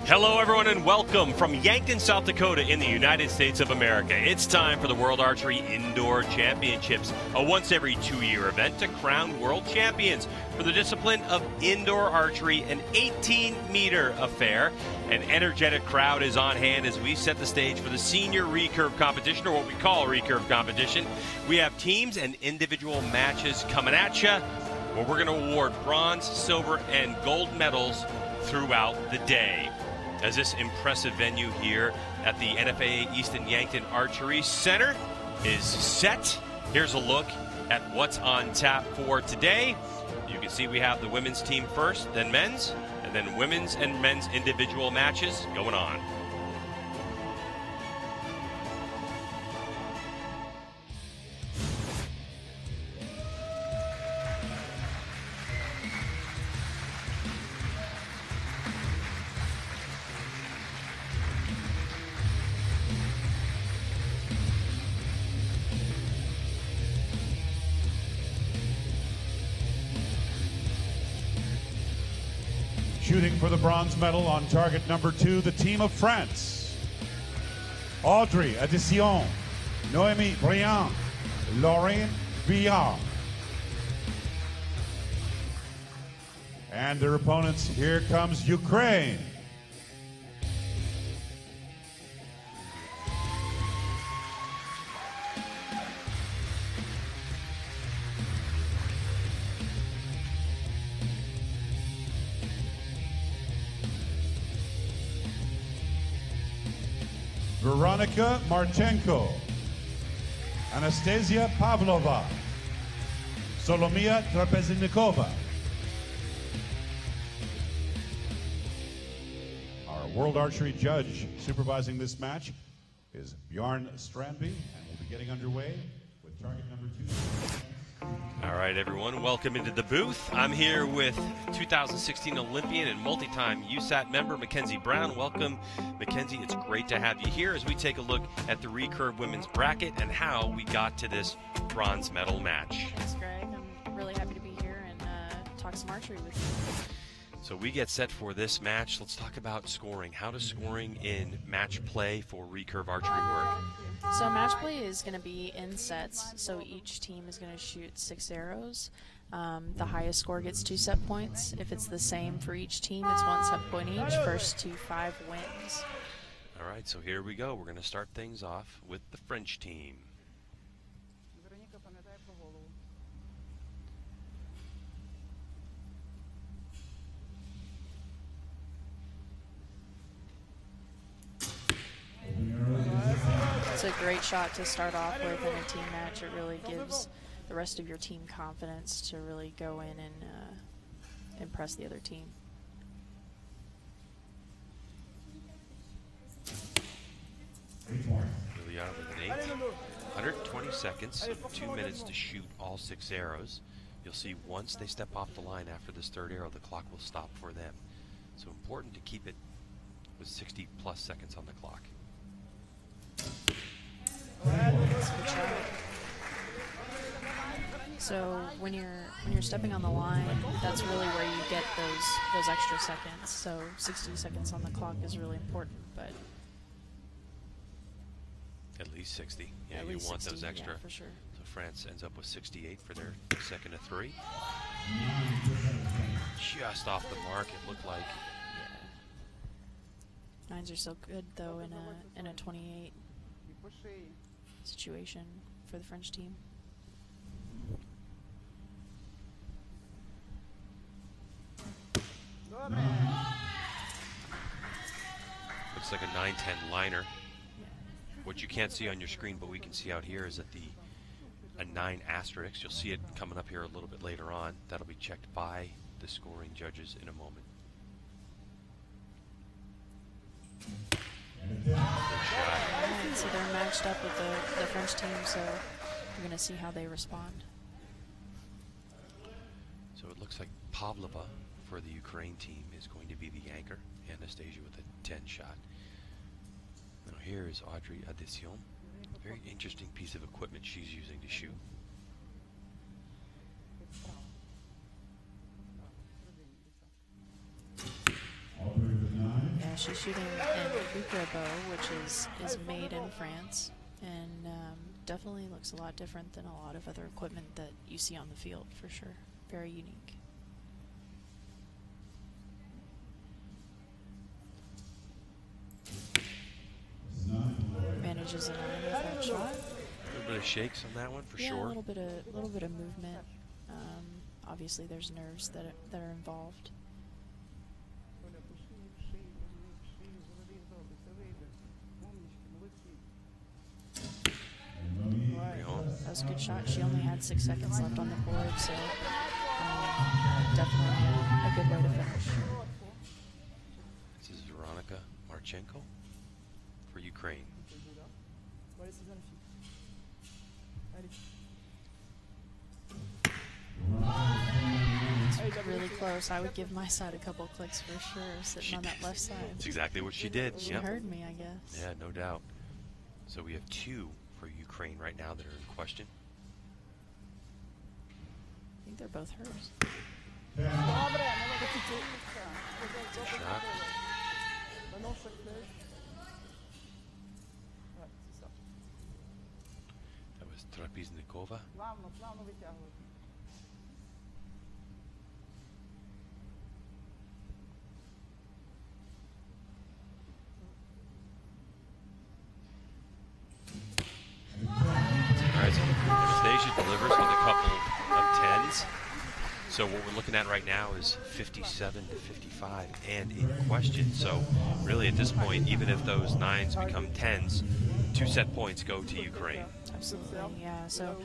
Hello, everyone, and welcome from Yankton, South Dakota in the United States of America. It's time for the World Archery Indoor Championships, a once every 2-year event to crown world champions for the discipline of indoor archery, an 18-meter affair. An energetic crowd is on hand as we set the stage for the senior recurve competition, or what we call recurve competition. We have teams and individual matches coming at you, where we're going to award bronze, silver, and gold medals throughout the day. As this impressive venue here at the NFAA Easton Yankton Archery Center is set, here's a look at what's on tap for today. You can see we have the women's team first, then men's, and then women's and men's individual matches going on. Shooting for the bronze medal on target number 2, the team of France. Audrey Addition, Noémie Briand, Lorraine Billard. And their opponents, here comes Ukraine. Veronika Marchenko, Anastasia Pavlova, Solomia Trapeznikova. Our World Archery judge supervising this match is Bjorn Strandby, and we'll be getting underway with target number 2. All right, everyone, welcome into the booth. I'm here with 2016 Olympian and multi-time USAT member Mackenzie Brown. Welcome, Mackenzie. It's great to have you here as we take a look at the recurve women's bracket and how we got to this bronze medal match. Thanks, Greg. I'm really happy to be here and talk some archery with you. So we get set for this match. Let's talk about scoring. How does scoring in match play for recurve archery work? So match play is going to be in sets. So each team is going to shoot 6 arrows. The highest score gets 2 set points. If it's the same for each team, it's 1 set point each. First to 5 wins. All right, so here we go. We're going to start things off with the French team. It's a great shot to start off with in a team match. It really gives the rest of your team confidence to really go in and impress the other team. Really out with an 8. 120 seconds, 2 minutes to shoot all 6 arrows. You'll see once they step off the line after this 3rd arrow, the clock will stop for them. So important to keep it with 60 plus seconds on the clock. So when you're stepping on the line, that's really where you get those extra seconds. So 60 seconds on the clock is really important, but at least 60. Yeah, at you least want 60, those extra. yeah, for sure. So France ends up with 68 for their 2nd of 3. Just off the mark, it looked like. Yeah. 9s are so good though in a 28 situation for the French team. Looks like a 9-10 liner. What you can't see on your screen, but we can see out here, is that a 9 asterisk. You'll see it coming up here a little bit later on. That'll be checked by the scoring judges in a moment. Right, so they're matched up with the French team, so we're going to see how they respond. So it looks like Pavlova for the Ukraine team is going to be the anchor. Anastasia with a 10 shot. Now here is Audrey Addition. Very interesting piece of equipment she's using to shoot. she's shooting in Recurve, which is made in France, and definitely looks a lot different than a lot of other equipment that you see on the field, for sure. Very unique. Manages a 9 with that shot. A little bit of shakes on that one, for sure. Yeah, a little bit of movement. Obviously, there's nerves that are involved. That was a good shot. She only had 6 seconds left on the board, so definitely a good way to finish. This is Veronika Marchenko for Ukraine. It's really close. I would give my side a couple clicks for sure, sitting on that left side. That's exactly what she did. She heard me, I guess. Yeah, no doubt. So we have 2 for Ukraine right now that are in question. I think they're both hers. Shot. That was Trapiznikova. Alright, so Anastasia delivers with a couple of 10s. So what we're looking at right now is 57 to 55 and in question. So really at this point, even if those 9s become 10s, 2 set points go to Ukraine. Absolutely, yeah. So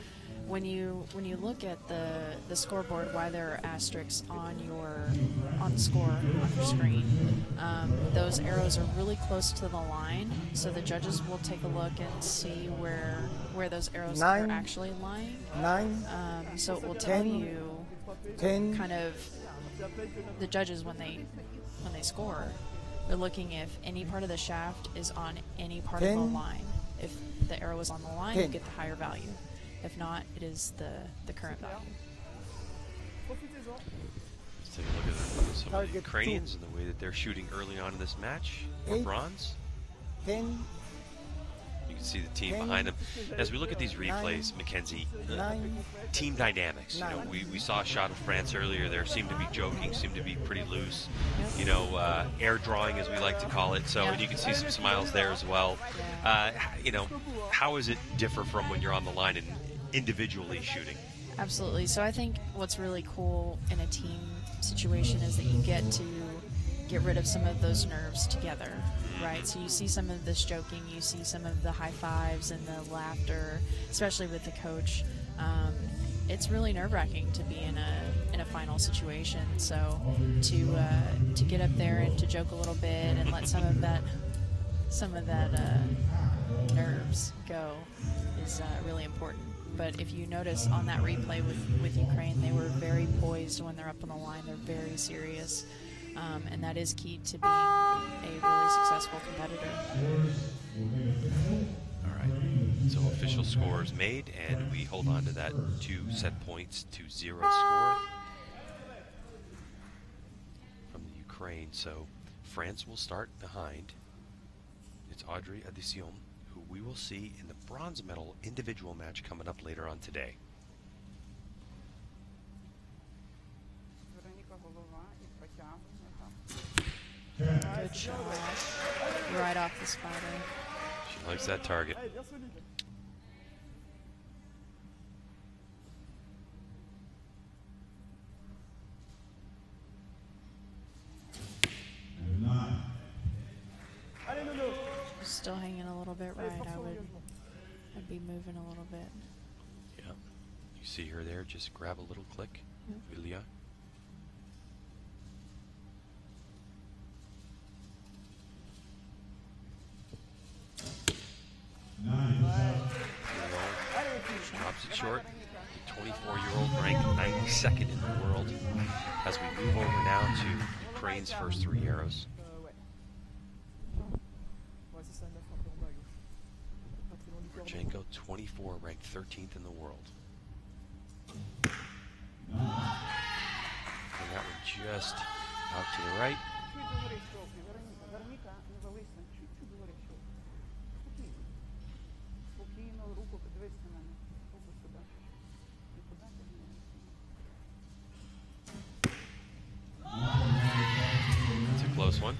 when you look at the scoreboard, why there are asterisks on the score on your screen, those arrows are really close to the line, so the judges will take a look and see where those arrows are actually lying. So it will tell you kind of the judges when they score. They're looking if any part of the shaft is on any part of the line. If the arrow is on the line, you get the higher value. If not, it is the current value. Let's take a look at some of the Ukrainians and the way that they're shooting early on in this match for bronze. 10. You can see the team behind them. As we look at these replays, Mackenzie, team dynamics. You know, we saw a shot of France earlier. There seemed to be joking, seemed to be pretty loose. You know, air drawing, as we like to call it. So, and you can see some smiles there as well. You know, how does it differ from when you're on the line and individually shooting? Absolutely. So I think what's really cool in a team situation is that you get to get rid of some of those nerves together, right? So you see some of this joking, you see some of the high fives and the laughter, especially with the coach. It's really nerve-wracking to be in a final situation. So to get up there and to joke a little bit and let some of that nerves go is really important. But if you notice on that replay with Ukraine, they were very poised when they're up on the line. They're very serious. And that is key to being a really successful competitor. All right, so official score is made, and we hold on to that 2 set points to 0 score from the Ukraine. So France will start behind. It's Audrey Addition, who we will see in the bronze medal individual match coming up later on today. Good shot. Right off the spider. She likes that target. Still hanging a little bit right. I'd be moving a little bit. Yeah. You see her there, just grab a little click. Ilya. Drops it short. The 24-year-old ranked 92nd in the world. As we move over now to Ukraine's first 3 arrows. Marchenko, 24, ranked 13th in the world. And that one just out to the right. It's a close one.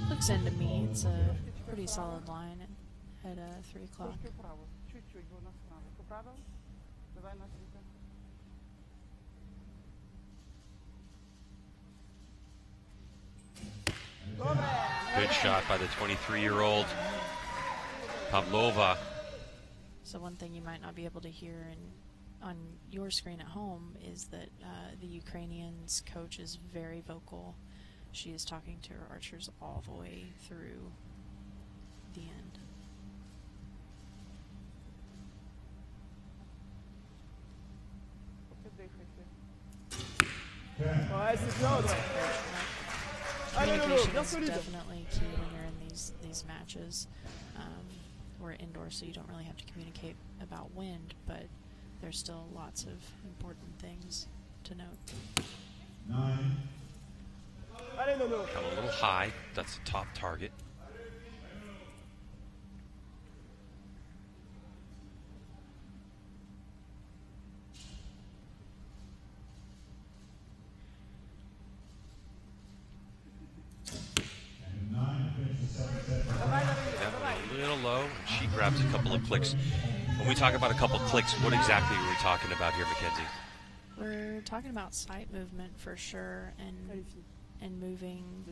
Looks into me. It's a pretty solid line at 3 o'clock. Good shot by the 23-year-old Pavlova. So one thing you might not be able to hear on your screen at home is that the Ukrainian's coach is very vocal. She is talking to her archers all the way through the end. Communication is definitely key when you're in these matches. We're indoors, so you don't really have to communicate about wind, but there's still lots of important things to note. 9. Come a little high. That's the top target. A little low. She grabs a couple of clicks. When we talk about a couple of clicks, what exactly are we talking about here, Mackenzie? We're talking about sight movement for sure, and moving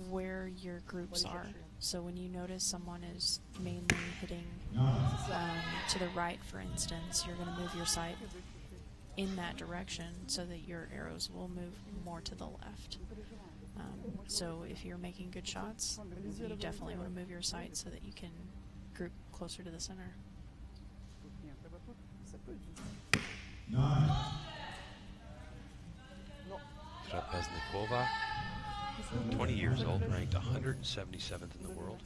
where your groups are. So when you notice someone is mainly hitting to the right, for instance, you're going to move your sight in that direction so that your arrows will move more to the left. So if you're making good shots, you definitely want to move your sight so that you can group closer to the center. 9. Trapeznikova, 20 years old, ranked 177th in the world,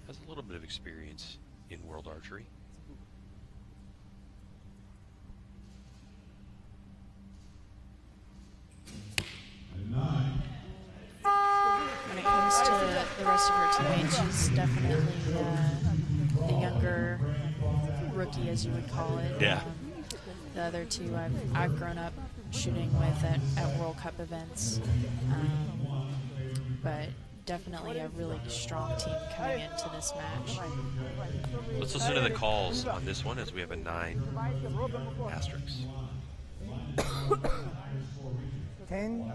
has a little bit of experience in world archery. When it comes to the rest of her teammates, she's definitely the younger rookie, as you would call it. Yeah. The other two I've grown up shooting with at World Cup events, but definitely a really strong team coming into this match. Let's listen to the calls on this one as we have a 9 asterisk. 10,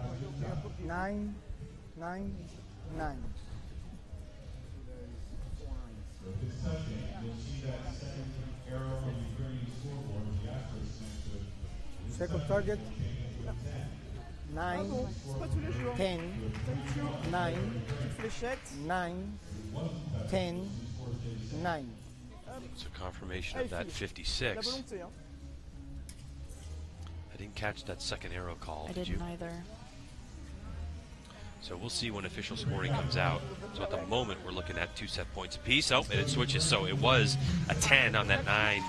9, 9, 9. Second target, 9, 10, 9, 9, 10, 9. It's a confirmation of that 56. I didn't catch that second arrow call. I Did you? didn't either. So we'll see when official scoring comes out. So at the moment, we're looking at 2 set points apiece. Oh, and it switches. So it was a 10 on that 9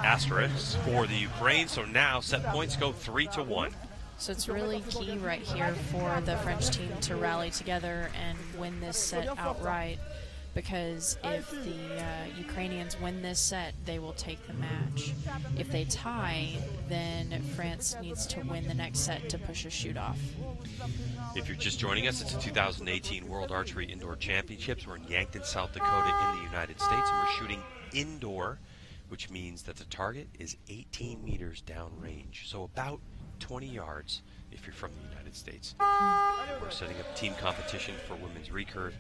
asterisk for the Ukraine. So now set points go 3-1. So it's really key right here for the French team to rally together and win this set outright, because if the Ukrainians win this set, they will take the match. If they tie, then France needs to win the next set to push a shoot-off. If you're just joining us, it's the 2018 World Archery Indoor Championships. We're in Yankton, South Dakota in the United States, and we're shooting indoor, which means that the target is 18 meters downrange, so about 20 yards if you're from the United States. We're setting up team competition for women's recurve,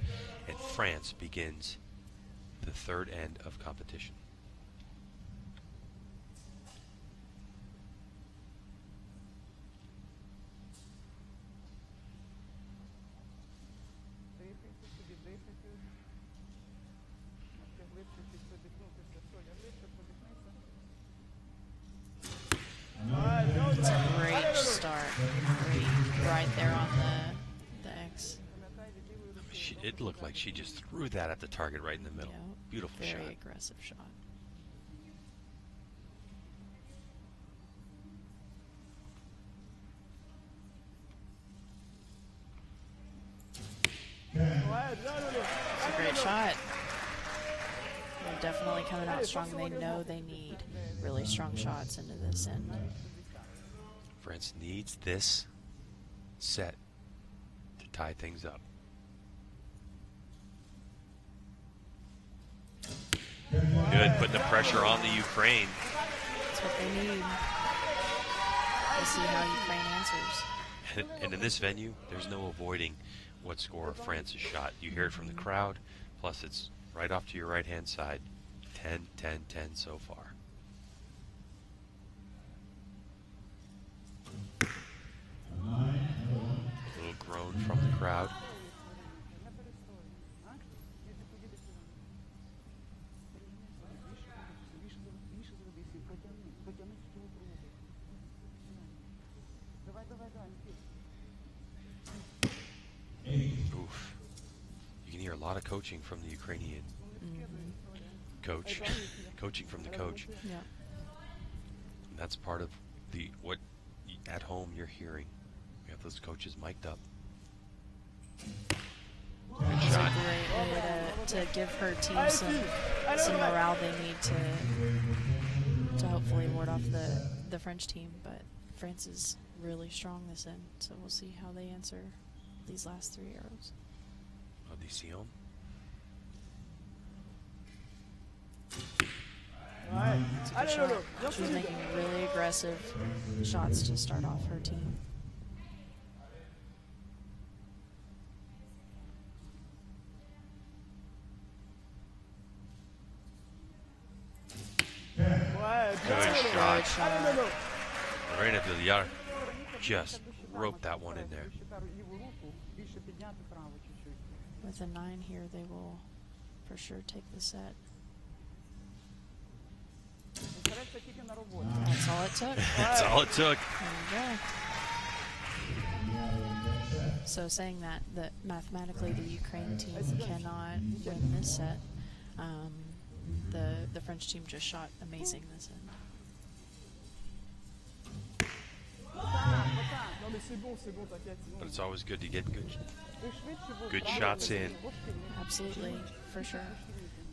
and France begins the third end of competition. It's a great start. Great, right there on the X. It looked like she just threw that at the target right in the middle. Yeah, Beautiful shot. very aggressive shot. It's a great shot. They're definitely coming out strong. They know they need really strong shots into this end. France needs this set to tie things up. Good, putting the pressure on the Ukraine. That's what they need. We'll see how Ukraine answers. And in this venue, there's no avoiding what score France has shot. You hear it from the crowd, plus it's right off to your right-hand side. 10, 10, 10 so far. A little groan from the crowd. Oof. You can hear a lot of coaching from the Ukrainian coach. Coaching from the coach. Yeah. And that's part of what at home you're hearing. We have those coaches mic'd up. Good It's shot. a great way to give her team some morale they need to hopefully ward off the French team. But France is really strong this end, so we'll see how they answer these last 3 arrows. Audition. It's a good shot. She's making really aggressive shots to start off her team. Good shot. Lorena Villar just roped that one in there. With a 9 here, they will for sure take the set. That's all it took. That's all it took. There you go. So saying that mathematically the Ukraine team cannot win this set, the French team just shot amazing this end. But it's always good to get good shots in. Absolutely, for sure.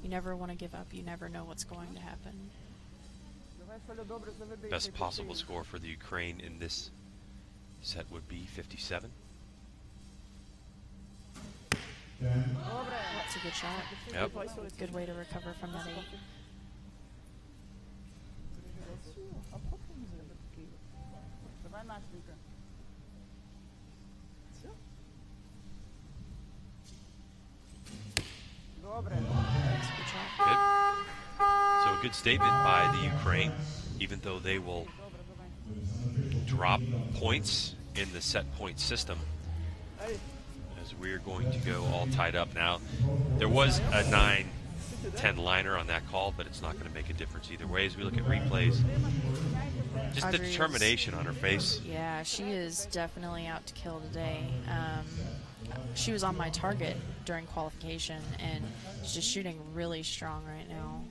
You never want to give up. You never know what's going to happen. Best possible score for the Ukraine in this set would be 57. That's a good shot. Yep. Good way to recover from that 8. That's a good shot. Good. So a good statement by the Ukraine, even though they will drop points in the set point system, as we're going to go all tied up now. There was a 9-10 liner on that call, but it's not going to make a difference either way as we look at replays. Just the determination on her face. Yeah, she is definitely out to kill today. She was on my target during qualification, and she's just shooting really strong right now.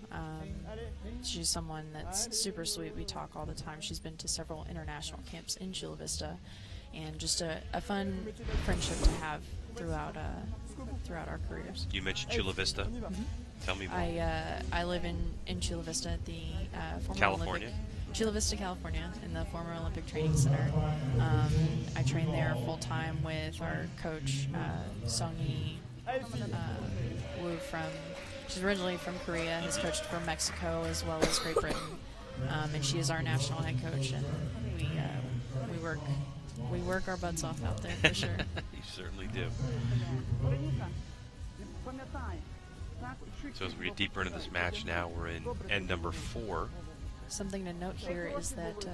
She's someone that's super sweet. We talk all the time. She's been to several international camps in Chula Vista, and just a fun friendship to have throughout our careers. You mentioned Chula Vista. Mm-hmm. Tell me more. I live in Chula Vista at the former California? Chula Vista, California, in the former Olympic Training Center. I train there full time with our coach, Song-Yi Woo she's originally from Korea, has coached for Mexico as well as Great Britain, and she is our national head coach, and we work our butts off out there for sure. You certainly do. So as we get deeper into this match now, we're in end number 4. Something to note here is that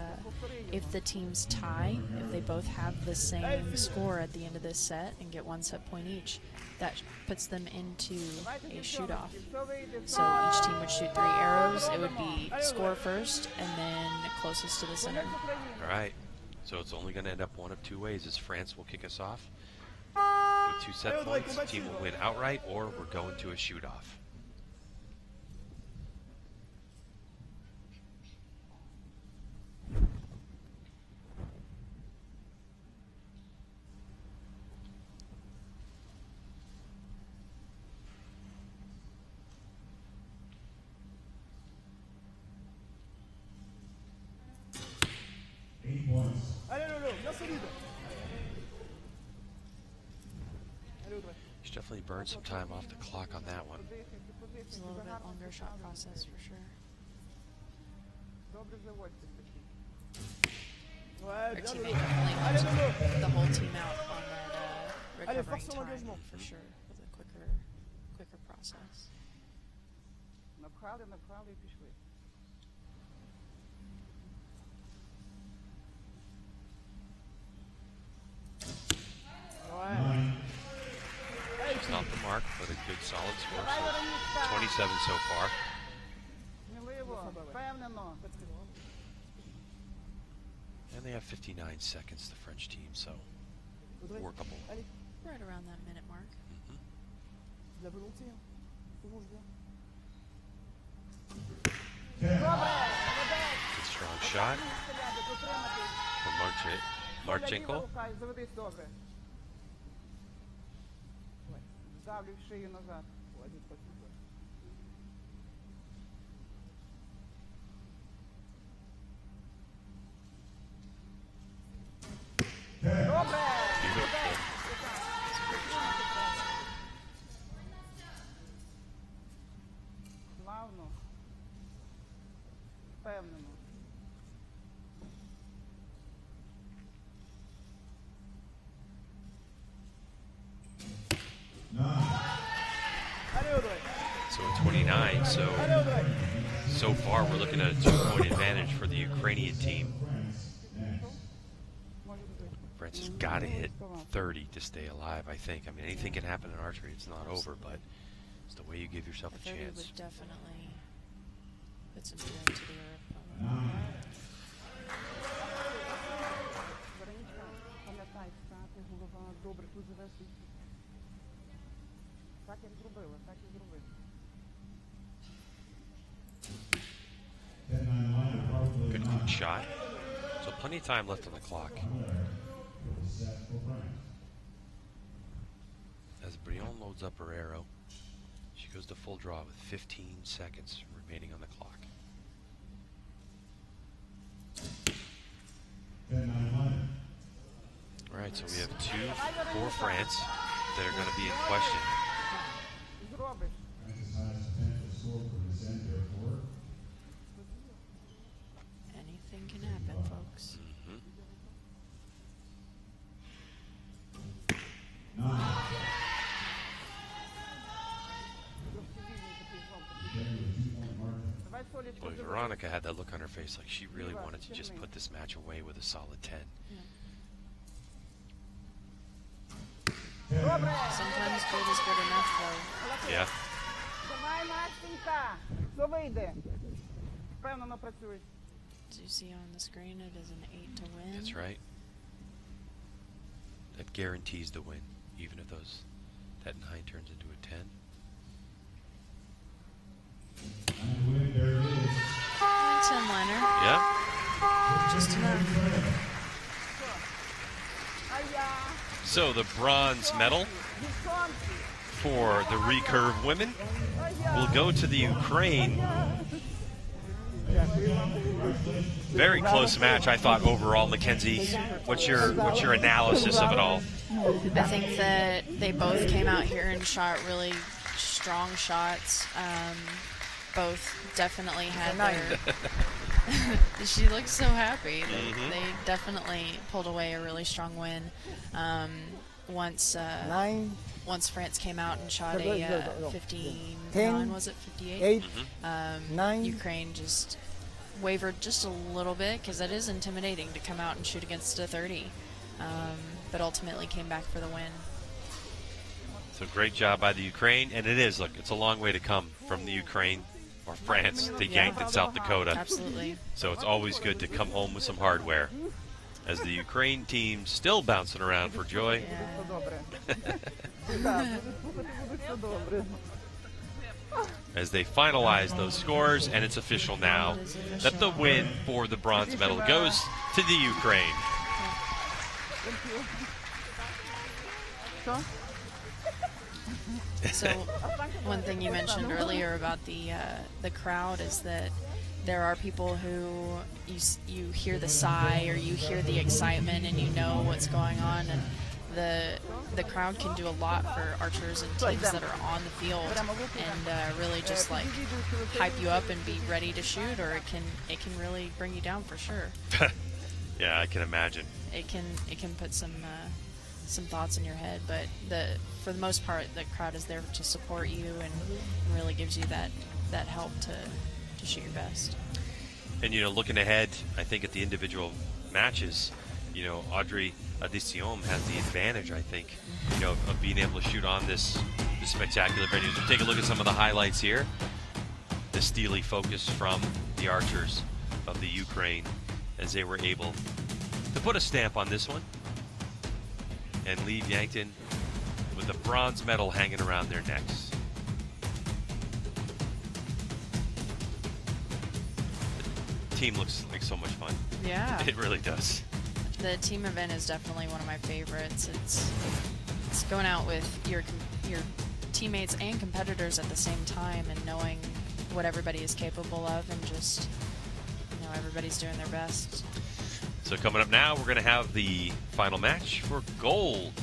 if the teams tie, if they both have the same score at the end of this set and get 1 set point each, that puts them into a shoot-off. So each team would shoot 3 arrows. It would be score first and then closest to the center. All right. So it's only going to end up one of 2 ways. As France will kick us off with 2 set points. The team will win outright, or we're going to a shoot-off. Should definitely burn some time off the clock on that one. It's a little bit longer shot process for sure. Our teammate definitely helps the whole team out on that recovering time for sure, with a quicker process. It's not the mark, but a good solid score. So 27 so far. And they have 59 seconds, the French team, so workable. Right around that minute mark. Good strong shot from Marchenko. So at 29, so far we're looking at a 2-point advantage for the Ukrainian team. France has got to hit 30 to stay alive, I think. I mean, anything can happen in archery. It's not over, but it's the way you give yourself a 30 chance. would definitely put some fear into the opponent. Good quick shot. So plenty of time left on the clock. As Brion loads up her arrow, she goes to full draw with 15 seconds remaining on the clock. All right, so we have 2 for France that are going to be in question. Anything can happen, folks. Boy, Veronica had that look on her face like she really wanted to just put this match away with a solid 10. Sometimes good is good enough, though. Yeah. As you see on the screen, it is an 8 to win. That's right. That guarantees the win, even if that 9 turns into a 10. It's in liner. Yeah. Just enough. So the bronze medal for the recurve women will go to the Ukraine. Very close match, I thought, overall. Mackenzie, what's your analysis of it all? I think that they both came out here and shot really strong shots. Both definitely had their... She looks so happy. They definitely pulled away a really strong win. Once France came out and shot a 59, was it 58? 9. Ukraine just wavered just a little bit, because it is intimidating to come out and shoot against a 30, but ultimately came back for the win. So great job by the Ukraine, and it is, look, it's a long way to come from the Ukraine or France to Yankton, South Dakota. Absolutely. So it's always good to come home with some hardware. As the Ukraine team still bouncing around for joy. As they finalize those scores, and it's official now that the win for the bronze medal goes to the Ukraine. So one thing you mentioned earlier about the crowd is that there are people who you hear the sigh or you hear the excitement and you know what's going on, and the crowd can do a lot for archers and teams that are on the field, and really just like hype you up and be ready to shoot, or it can really bring you down for sure. Yeah, I can imagine. It can put some thoughts in your head, but for the most part, the crowd is there to support you and really gives you that help to shoot your best. And looking ahead, I think at the individual matches, Audrey Adicion has the advantage, I think, of being able to shoot on this spectacular venue. So take a look at some of the highlights here. The steely focus from the archers of the Ukraine as they were able to put a stamp on this one and leave Yankton with a bronze medal hanging around their necks. The team looks like so much fun. Yeah. It really does. The team event is definitely one of my favorites. It's going out with your teammates and competitors at the same time and knowing what everybody is capable of, and just everybody's doing their best. So coming up now, we're going to have the final match for gold.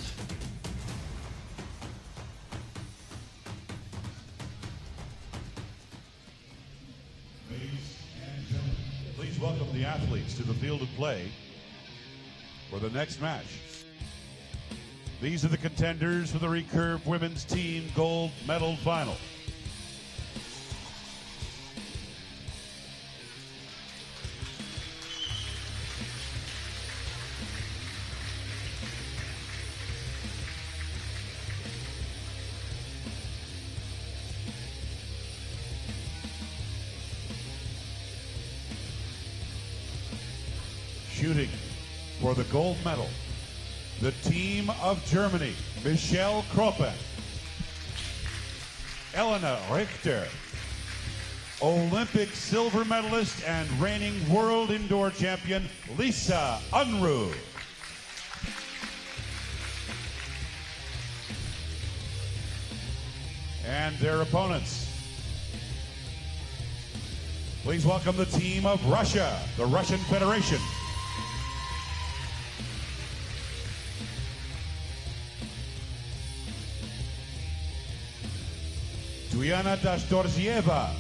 Please welcome the athletes to the field of play for the next match. These are the contenders for the Recurve Women's Team Gold Medal Final. Shooting for the gold medal, the team of Germany, Michelle Kroppen, Elena Richter, Olympic silver medalist and reigning world indoor champion, Lisa Unruh. And their opponents. Please welcome the team of Russia, the Russian Federation. Diana Dashtorzieva,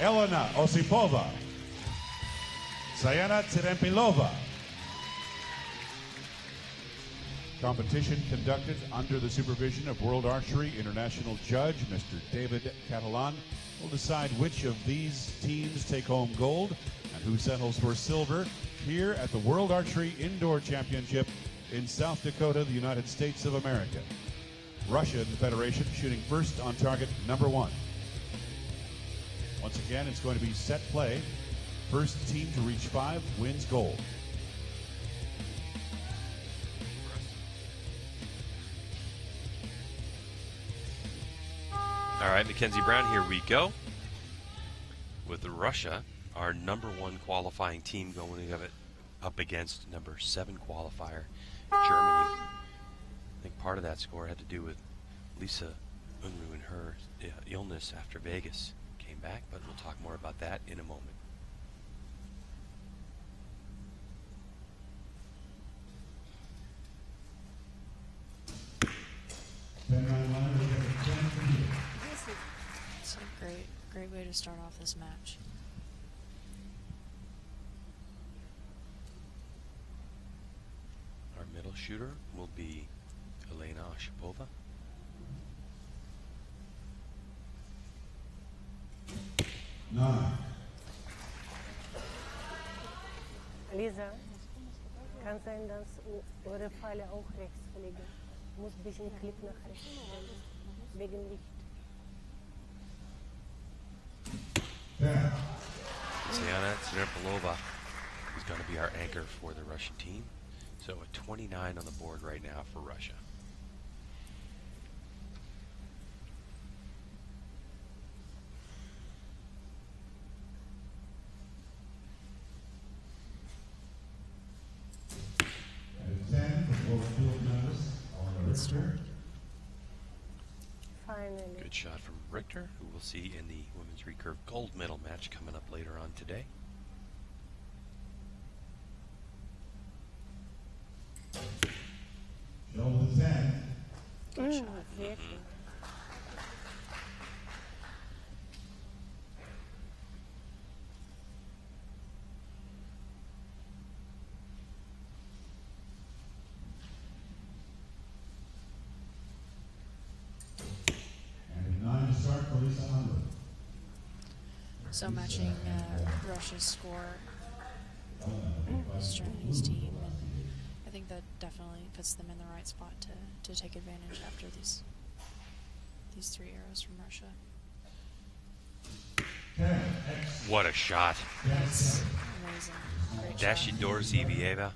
Elena Osipova, Sayana Terempilova. Competition conducted under the supervision of World Archery International Judge Mr. David Catalan will decide which of these teams take home gold and who settles for silver here at the World Archery Indoor Championship in South Dakota, the United States of America. Russian Federation shooting first on target number 1. Once again, it's going to be set play. First team to reach 5 wins gold. All right, Mackenzie Brown, here we go. With Russia, our number 1 qualifying team going up against number 7 qualifier, Germany. I think part of that score had to do with Lisa Unruh and her illness after Vegas came back, but we'll talk more about that in a moment. It's a great way to start off this match. Our middle shooter will be Elena Osipova. Lisa, kann sein, dass eure Pfeile auch rechts fliegen. Muss ein bisschen Klick nach rechts stellen, wegen Licht. Sayana Terempilova is going to be our anchor for the Russian team. So a 29 on the board right now for Russia. Fine. Aynen. Good shot from Richter, who we'll see in the women's recurve gold medal match coming up later on today. Show the 10. Good shot. Sehr schön. And 9 to start for Lisa Hunter. So matching Russia's score, Germany's team, and I think that definitely puts them in the right spot to take advantage after these 3 arrows from Russia. 10. What a shot. That's amazing. Great shot. Dashidor Zivieva,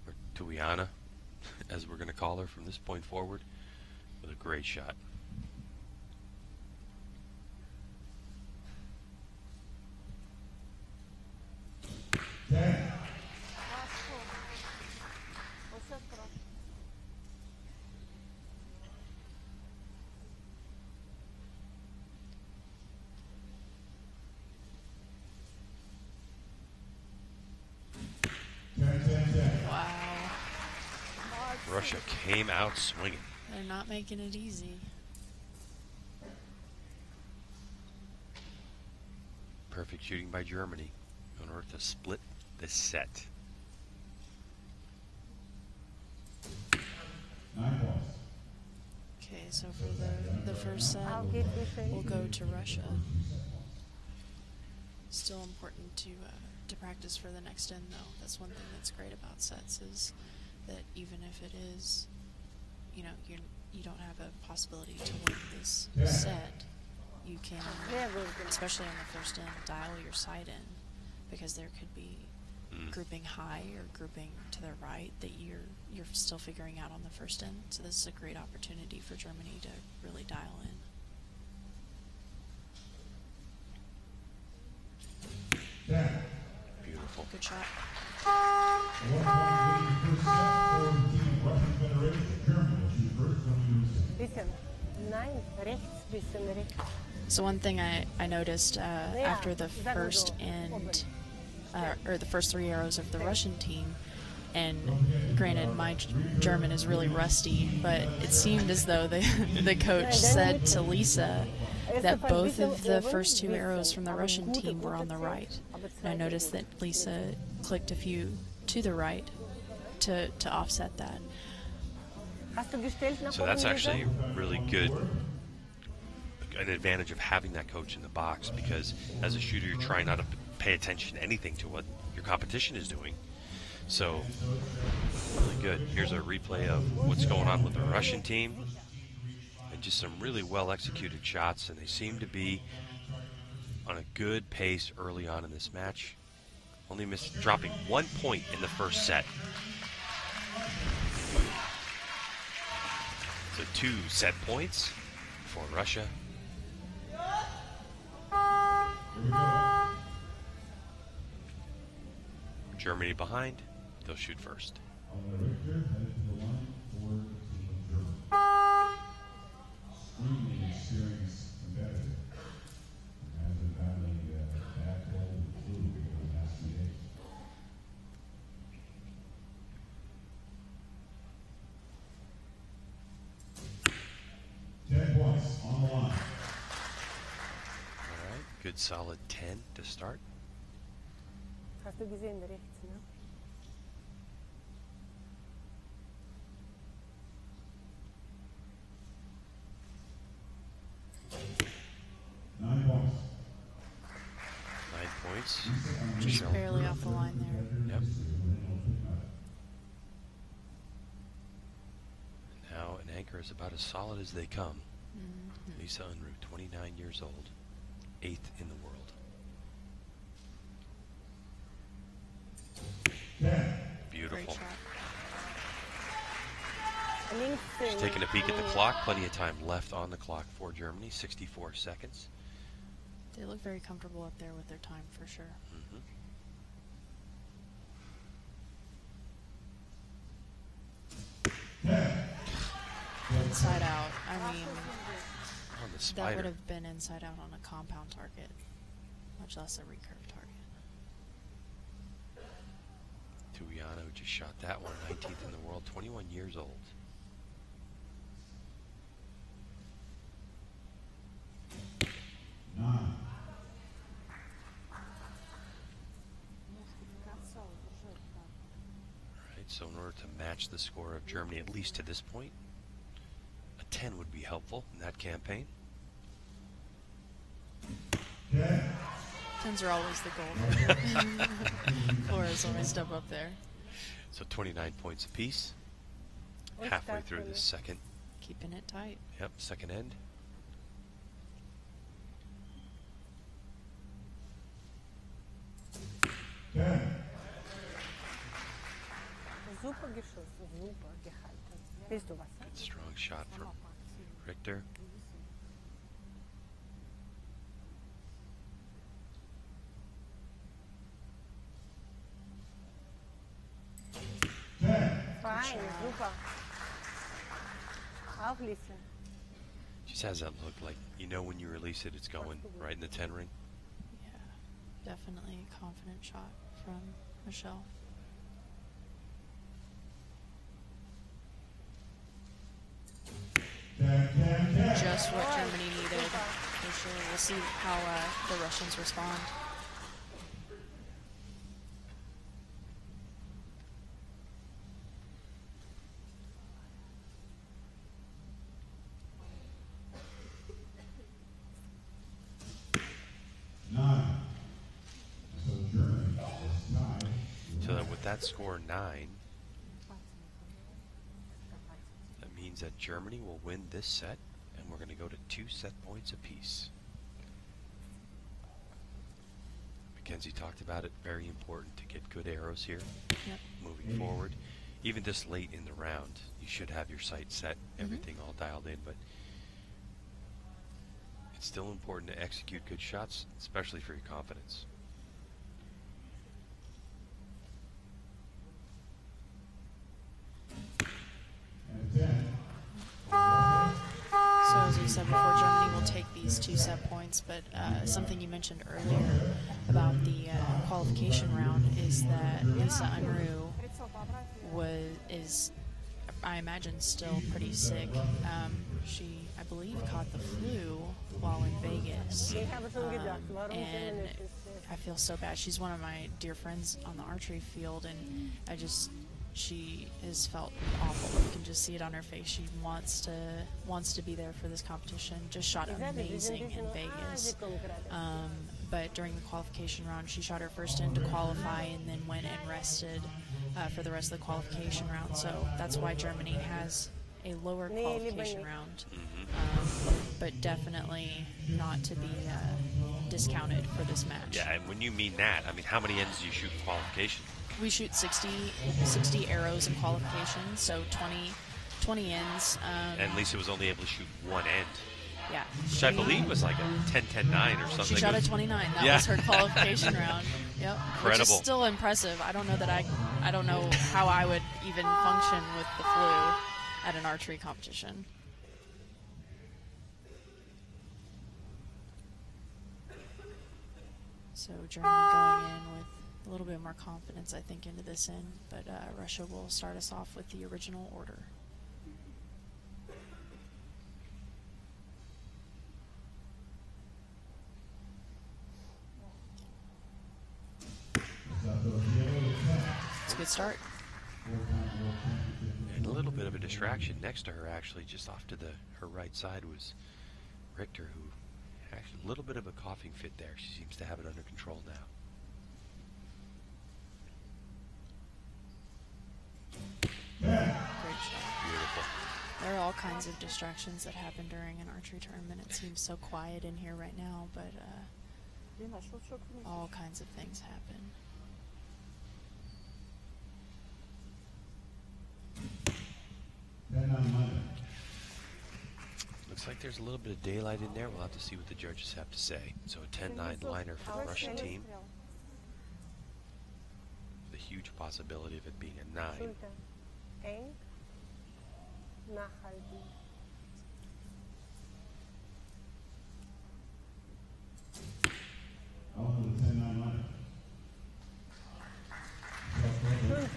or Tuiana, as we're going to call her from this point forward, with a great shot. Wow. Russia came out swinging. They're not making it easy. Perfect shooting by Germany in order to split the set. 9 points. Okay, so for the first set, I'll give you we'll shade. go to Russia. Still important to practice for the next end, though. That's one thing that's great about sets is that even if it is, you don't have a possibility to win this set, you can, Sehr gut gemacht. especially on the first end, dial your side in because there could be grouping high or grouping to the right that you're still figuring out on the first end. So this is a great opportunity for Germany to really dial in. Beautiful. Good shot. Bisschen. Nein, rechts, bisschen rechts. So one thing I noticed after the first end, or the first 3 arrows of the Russian team, and granted my German is really rusty, but it seemed as though the coach said to Lisa that both of the first 2 arrows from the Russian team were on the right. And I noticed that Lisa clicked a few to the right to offset that. Hast du gestellt nach So that's oben, actually Lisa? really good, an advantage of having that coach in the box, because as a shooter you're trying not to pay attention to anything to what your competition is doing. So really good. Here's a replay of what's going on with the Russian team, and just some really well executed shots, and they seem to be on a good pace early on in this match. Only dropping 1 point in the first set. So 2 set points for Russia. Germany behind. They'll shoot first. Extremely experienced competitor. Has been battling bad cold and flu for the last 2 days. Points on the line. All right, good solid 10 to start. Hast du gesehen, rechts, ne? Nine points. 9 points. Just Michelle. barely off the line there. Yep. Now an anchor is about as solid as they come. Lisa Unruh, 29 years old, 8th in the world. Beautiful. Great shot. Links, Just taking a peek at the clock. Plenty of time left on the clock for Germany. 64 seconds. They look very comfortable up there with their time for sure. Inside out. I mean, On the that spider. would have been inside out on a compound target, much less a recurve target. Tuiano just shot that one, 19th in the world, 21 years old. All right, so in order to match the score of Germany, at least to this point, a 10 would be helpful in that campaign. 10s are always the goal. Flora's always step up there. So 29 points apiece. Halfway through the second. Keeping it tight. Yep, second end. Super geschossen, super gehalten. Willst du Wasser? Good strong shot from Richter. Fine, super. Auflisten. Just has that look like, you know, when you release it, it's going right in the 10 ring. Yeah, definitely a confident shot from Michelle. Just what Germany needed, for sure. We'll see how the Russians respond. So that with that score 9, that means that Germany will win this set, and we're going to go to 2 set points apiece. Mackenzie talked about it, very important to get good arrows here. Yep. Moving forward. Even this late in the round, you should have your sight set, everything all dialed in, but it's still important to execute good shots, especially for your confidence. So as you said before, Germany will take these 2 set points, but something you mentioned earlier about the qualification round is that Lisa Unruh is, I imagine, still pretty sick. She, I believe, caught the flu while in Vegas, and I feel so bad. She's one of my dear friends on the archery field, and she has felt awful. You can just see it on her face. She wants to be there for this competition. Just shot amazing in Vegas. But during the qualification round, she shot her first end to qualify and then went and rested for the rest of the qualification round. So that's why Germany has a lower qualification round. But definitely not to be discounted for this match. Yeah, and when you mean that, I mean, how many ends do you shoot in qualification? We shoot 60 arrows in qualification, so 20 ends. And Lisa was only able to shoot 1 end. Yeah. Which I believe was like a 10-10-9 or something. She shot a 29. That was her qualification round. Yep. Incredible. Which is still impressive. I don't know that I don't know how I would even function with the flu at an archery competition. So Germany going in with a little bit more confidence, I think, into this end, but Russia will start us off with the original order. It's a good start. And a little bit of a distraction next to her, actually, just off to her right side was Richter, who actually a little bit of a coughing fit there. She seems to have it under control now. Great shot. Beautiful. There are all kinds of distractions that happen during an archery tournament. It seems so quiet in here right now, but all kinds of things happen. Looks like there's a little bit of daylight in there. We'll have to see what the judges have to say. So a 10-9 liner for the Russian team. The huge possibility of it being a 9. Schulter eng, nachhalten.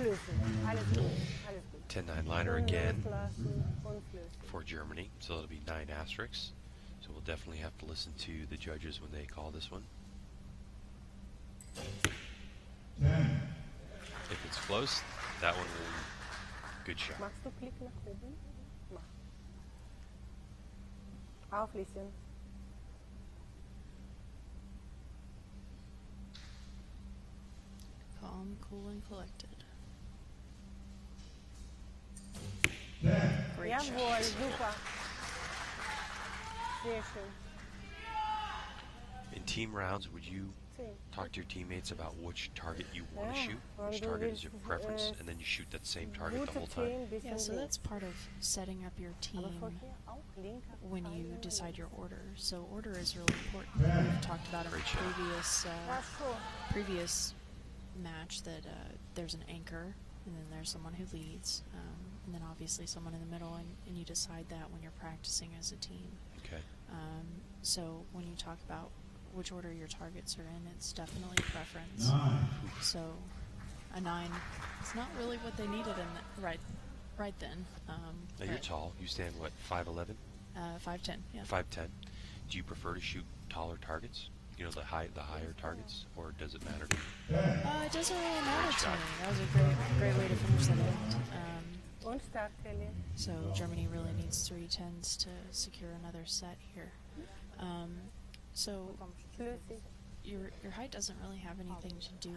Unflüssig. Alles gut. Alles gut. 10-9 liner again Loslassen, unflüssig. for Germany, so it'll be 9 asterisks. So we'll definitely have to listen to the judges when they call this one. If it's close, that one will good shot. Machst du Klick nach oben? Mach. Auflisten. Calm, cool, and collected. Great Jawohl, shot. super. Sehr schön. In team rounds, would you 10. talk to your teammates about which target you want to Yeah, shoot? well, Which du target is your willst, preference? And then you shoot that same target the Gute whole time? 10, bisschen Yeah, so links. that's part of setting up your team Aber vorher auch linker when you Pfeil decide links. your order. So order is really important. We've talked about in the Great shot. Ja, schon. previous match that there's an anchor, and then there's someone who leads, and then obviously someone in the middle, and you decide that when you're practicing as a team. Okay. So when you talk about which order your targets are in, it's definitely a preference. So a 9, it's not really what they needed in right then. Now you're tall. You stand, what, 5'11"? 5'10", yeah. 5'10". Do you prefer to shoot taller targets? You know, the higher targets, or does it matter to you? It doesn't really matter to shot. me. That was a great way to finish that end. Und Startkelly. So Germany really needs 3 10s to secure another set here. So Flüssig. your height doesn't really have anything to do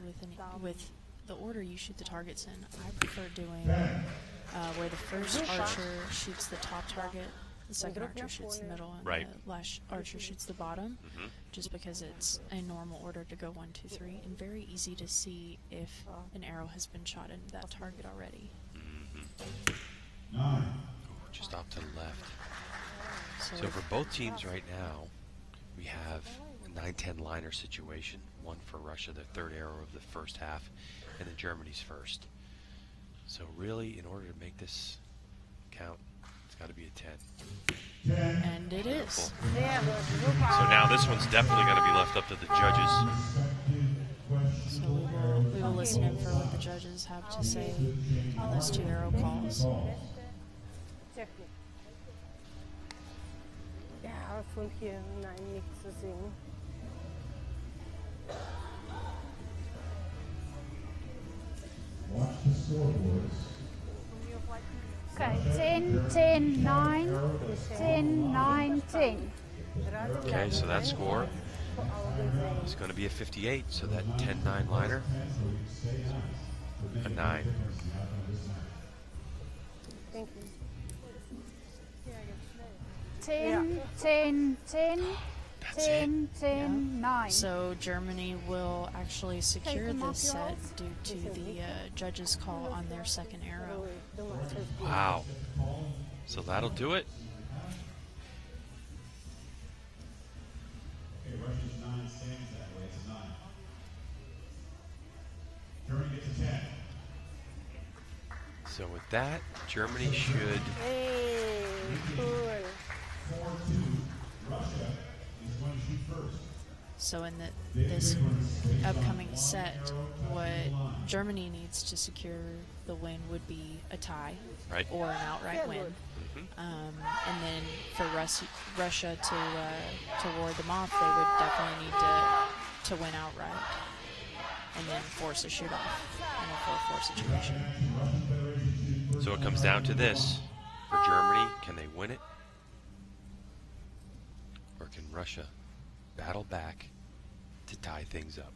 with the order you shoot the targets in. I prefer doing where the first archer shoots the top target, the second archer shoots the middle, and Right. the last archer shoots the bottom, just because it's a normal order to go 1, 2, 3, and very easy to see if an arrow has been shot into that target already. Ooh, just off to the left. So for both teams right now, we have a 9-10 liner situation. One for Russia, the third arrow of the first half, and then Germany's first. So really, in order to make this count, it's got to be a 10. And it is. Beautiful. Sehr gut. Super. So now this one's definitely going to be left up to the judges. So we will listen in for what the judges have to say on those 2 arrow calls. Technik. Ja, von hier, nein, nichts zu sehen. Okay, 10, 10, 9, 10, 9, 10. Okay, so that score is going to be a 58. So that 10-9 liner, a 9. Thank you. 10, 10, 10, That's it. 10, 10, 9. So Germany will actually secure them off this your set eyes. due to the judges' call on their second arrow. Du machst es gut. Wow. So that'll do it. Okay, Russia's 9 stands that way. It's a 9. Germany gets a 10. So with that, Germany should Hey, cool. 4-2. Russia is going to shoot first. So in this upcoming set, what Germany needs to secure the win would be a tie Right. or an outright win. And then for Russia to ward them off, they would definitely need to win outright and then force a shoot-off in a 4-4 situation. So it comes down to this. For Germany, can they win it? Or can Russia battle back to tie things up?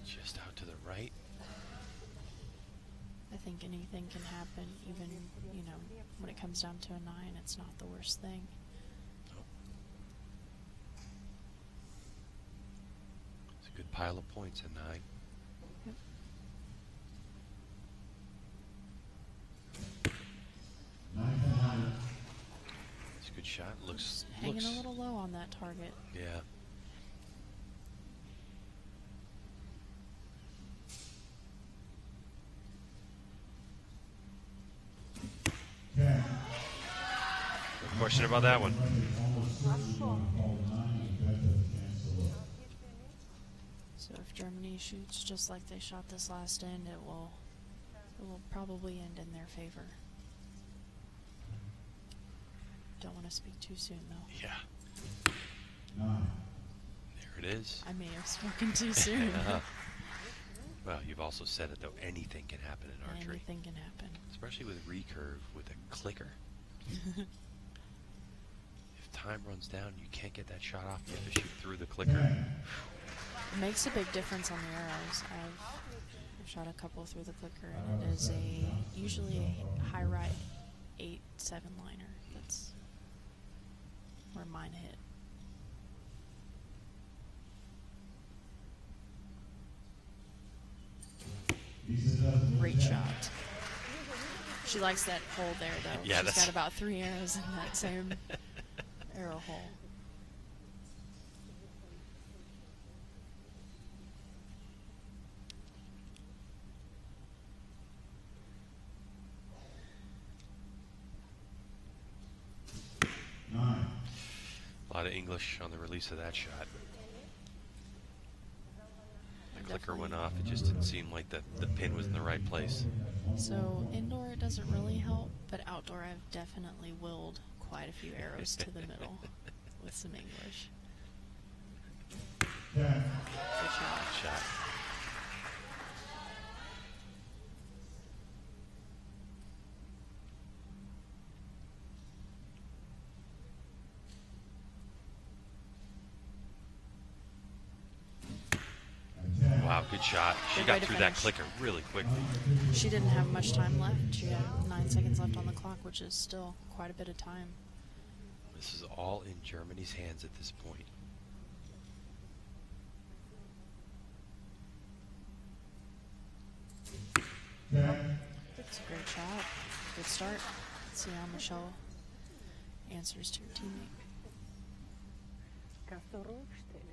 Just out to the right. I think anything can happen, even, when it comes down to a 9, it's not the worst thing. It's a good pile of points at 9. Yep. It's a good shot. Looks Hanging a little low on that target. Yeah. question about that one. So if Germany shoots just like they shot this last end, it will probably end in their favor. Don't want to speak too soon, though. Yeah. There it is. I may have spoken too soon. Well, you've also said it, though. Anything can happen in archery. Anything can happen. Especially with recurve, with a clicker. If time runs down, you can't get that shot off. You have to shoot through the clicker. It makes a big difference on the arrows. I've shot a couple through the clicker, and it is usually a high right 8-7 liner. That's where mine hit. Great shot. She likes that hole there, though. Yeah, She's got about 3 arrows in that same arrow hole. A lot of English on the release of that shot. The clicker went off. It just didn't seem like the pin was in the right place. So indoor it doesn't really help, but outdoor I've definitely willed quite a few arrows to the middle with some English. Good shot. Good shot. Wow, good shot. She got through that clicker really quickly. She didn't have much time left. She had 9 seconds left on the clock, which is still quite a bit of time. This is all in Germany's hands at this point. It's a great shot. Good start. Let's see how Michelle answers to her teammate. Kannst du ruhig stellen?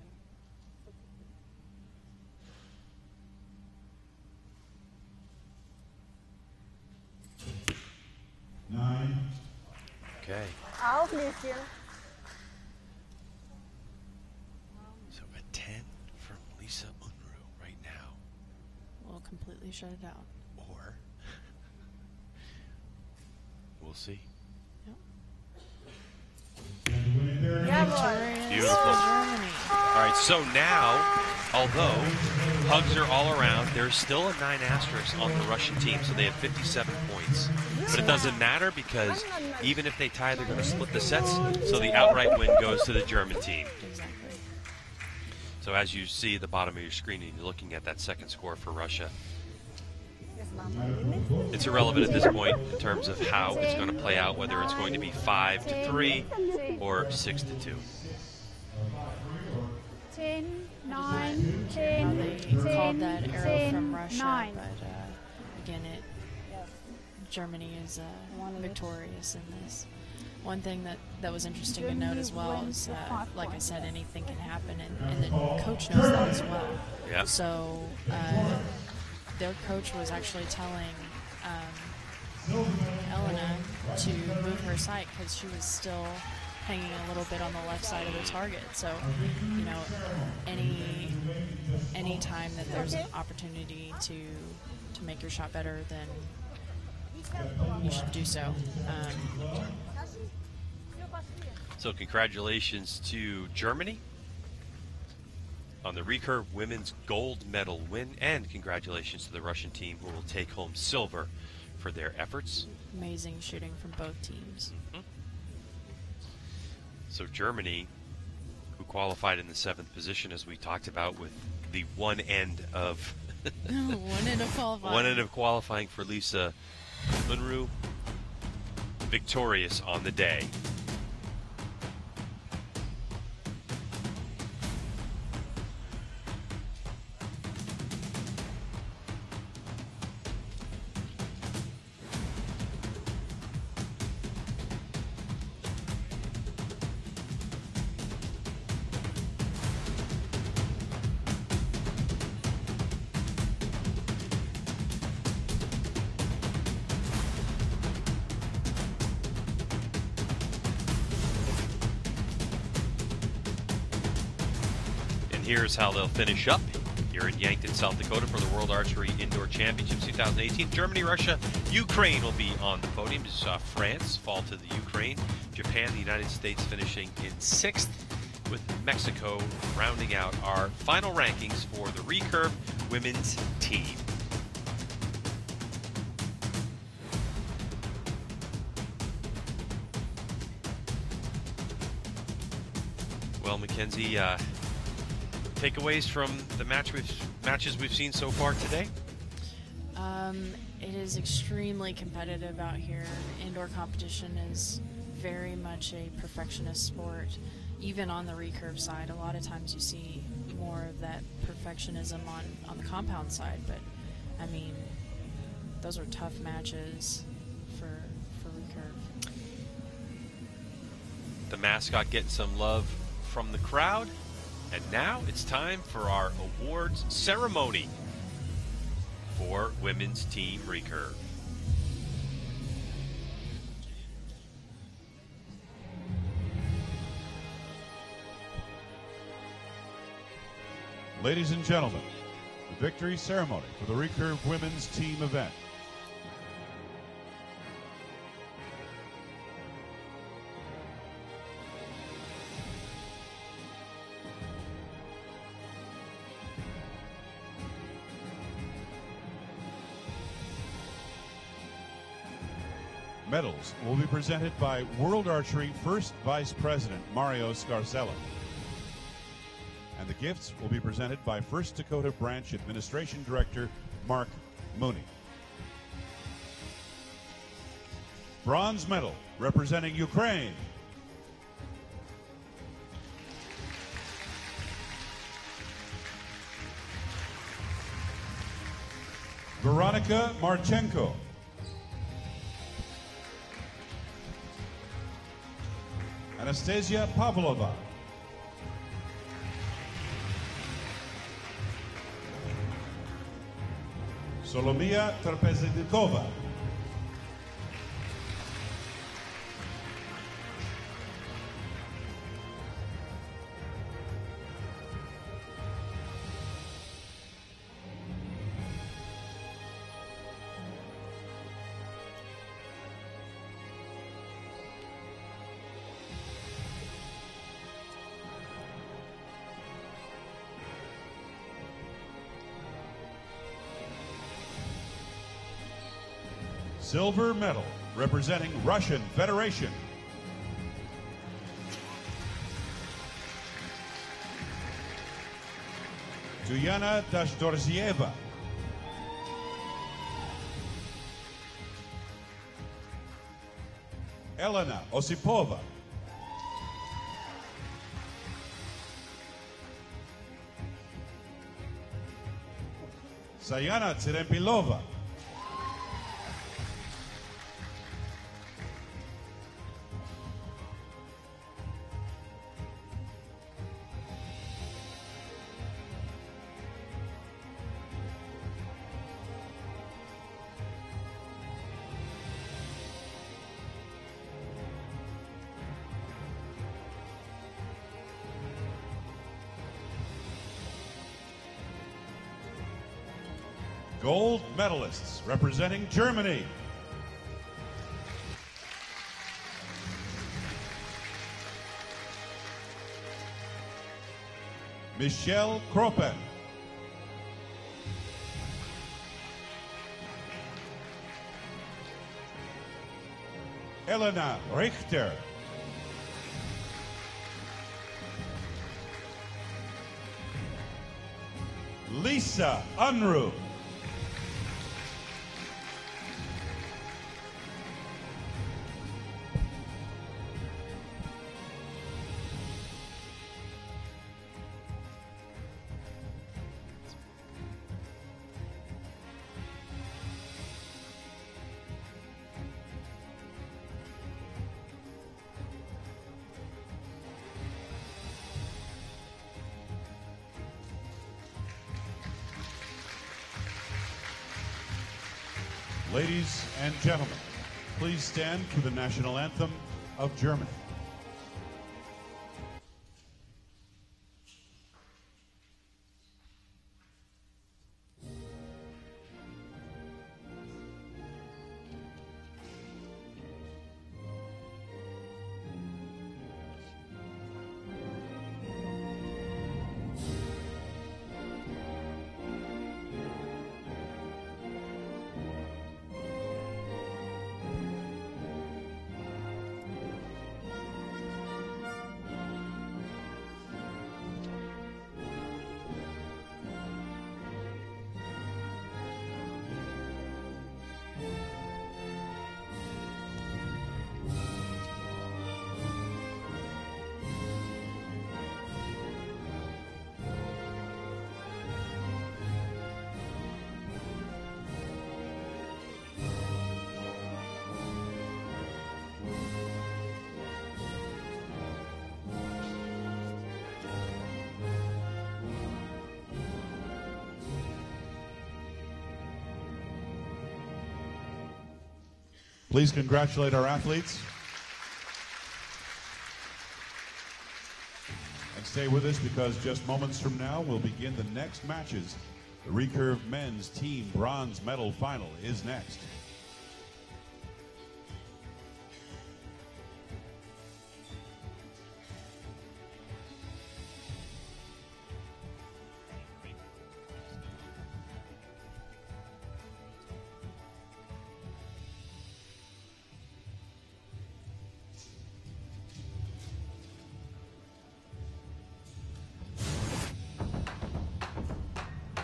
Okay. Auflöschen. So a 10 from Lisa Unruh right now. We'll completely shut it out. Or we'll see. Victorious Beautiful. Germany. All right, so now, although hugs are all around, there's still a 9 asterisk on the Russian team, so they have 57 points. But it doesn't matter because even if they tie, they're going to split the sets, so the outright win goes to the German team. Exactly. So as you see at the bottom of your screen, and you're looking at that second score for Russia, it's irrelevant at this point in terms of how it's going to play out, whether it's going to be 5-3 or 6-2. 10, 9, How 10, they called 10, that arrow 10, from Russia, 9. but again, Germany is victorious in this. One thing that was interesting to note as well is, like I said, anything can happen, and the coach knows that as well. Yeah. So their coach was actually telling Elena to move her sight because she was still hanging a little bit on the left side of the target. So, you know, any time that there's an opportunity to make your shot better, then you should do so. So congratulations to Germany on the recurve women's gold medal win, and congratulations to the Russian team who will take home silver for their efforts. Amazing shooting from both teams. Mm-hmm. So Germany, who qualified in the 7th position, as we talked about, with the one end of One end of qualifying. One end of qualifying for Lisa Unruh, victorious on the day. here's how they'll finish up here in Yankton, South Dakota for the World Archery Indoor Championships 2018. Germany, Russia, Ukraine will be on the podium. Just saw France fall to the Ukraine. Japan, the United States finishing in 6th, with Mexico rounding out our final rankings for the Recurve women's team. Well, Mackenzie, takeaways from the matches we've seen so far today? It is extremely competitive out here. Indoor competition is very much a perfectionist sport. Even on the recurve side, a lot of times you see more of that perfectionism on the compound side, but I mean, those are tough matches for recurve. The mascot getting some love from the crowd, and now it's time for our awards ceremony for women's team recurve. Ladies and gentlemen, the victory ceremony for the Recurve women's team event. Medals will be presented by World Archery First Vice President Mario Scarzella. And the gifts will be presented by First Dakota Branch Administration Director Mark Mooney. Bronze medal representing Ukraine. Veronica Marchenko. Anastasia Pavlova. Solomia Trapeznikova. Silver medal representing Russian Federation. Tuyana Dashdorzieva. Elena Osipova. Sayana Tsirempilova. Gold medalists representing Germany. Michelle Kroppen. Elena Richter. Lisa Unruh. Ladies and gentlemen, please stand for the national anthem of Germany. Please congratulate our athletes. And stay with us because just moments from now we'll begin the next matches. The Recurve men's team bronze medal final is next.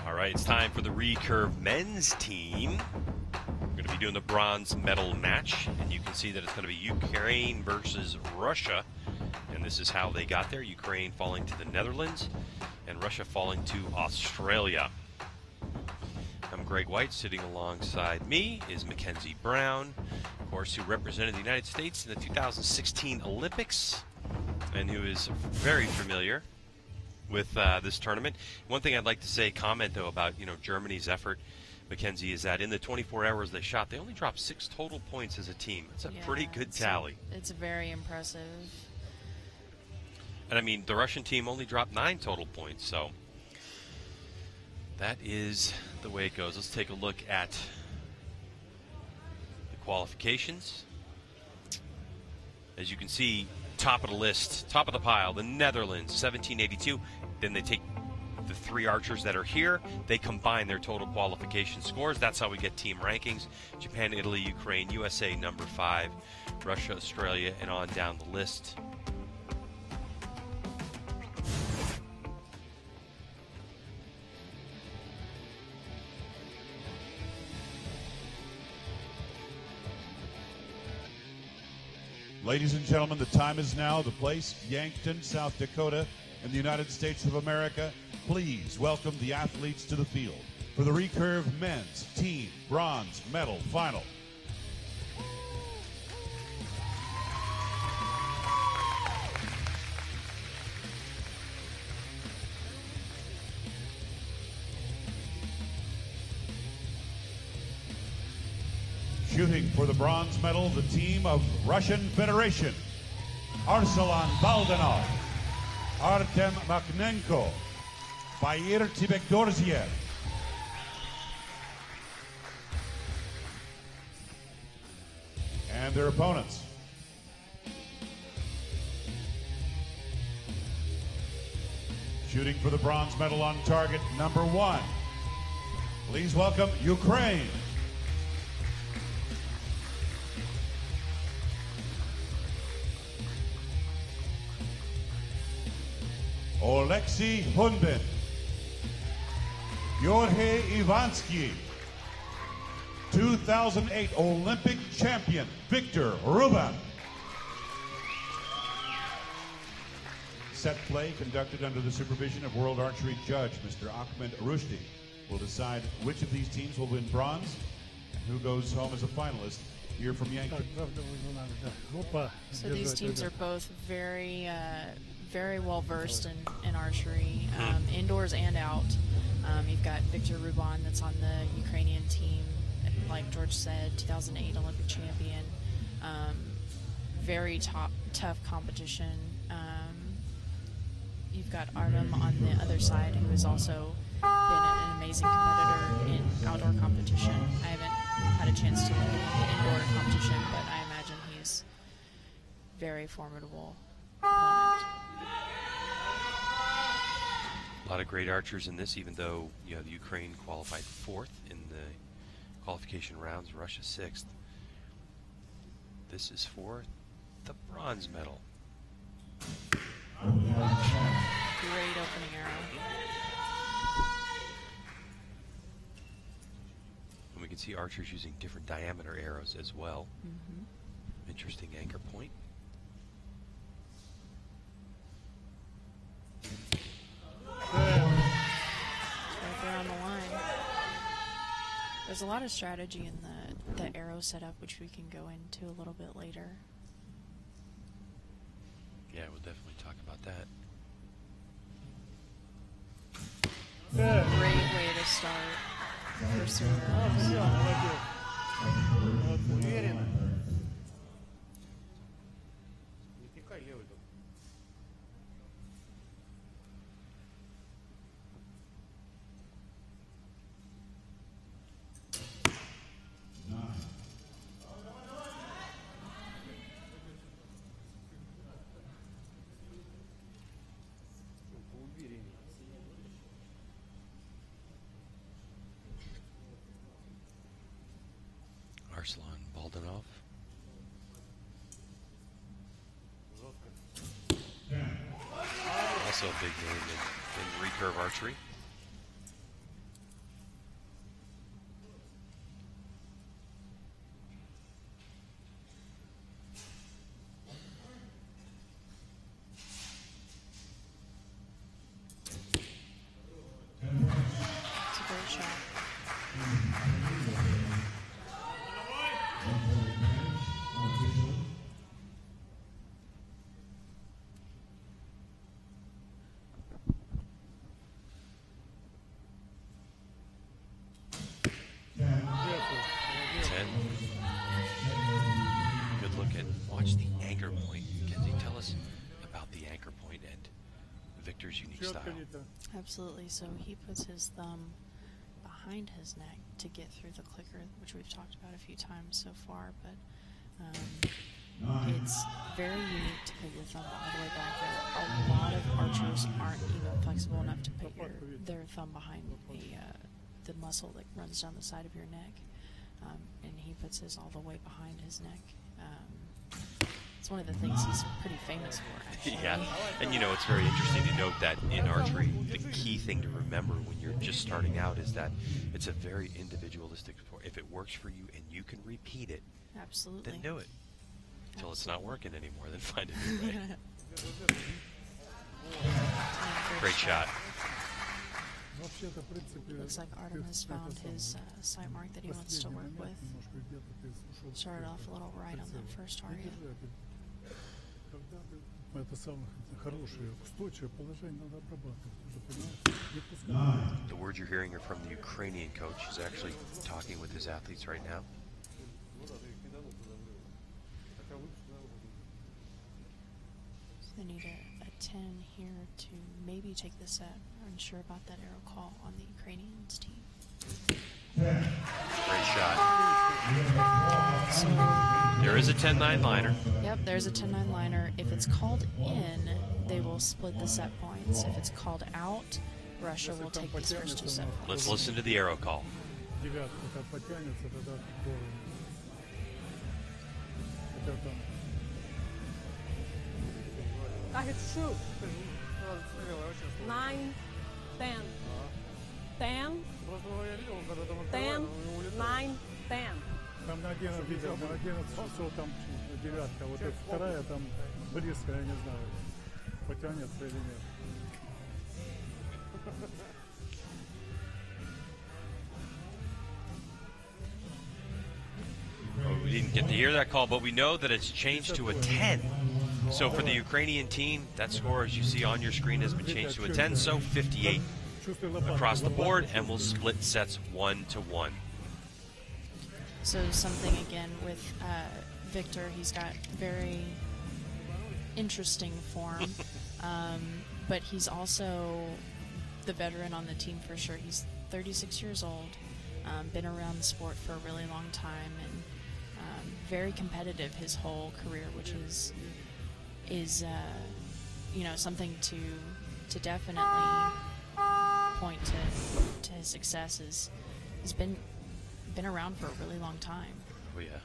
All right, it's time for the Recurve men's team. We're going to be doing the bronze medal match, and you can see that it's going to be Ukraine versus Russia. And this is how they got there. Ukraine falling to the Netherlands, and Russia falling to Australia. I'm Greg White. Sitting alongside me is Mackenzie Brown, of course, who represented the United States in the 2016 Olympics, and who is very familiar with this tournament. One thing I'd like to say, comment though, about Germany's effort, Mackenzie, is that in the 24 hours they shot, they only dropped 6 total points as a team. It's a pretty good tally. It's very impressive. And I mean, the Russian team only dropped 9 total points, so that is the way it goes. Let's take a look at the qualifications. As you can see, top of the list, top of the pile, the Netherlands, 1782. Then they take the 3 archers that are here. They combine their total qualification scores. That's how we get team rankings. Japan, Italy, Ukraine, USA, number 5, Russia, Australia, and on down the list. Ladies and gentlemen, the time is now. The place, Yankton, South Dakota, in the United States of America. Please welcome the athletes to the field for the Recurve men's team bronze medal final. Shooting for the bronze medal, the team of Russian Federation, Arsalan Baldanov, Artem Makhnenko, Bair Tibekdorziev. And their opponents. Shooting for the bronze medal on target number 1. Please welcome Ukraine. Oleksiy Hunbin, Georgy Ivansky, 2008 Olympic champion Victor Ruban. Set play conducted under the supervision of World Archery judge Mr. Ahmed Rushdie will decide which of these teams will win bronze and who goes home as a finalist here from Yankton. So these teams are both very well versed in archery, indoors and out. You've got Victor Ruban that's on the Ukrainian team, like George said, 2008 Olympic champion. Very tough competition. You've got Artem on the other side, who has also been an amazing competitor in outdoor competition. I haven't had a chance to look at the indoor competition, but I imagine he's very formidable opponent. A lot of great archers in this, even though the Ukraine qualified 4th in the qualification rounds, Russia 6th. This is for the bronze medal. Great opening arrow. And we can see archers using different diameter arrows as well. Interesting anchor point. Right there on the line. There's a lot of strategy in the arrow setup, which we can go into a little bit later. Yeah, we'll definitely talk about that. Great way to start. First arrows. Arslan Baldanov. Also a big name in recurve archery. It's a great shot. Good look at, watch the anchor point. Can you tell us about the anchor point and Victor's unique style? Absolutely. So he puts his thumb behind his neck to get through the clicker, which we've talked about a few times so far, but it's very unique to put your thumb all the way back there. A lot of archers aren't even flexible enough to put their thumb behind the muscle that runs down the side of your neck, and he puts his all the way behind his neck. It's one of the things he's pretty famous for, actually. Yeah, and you know, it's very interesting to note that in archery, the key thing to remember when you're just starting out is that it's a very individualistic sport. If it works for you and you can repeat it, Absolutely. then do it. Until it's not working anymore, then find a new way. Great shot. Looks like Artem has found his sight mark that he wants to work with. Started off a little right on that first target. The words you're hearing are from the Ukrainian coach. He's actually talking with his athletes right now. So they need a 10 here to maybe take the set. I'm unsure about that arrow call on the Ukrainians team. Great shot. So there is a 10-9 liner. Yep, there's a 10-9 liner. If it's called in, they will split the set points. If it's called out, Russia will take these first two set points. Let's listen to the arrow call. Shoot. 9, 10. 10. 10, 9, 10. Там на 11 видел, на 11 часов там девятка, вот эта вторая там близко, я не знаю, потянется или нет. Well, we didn't get to hear that call, but we know that it's changed to a 10. So for the Ukrainian team, that score, as you see on your screen, has been changed to a 10. So 58 across the board, and we'll split sets 1-1. So something again with Victor, he's got very interesting form, but he's also the veteran on the team for sure. He's 36 years old, been around the sport for a really long time, and very competitive his whole career, which is you know, something to definitely point to his successes. He's been around for a really long time. Oh yeah.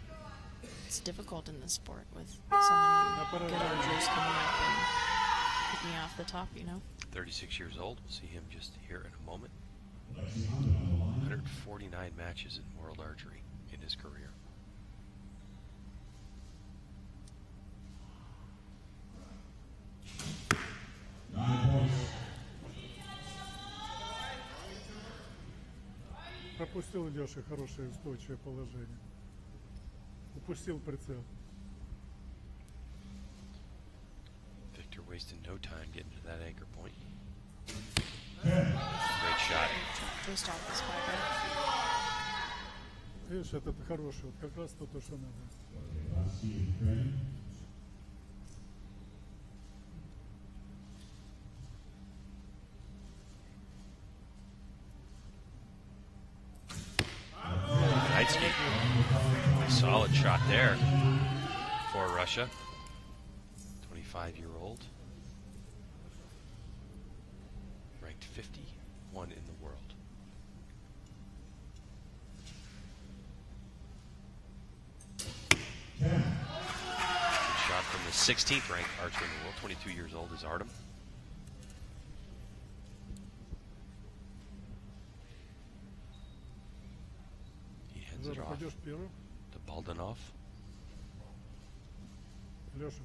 It's difficult in this sport with so many good archers coming up and picking off the top, you know. 36 years old. We'll see him just here in a moment. 149 matches in world archery in his career. Пропустил Леша хорошее устойчивое положение. Упустил прицел. Victor wasting no time getting to that anchor point. Great shot. Just off the spider. Видишь, этот хороший, вот как раз то, что надо. Solid shot there for Russia. 25-year-old. Ranked 51 in the world. Good shot from the 16th ranked archer in the world. 22 years old is Artem. He hands it off to Baldanov. Леша,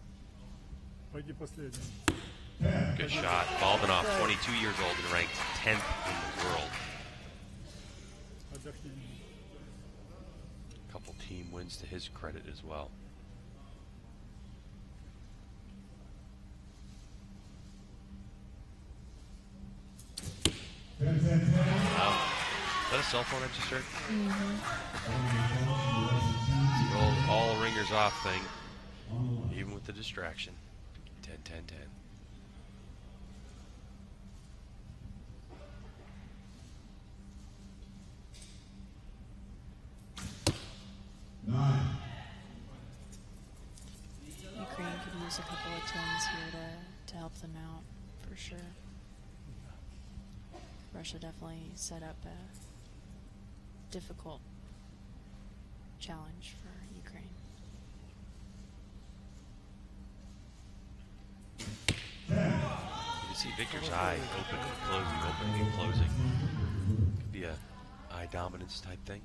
пойди последний. Good shot. Baldanov, 22 years old and ranked 10th in the world. Отдохни. Couple team wins to his credit as well. Is that a cell phone I just heard? It's the old all ringers off thing, even with the distraction. 10, 10, 10. Ukraine could use a couple of 10s here to help them out, for sure. Russia definitely set up a difficult challenge for Ukraine. You can see Victor's eye open and closing, opening and closing. Could be a eye dominance type thing.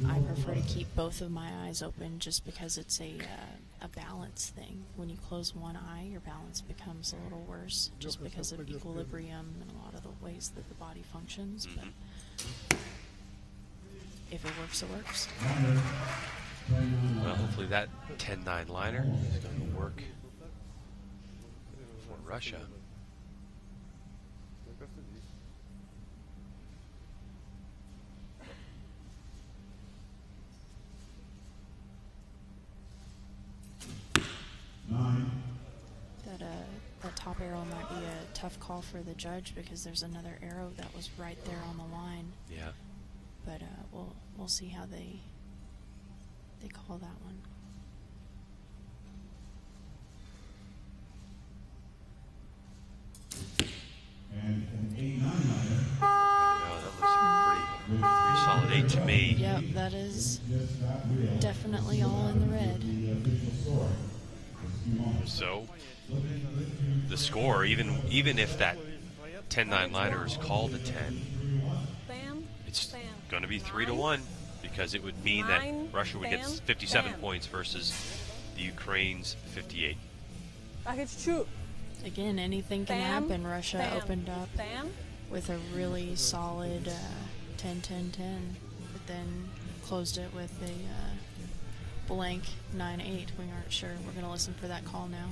I prefer to keep both of my eyes open just because it's a balance thing. When you close one eye, your balance becomes a little worse just because of equilibrium and a lot of the ways that the body functions. But if it works, it works. Well, hopefully that 10-9 liner is going to work for Russia. That top arrow might be a tough call for the judge because there's another arrow that was right there on the line. Yeah. But we'll see how they call that one. And an 8-9 That looks pretty solid 8 to me. Yep, that is definitely all in the red. So the score, even if that 10-9 liner is called a 10, it's going to be 3-1 because it would mean that Russia would get 57 points versus the Ukraine's 58. Again, anything can happen. Russia opened up with a really solid 10-10-10, but then closed it with a blank 9-8. We aren't sure. We're going to listen for that call now.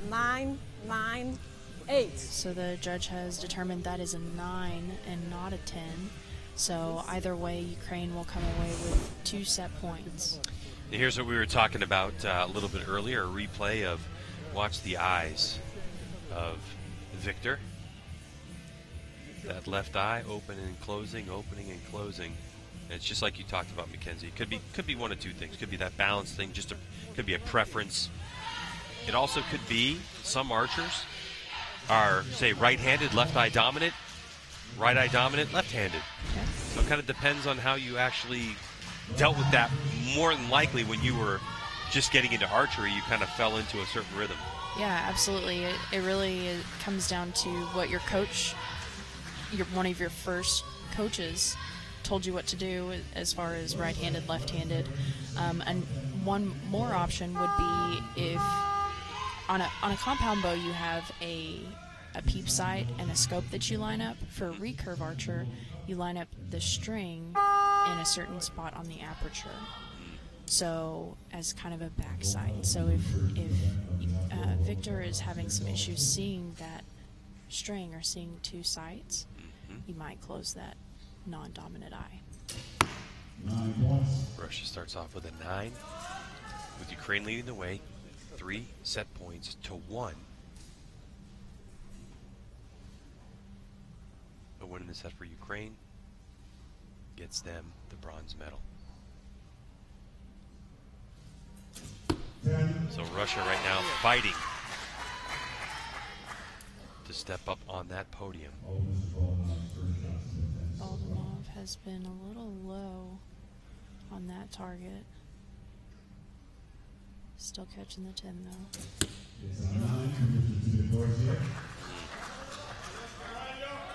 9-9-8. So the judge has determined that is a 9 and not a 10. So either way, Ukraine will come away with 2 set points. Here's what we were talking about a little bit earlier, a replay of watch the eyes of Victor. That left eye opening and closing, opening and closing. And it's just like you talked about, Mackenzie. It could be one of two things. It could be that balance thing, could be a preference. It also could be some archers are, say, right-handed, left eye dominant, right eye dominant, left-handed. Okay. So it kind of depends on how you actually dealt with that. More than likely when you were just getting into archery, you kind of fell into a certain rhythm. Yeah, absolutely. It really comes down to what your coach, one of your first coaches, told you what to do as far as right-handed, left-handed. And one more option would be if on a compound bow you have a peep sight and a scope that you line up. For a recurve archer, you line up the string in a certain spot on the aperture, so as kind of a back sight. So if Victor is having some issues seeing that string or seeing 2 sights, he might close that non-dominant eye. Russia starts off with a 9, with Ukraine leading the way, 3 set points to 1. A win in the set for Ukraine gets them the bronze medal. So Russia right now fighting to step up on that podium. Bogdanov has been a little low on that target. Still catching the 10 though.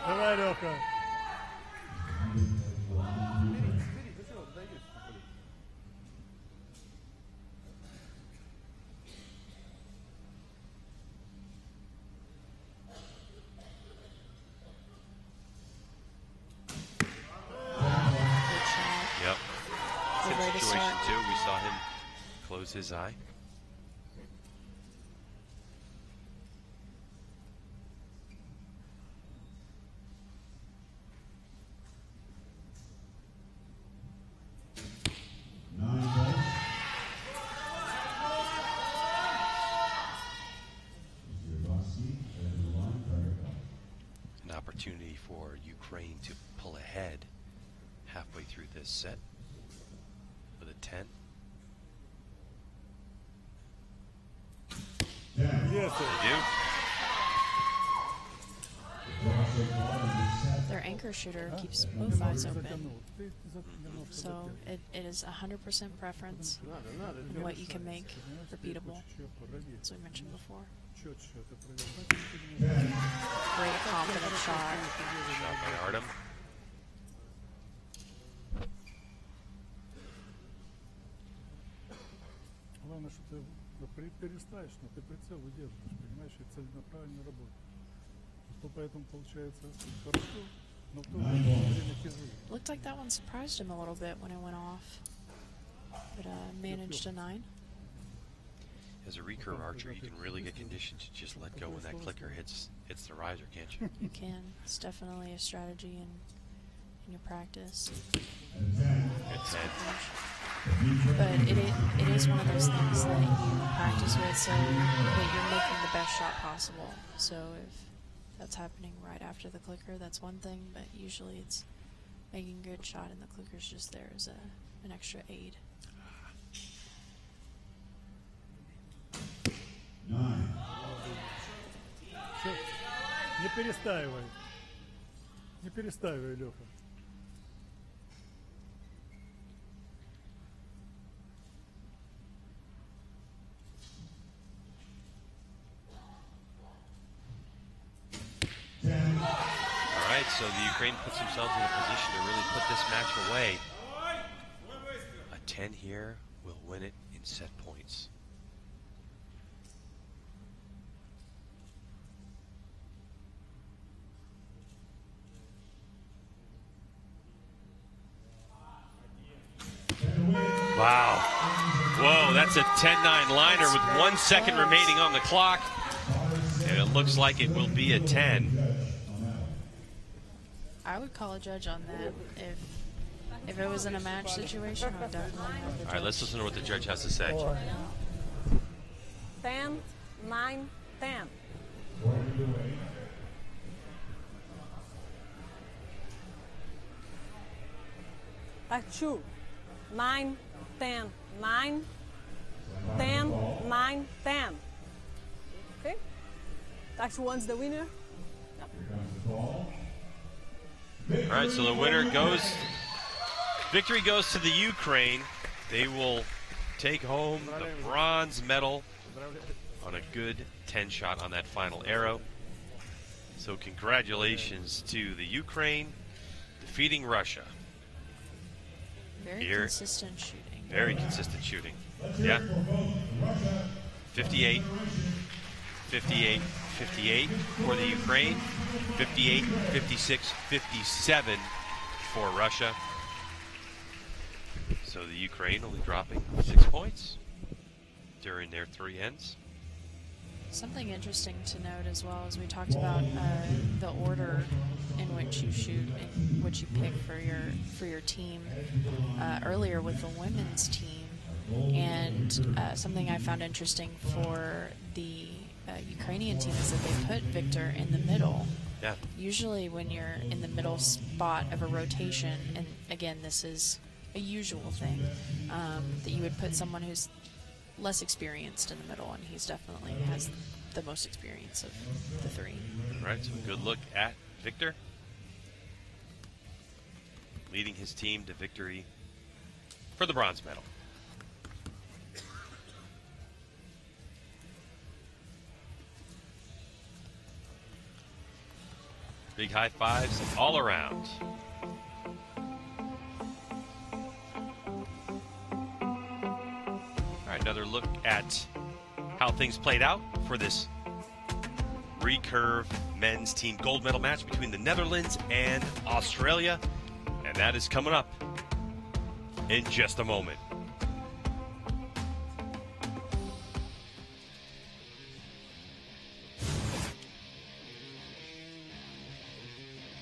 Давай, Лёха. Yep. Good way to Situation start. too. We saw him close his eye. An opportunity for Ukraine to pull ahead halfway through this set with a 10. Yes, They do. Their anchor shooter keeps both eyes open. So it is 100% preference and what you can make repeatable, as we mentioned before. Great confident shot. Shot by Artem. Главное, что ты перестаешь, но ты прицел удерживаешь, понимаешь, и целенаправленно работаешь. Что поэтому получается хорошо, но в то же время тяжело. Looked like that one surprised him a little bit when it went off, but managed a 9. As a recurve archer, you can really get conditioned to just let go when that clicker hits the riser, can't you? You can. It's definitely a strategy in your practice. Good 10. But it is one of those things that you practice with so that you're making the best shot possible. So if that's happening right after the clicker, that's one thing, but usually it's making a good shot and the clicker's just there as an extra aid. 9. Всё, не перестаивай. Не перестаивай, Лёха. All right, so the Ukraine puts themselves in a position to really put this match away. A 10 here will win it in set points. Wow. Whoa, that's a 10-9 liner with 1 second remaining on the clock. And it looks like it will be a 10. I would call a judge on that. If it was in a match situation, I would definitely have the judge. All right, let's listen to what the judge has to say. 10, 9, 10. That's 2. 9, 10, 9, 10, 9, 10. Okay? That's one's the winner. All right, so the winner goes, victory goes to the Ukraine. They will take home the bronze medal on a good 10 shot on that final arrow. So congratulations to the Ukraine defeating Russia. Very Here. consistent shooting. Very consistent shooting. Yeah. 58, 58, 58 for the Ukraine. 58, 56, 57 for Russia. So the Ukraine only dropping 6 points during their 3 ends. Something interesting to note as well is we talked about the order in which you shoot and what you pick for your team earlier with the women's team, and something I found interesting for the Ukrainian team is that they put Victor in the middle. Yeah. Usually when you're in the middle spot of a rotation, and again this is a usual thing, that you would put someone who's less experienced in the middle, and he's definitely has the most experience of the three. All right, so a good look at Victor, leading his team to victory for the bronze medal. Big high fives all around. All right, another look at how things played out for this Recurve men's team gold medal match between the Netherlands and Australia. And that is coming up in just a moment.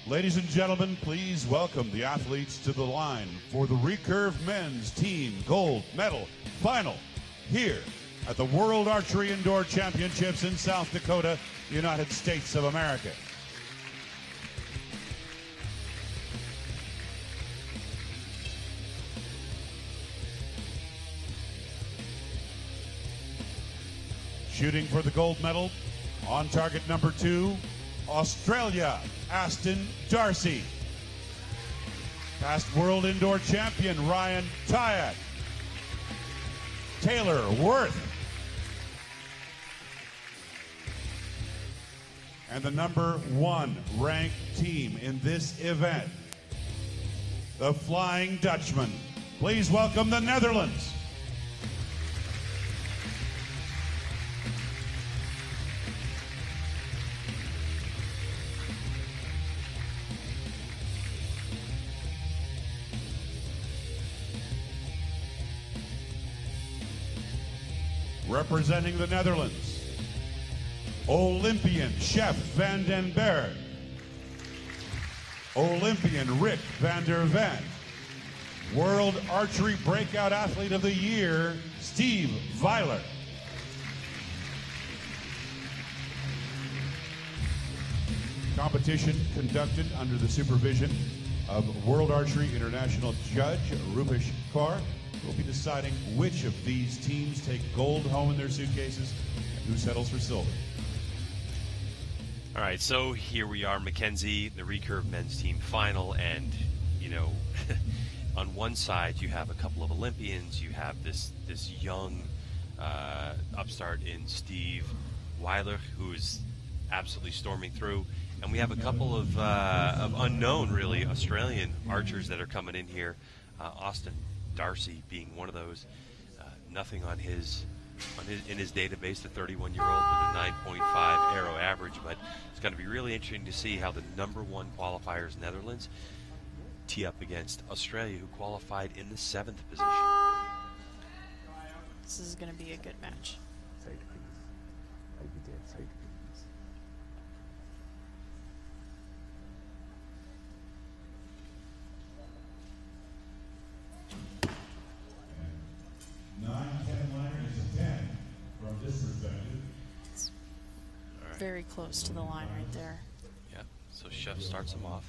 Ladies and gentlemen, please welcome the athletes to the line for the Recurve men's team gold medal final here at the World Archery Indoor Championships in South Dakota, United States of America. Shooting for the gold medal, on target number 2, Australia, Aston Darcy. Past world indoor champion, Ryan Tyack. Taylor Worth. And the number 1 ranked team in this event, the Flying Dutchman. Please welcome the Netherlands. Representing the Netherlands, Olympian Chef van den Berg, Olympian Rick van der Ven, World Archery Breakout Athlete of the Year, Steve Weiler. Competition conducted under the supervision of World Archery International Judge Rupesh Kaur. We'll be deciding which of these teams take gold home in their suitcases and who settles for silver. All right, so here we are, Mackenzie, the Recurve men's team final, and, you know, on one side you have a couple of Olympians, you have this young upstart in Steve Weiler, who is absolutely storming through, and we have a couple of unknown, really, Australian archers that are coming in here, Austin Darcy being one of those. Nothing in his database, the 31-year-old with a 9.5 arrow average, but it's going to be really interesting to see how the number 1 qualifiers, Netherlands, tee up against Australia, who qualified in the 7th position. This is going to be a good match. Side please. I'll be there. Side please. Very close to the line right there. Yeah, so Chef starts him off.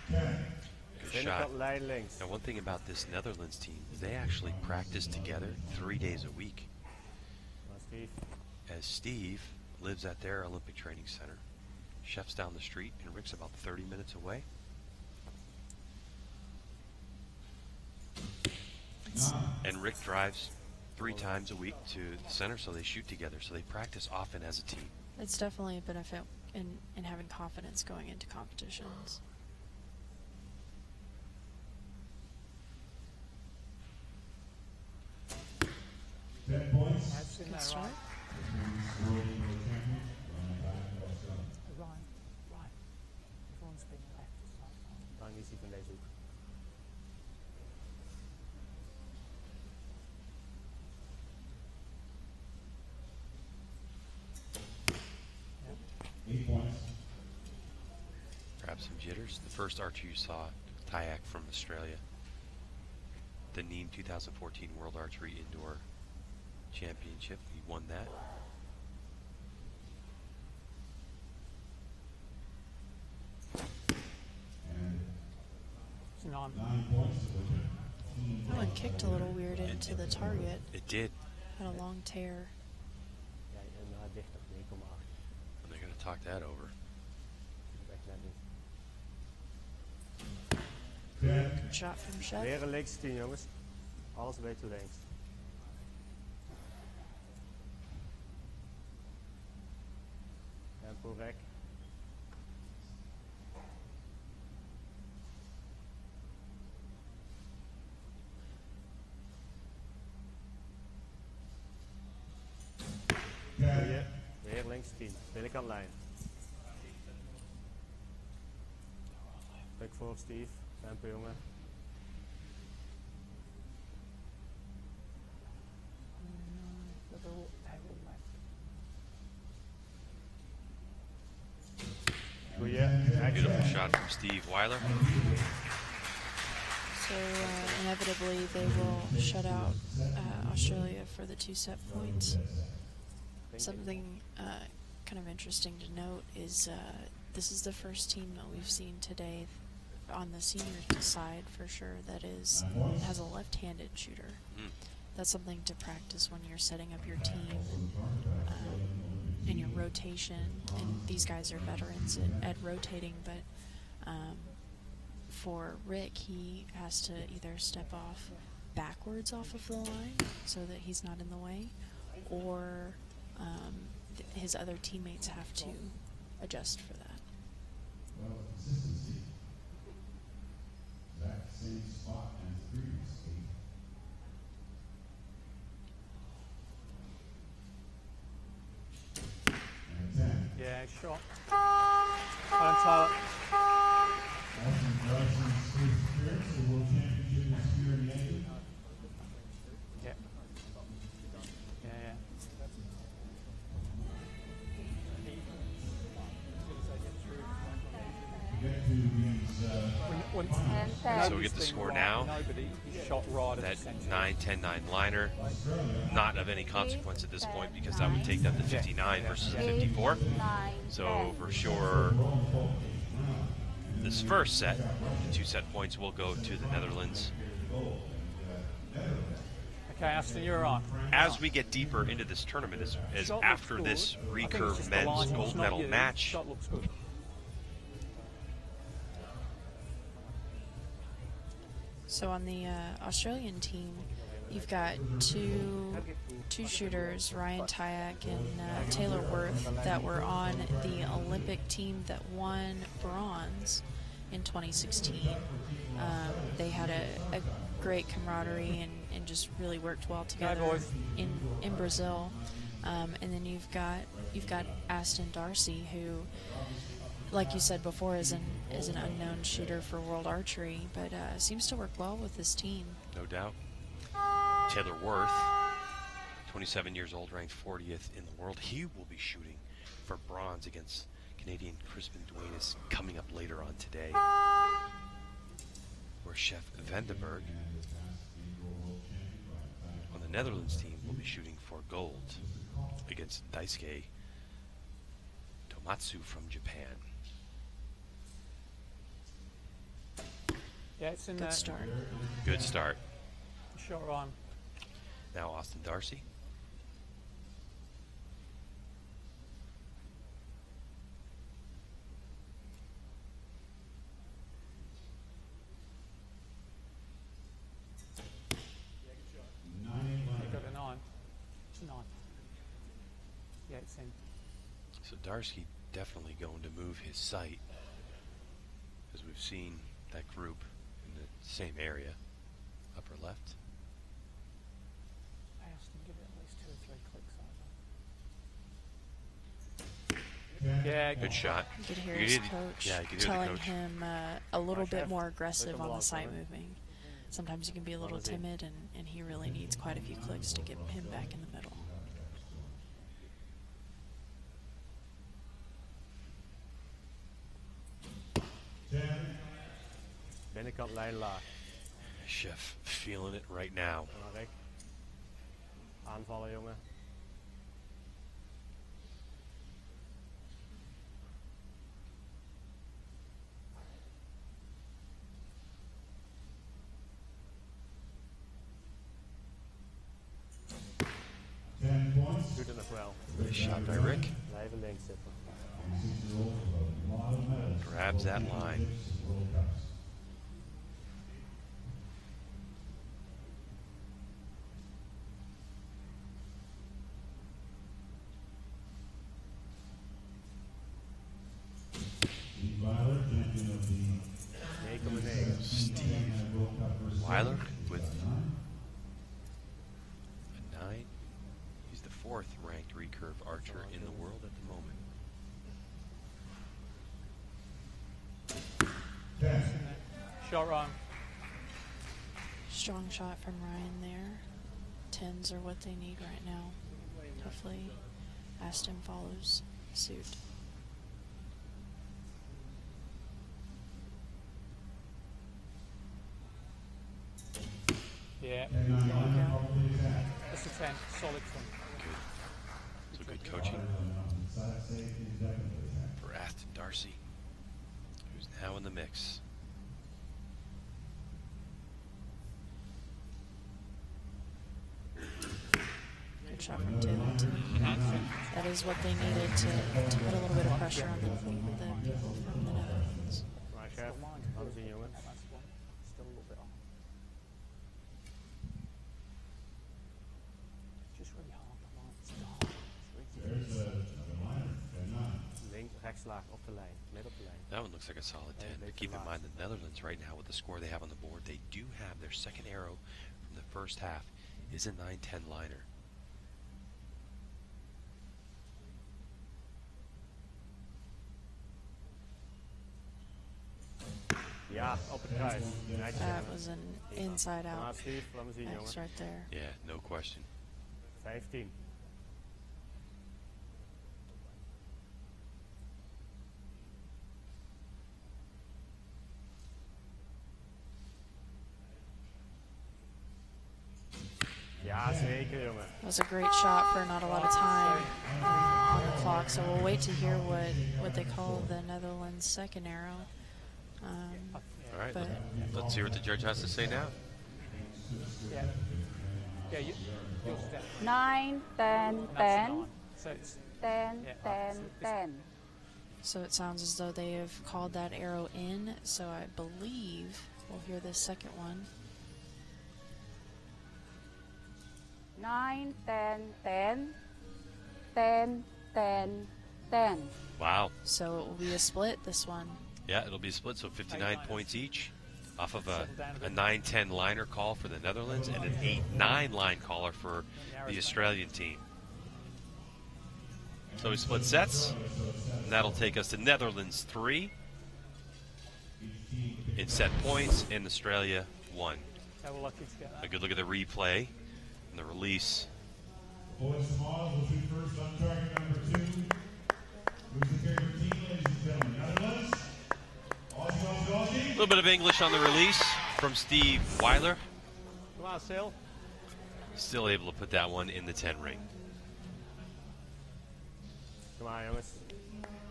Good shot. Now, one thing about this Netherlands team is they actually practice together 3 days a week. As Steve lives at their Olympic Training Center. Chef's down the street, and Rick's about 30 minutes away. And Rick drives 3 times a week to the center, so they shoot together. So they practice often as a team. It's definitely a benefit in having confidence going into competitions. Good start. Some jitters. The first archer you saw, Tyak from Australia. The Nîmes 2014 World Archery Indoor Championship. He won that. It's 9. That one kicked a little weird into the target. It did. Had a long tear. And they're going to talk that over. Good shot from Chef. Weer een links 10, jongens. Alles way to links. Tempo rek. Goeie. Weer links 10. Binnenkant lijn. Bek voor Steve. Tempo, jongen. Beautiful shot from Steve Weiler. So inevitably they will shut out Australia for the 2-set points. Something kind of interesting to note is this is the first team that we've seen today on the senior side for sure that has a left-handed shooter. That's something to practice when you're setting up your team and your rotation. And these guys are veterans at rotating, but for Rick, he has to either step off backwards off of the line so that he's not in the way, or his other teammates have to adjust for that. Well, consistency. Exact same spot as previously. And 10. Yeah, shot. Adam Tyler. Austin Darson's fifth appearance at the World Championship is here in Yankton. Yeah. Yeah. Get to these, So we get the score now. That 9-10-9 liner, not of any consequence at this point because that would take them to 59 versus 54. So for sure, this first set, the 2-set points will go to the Netherlands. Okay, Aston, you're on. As we get deeper into this tournament, as after this Recurve men's gold medal match, Shot looks good. So on the Australian team, you've got two shooters, Ryan Tyak and Taylor Worth, that were on the Olympic team that won bronze in 2016. They had a great camaraderie and just really worked well together in Brazil. And then you've got Aston Darcy, who, like you said before, is an unknown shooter for World Archery, but seems to work well with this team. no doubt. Taylor Worth, 27 years old, ranked 40th in the world. He will be shooting for bronze against Canadian Crispin Duane is coming up later on today. Where Chef Vandenberg on the Netherlands team will be shooting for gold against Daisuke Tomatsu from Japan. Yeah, it's in Good there. start. Good start. Shot on. Now Austin Darcy. You got a 9. It's a 9. Yeah, it's in. So Darcy definitely going to move his sight, as we've seen that group in the same area, upper left. I asked him to give it at least 2 or 3 clicks over. Yeah, Good shot. You could hear You his could- coach yeah, you could hear the telling coach. him a little bit more aggressive on the sight moving. Sometimes you can be a little timid, and he really needs quite a few clicks to get him back in the middle. Binnenkant lijn laag. Chef feeling it right now. Mark. Aanvallen, jongen. Doet het nog wel. Nice shot by Rick. Blijven links zitten. Grabs that line. Steve Weiler with a 9. He's the 4th ranked recurve archer in the world at the moment. Shot wrong. Strong shot from Ryan there. 10s are what they need right now. Hopefully Aston follows suit. Yeah. That's a 10. Solid 10. Good. So good coaching for Aston Darcy, who's now in the mix. Good shot from Taylor too. That is what they needed to put a little bit of pressure on the people from the Netherlands. Maar chef, laten zien, jongens. Still a little bit off. Just really hard. Links, rechts laag op de lijn. Midden op de lijn. That one looks like a solid 10. But keep in mind the Netherlands right now with the score they have on the board, they do have their second arrow from the first half is a 9-10 liner. Ja, op het kruis. That was an inside Maar out Steve, laat me zien, X jongens. right there. Yeah, no question. 15. Ja, zeker, jongen. That was a great shot for not a lot of time on the clock, so we'll wait to hear what they call the Netherlands' second arrow. All right, But let's hear what the judge has to say now. Yeah. Yeah, yours is 10. 9, 10, That's 10, 9. So it's 10, Yeah, 10, so 10. so it sounds as though they have called that arrow in, so I believe we'll hear this second one. 9, 10, 10, 10, 10, 10. Wow. So it will be a split, this one. Yeah, it'll be split, so 59 points each off of a 9-10 liner call for the Netherlands and an 8-9 line caller for the Australian team. So we split sets, and that'll take us to Netherlands 3 in set points and Australia 1. they were lucky to get that. A good look at the replay and the release. Boys Smalls will shoot first on target number 2. Who's the favorite team, ladies and gentlemen? Netherlands? A little bit of English on the release from Steve Weiler. Kom aan, Sil. Still able to put that one in the 10 ring. Kom aan, jongens.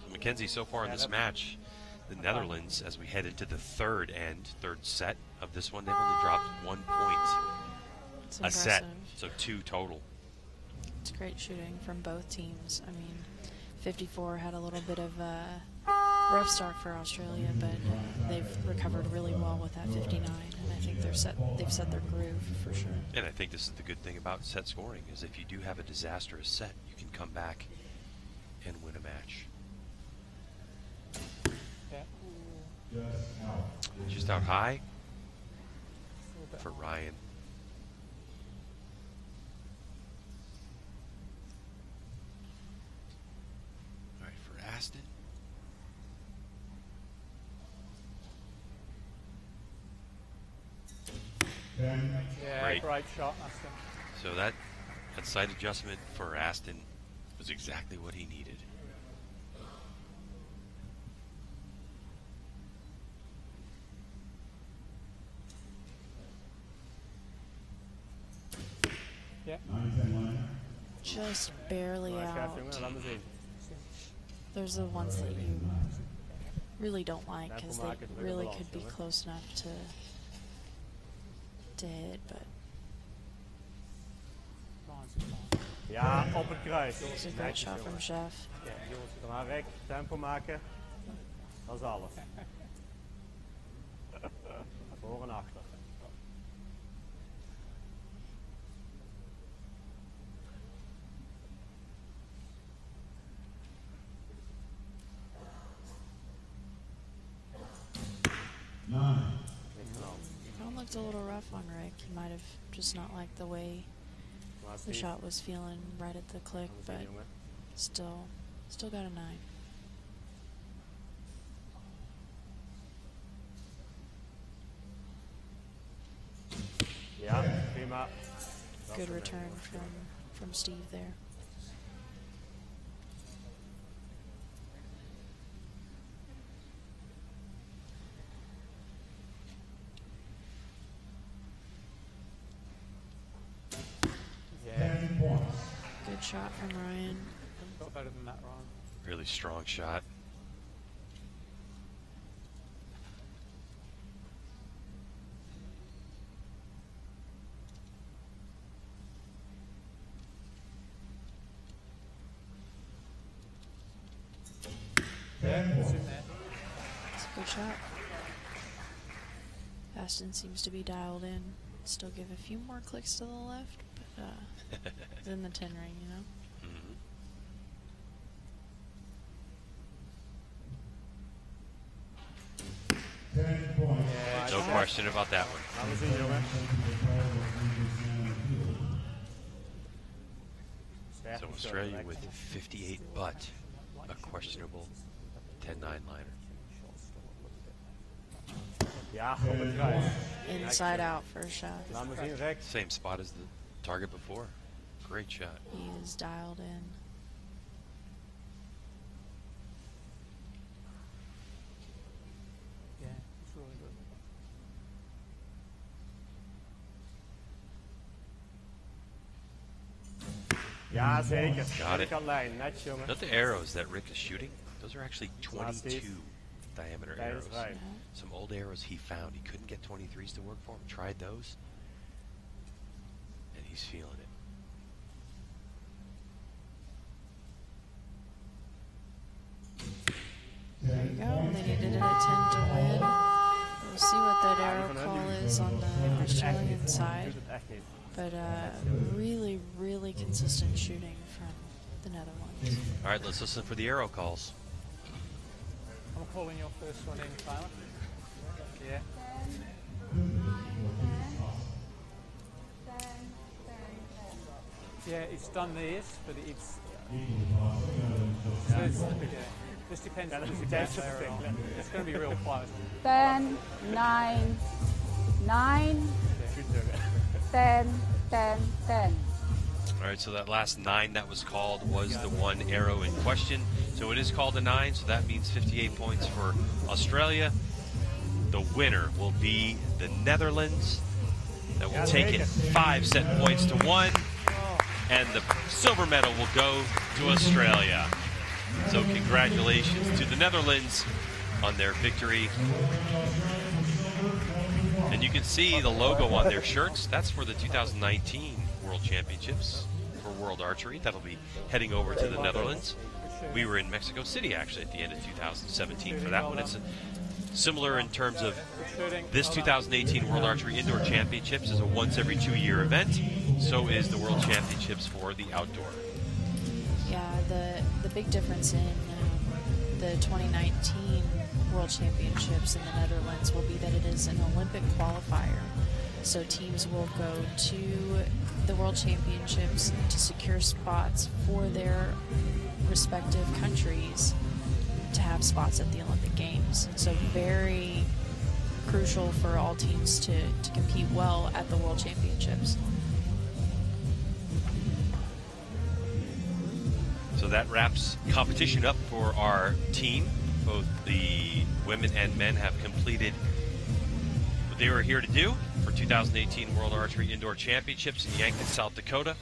So Mackenzie, so far in this match, the Netherlands, as we head into the third set of this one, they've only dropped 1 point It's a set, impressive. so 2 total. It's great shooting from both teams. I mean, 54 had a little bit of a rough start for Australia, but they've recovered really well with that 59, and I think they've set their groove for sure. And I think this is the good thing about set scoring, is if you do have a disastrous set, you can come back and win a match. Yeah. Just out high for Ryan. All right, for Aston. Yeah, Great. great shot, Aston. So that sight adjustment for Aston was exactly what he needed. just barely Maar schuif out. jongen, laat me zien. Those are the ones that you really don't like Tempo because they maken, terug really balans, could be jongen. close enough to hit, but Ja, op het kruis. it's a great Netjes, shot from jongen. Chef. Kom maar weg, tempo maken. Dat is alles. Voor en achter. That looked a little rough on Rick. He might have just not liked the way the shot was feeling right at the click, but still got a 9. Ja, prima. Good return from Steve there. Good shot from Ryan. Got better than that, Ryan. Really strong shot. It's a good shot. Aston seems to be dialed in. Still give a few more clicks to the left, but it's in the 10 ring, you know? No question about that one. Laat me zien, jongen. So Australia with 58 but a questionable 10-9 liner. Ja, op het kruis. Inside out first shot. Laat me zien, Rick. Same spot as the target before. Great shot. He is dialed in. Yeah, it's really good. Ja, zeker. Got it. Got lijn, netjes, jongen. Not the arrows that Rick is shooting. Those are actually 22 diameter That arrows. is right. Some old arrows he found. He couldn't get 23s to work for him. Tried those. And he's feeling it. There you go. They needed an 10 to win. We'll see what that arrow call is on the Australian side. But really, really consistent shooting from the Netherlands. All right, let's listen for the arrow calls. I'm calling your first one in, Tyler. Yeah. Yeah, it's done these, but it's... This depends on the arrow. It's going to be real close. 10, 9, 9, 10, 10, 10. All right, so that last 9 that was called was the one arrow in question. So it is called a 9, so that means 58 points for Australia. The winner will be the Netherlands. That will take it 5 set points to 1. And the silver medal will go to Australia. So congratulations to the Netherlands on their victory. And you can see the logo on their shirts. That's for the 2019 World Championships for World Archery. That'll be heading over to the Netherlands. We were in Mexico City, actually, at the end of 2017 for that one. It's similar in terms of this 2018 World Archery Indoor Championships is a once every 2-year event. So is the World Championships for the outdoor. Yeah, the big difference in the 2019 World Championships in the Netherlands will be that it is an Olympic qualifier. So teams will go to the World Championships to secure spots for their respective countries to have spots at the Olympic Games. So very crucial for all teams to compete well at the World Championships. So that wraps competition up for our team. Both the women and men have completed what they were here to do for 2018 World Archery Indoor Championships in Yankton, South Dakota.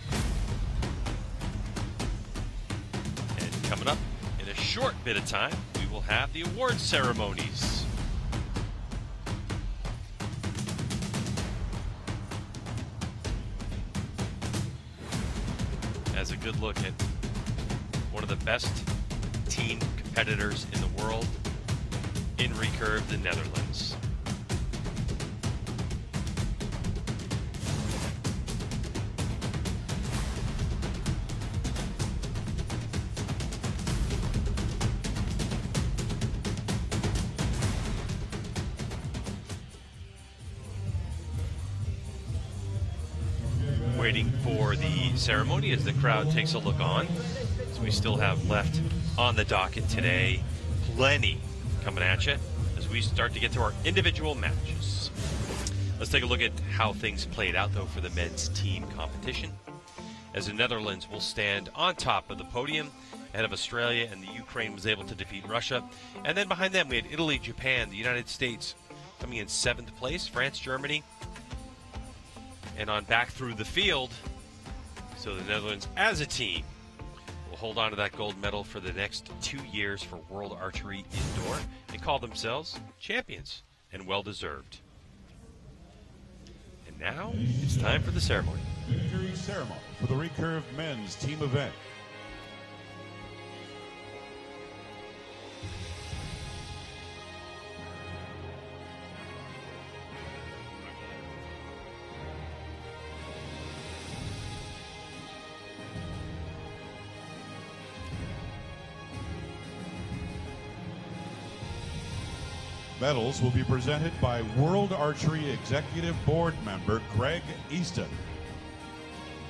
short bit of time, we will have the awards ceremonies. As a good look at one of the best team competitors in the world in Recurve, the Netherlands. Waiting for the ceremony as the crowd takes a look on. So we still have left on the docket today plenty coming at you as we start to get to our individual matches. Let's take a look at how things played out, though, for the men's team competition. As the Netherlands will stand on top of the podium ahead of Australia, and the Ukraine was able to defeat Russia. And then behind them we had Italy, Japan, the United States coming in 7th place, France, Germany, and on back through the field. So the Netherlands as a team will hold on to that gold medal for the next 2 years for World Archery Indoor and call themselves champions, and well deserved. And now it's time for the ceremony. Victory ceremony for the Recurve men's team event. Medals will be presented by World Archery Executive Board member Greg Easton.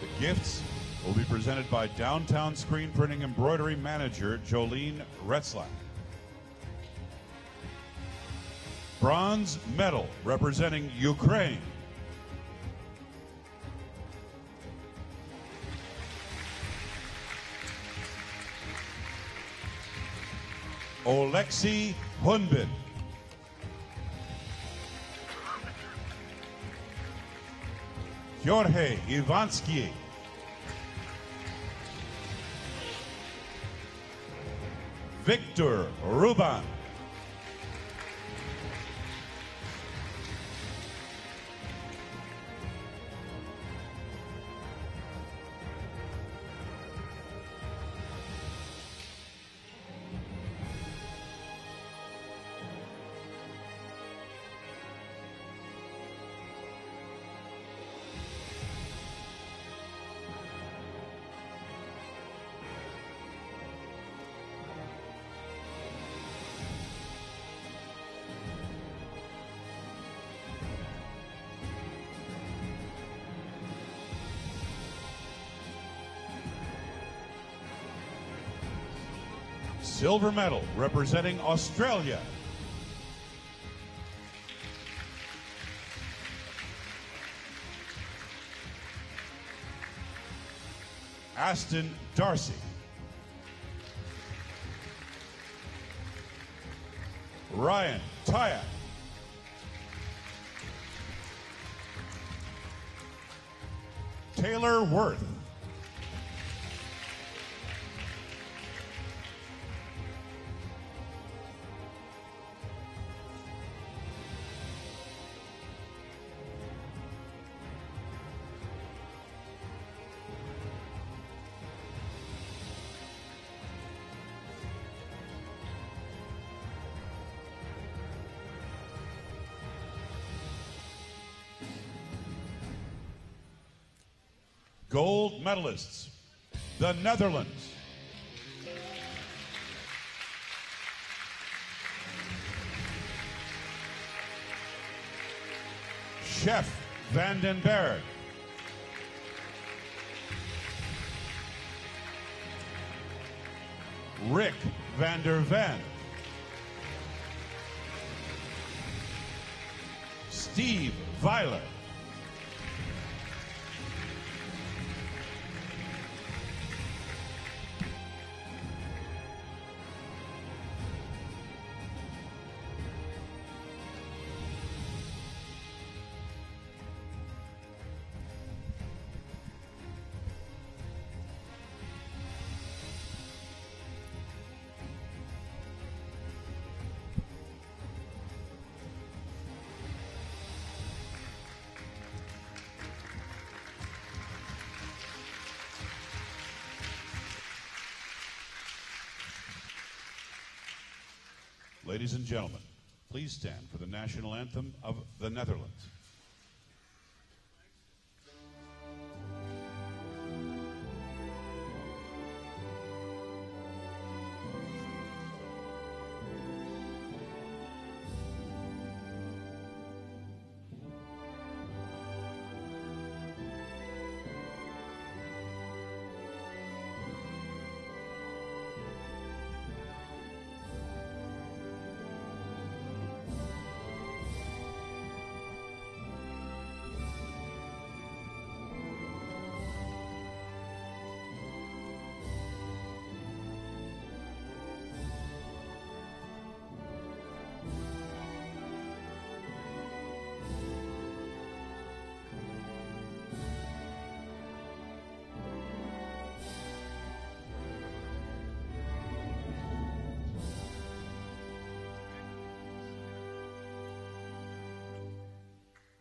The gifts will be presented by Downtown Screen Printing Embroidery Manager Jolene Retzlack. Bronze medal representing Ukraine. Oleksiy Hunbin. Jorge Ivansky. Victor Ruban. Silver medal representing Australia. Aston Darcy. Ryan Tyak. Taylor Worth. Gold medalists, the Netherlands. Chef van den Berg. Rick van der Ven. Steve Weiler. Ladies and gentlemen, please stand for the national anthem of the Netherlands.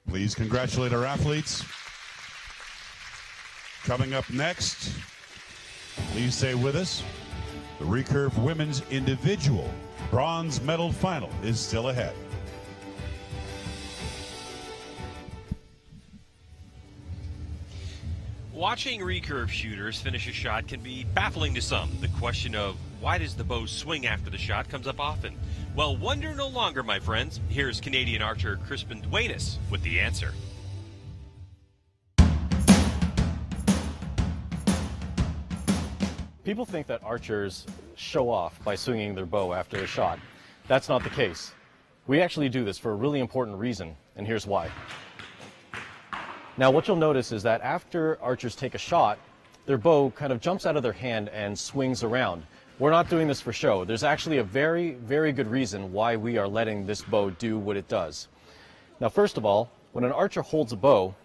Please congratulate our athletes. Coming up next, please stay with us. The Recurve Women's Individual Bronze Medal Final is still ahead. Watching recurve shooters finish a shot can be baffling to some. The question of why does the bow swing after the shot comes up often. Well, wonder no longer, my friends. Here's Canadian archer Crispin Duenas with the answer. People think that archers show off by swinging their bow after a shot. That's not the case. We actually do this for a really important reason, and here's why. Now, what you'll notice is that after archers take a shot, their bow kind of jumps out of their hand and swings around. We're not doing this for show. There's actually a very, very good reason why we are letting this bow do what it does. Now, first of all, when an archer holds a bow,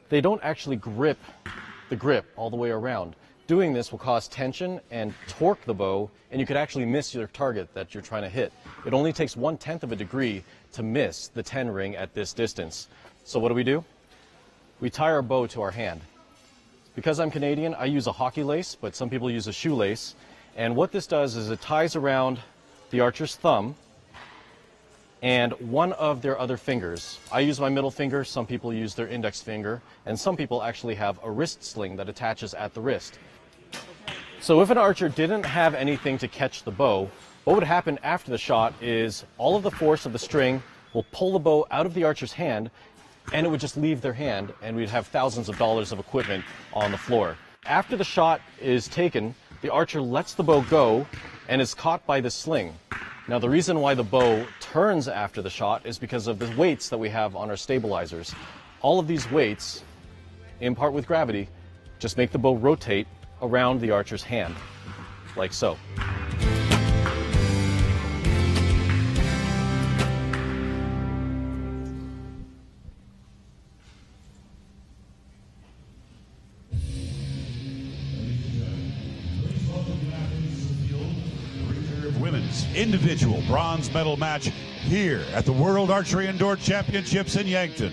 they don't actually grip the grip all the way around. Doing this will cause tension and torque the bow, and you could actually miss your target that you're trying to hit. It only takes 1/10 of a degree to miss the 10 ring at this distance. So what do? We tie our bow to our hand. Because I'm Canadian, I use a hockey lace, but some people use a shoelace. And what this does is it ties around the archer's thumb and one of their other fingers. I use my middle finger, some people use their index finger, and some people actually have a wrist sling that attaches at the wrist. So if an archer didn't have anything to catch the bow, what would happen after the shot is all of the force of the string will pull the bow out of the archer's hand, and it would just leave their hand, and we'd have thousands of dollars of equipment on the floor. After the shot is taken, the archer lets the bow go and is caught by the sling. Now, the reason why the bow turns after the shot is because of the weights that we have on our stabilizers. All of these weights, in part with gravity, just make the bow rotate around the archer's hand, like so. Women's individual bronze medal match here at the World Archery Indoor Championships in Yankton.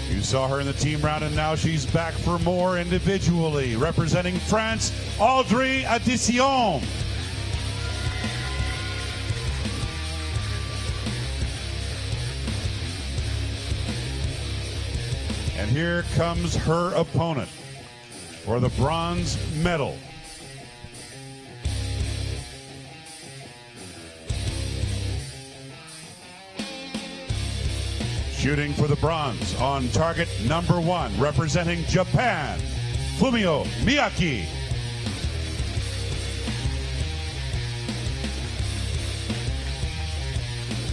You saw her in the team round, and now she's back for more individually. Representing France, Audrey Addition. And here comes her opponent for the bronze medal. Shooting for the bronze on target number 1, representing Japan, Fumio Miyake.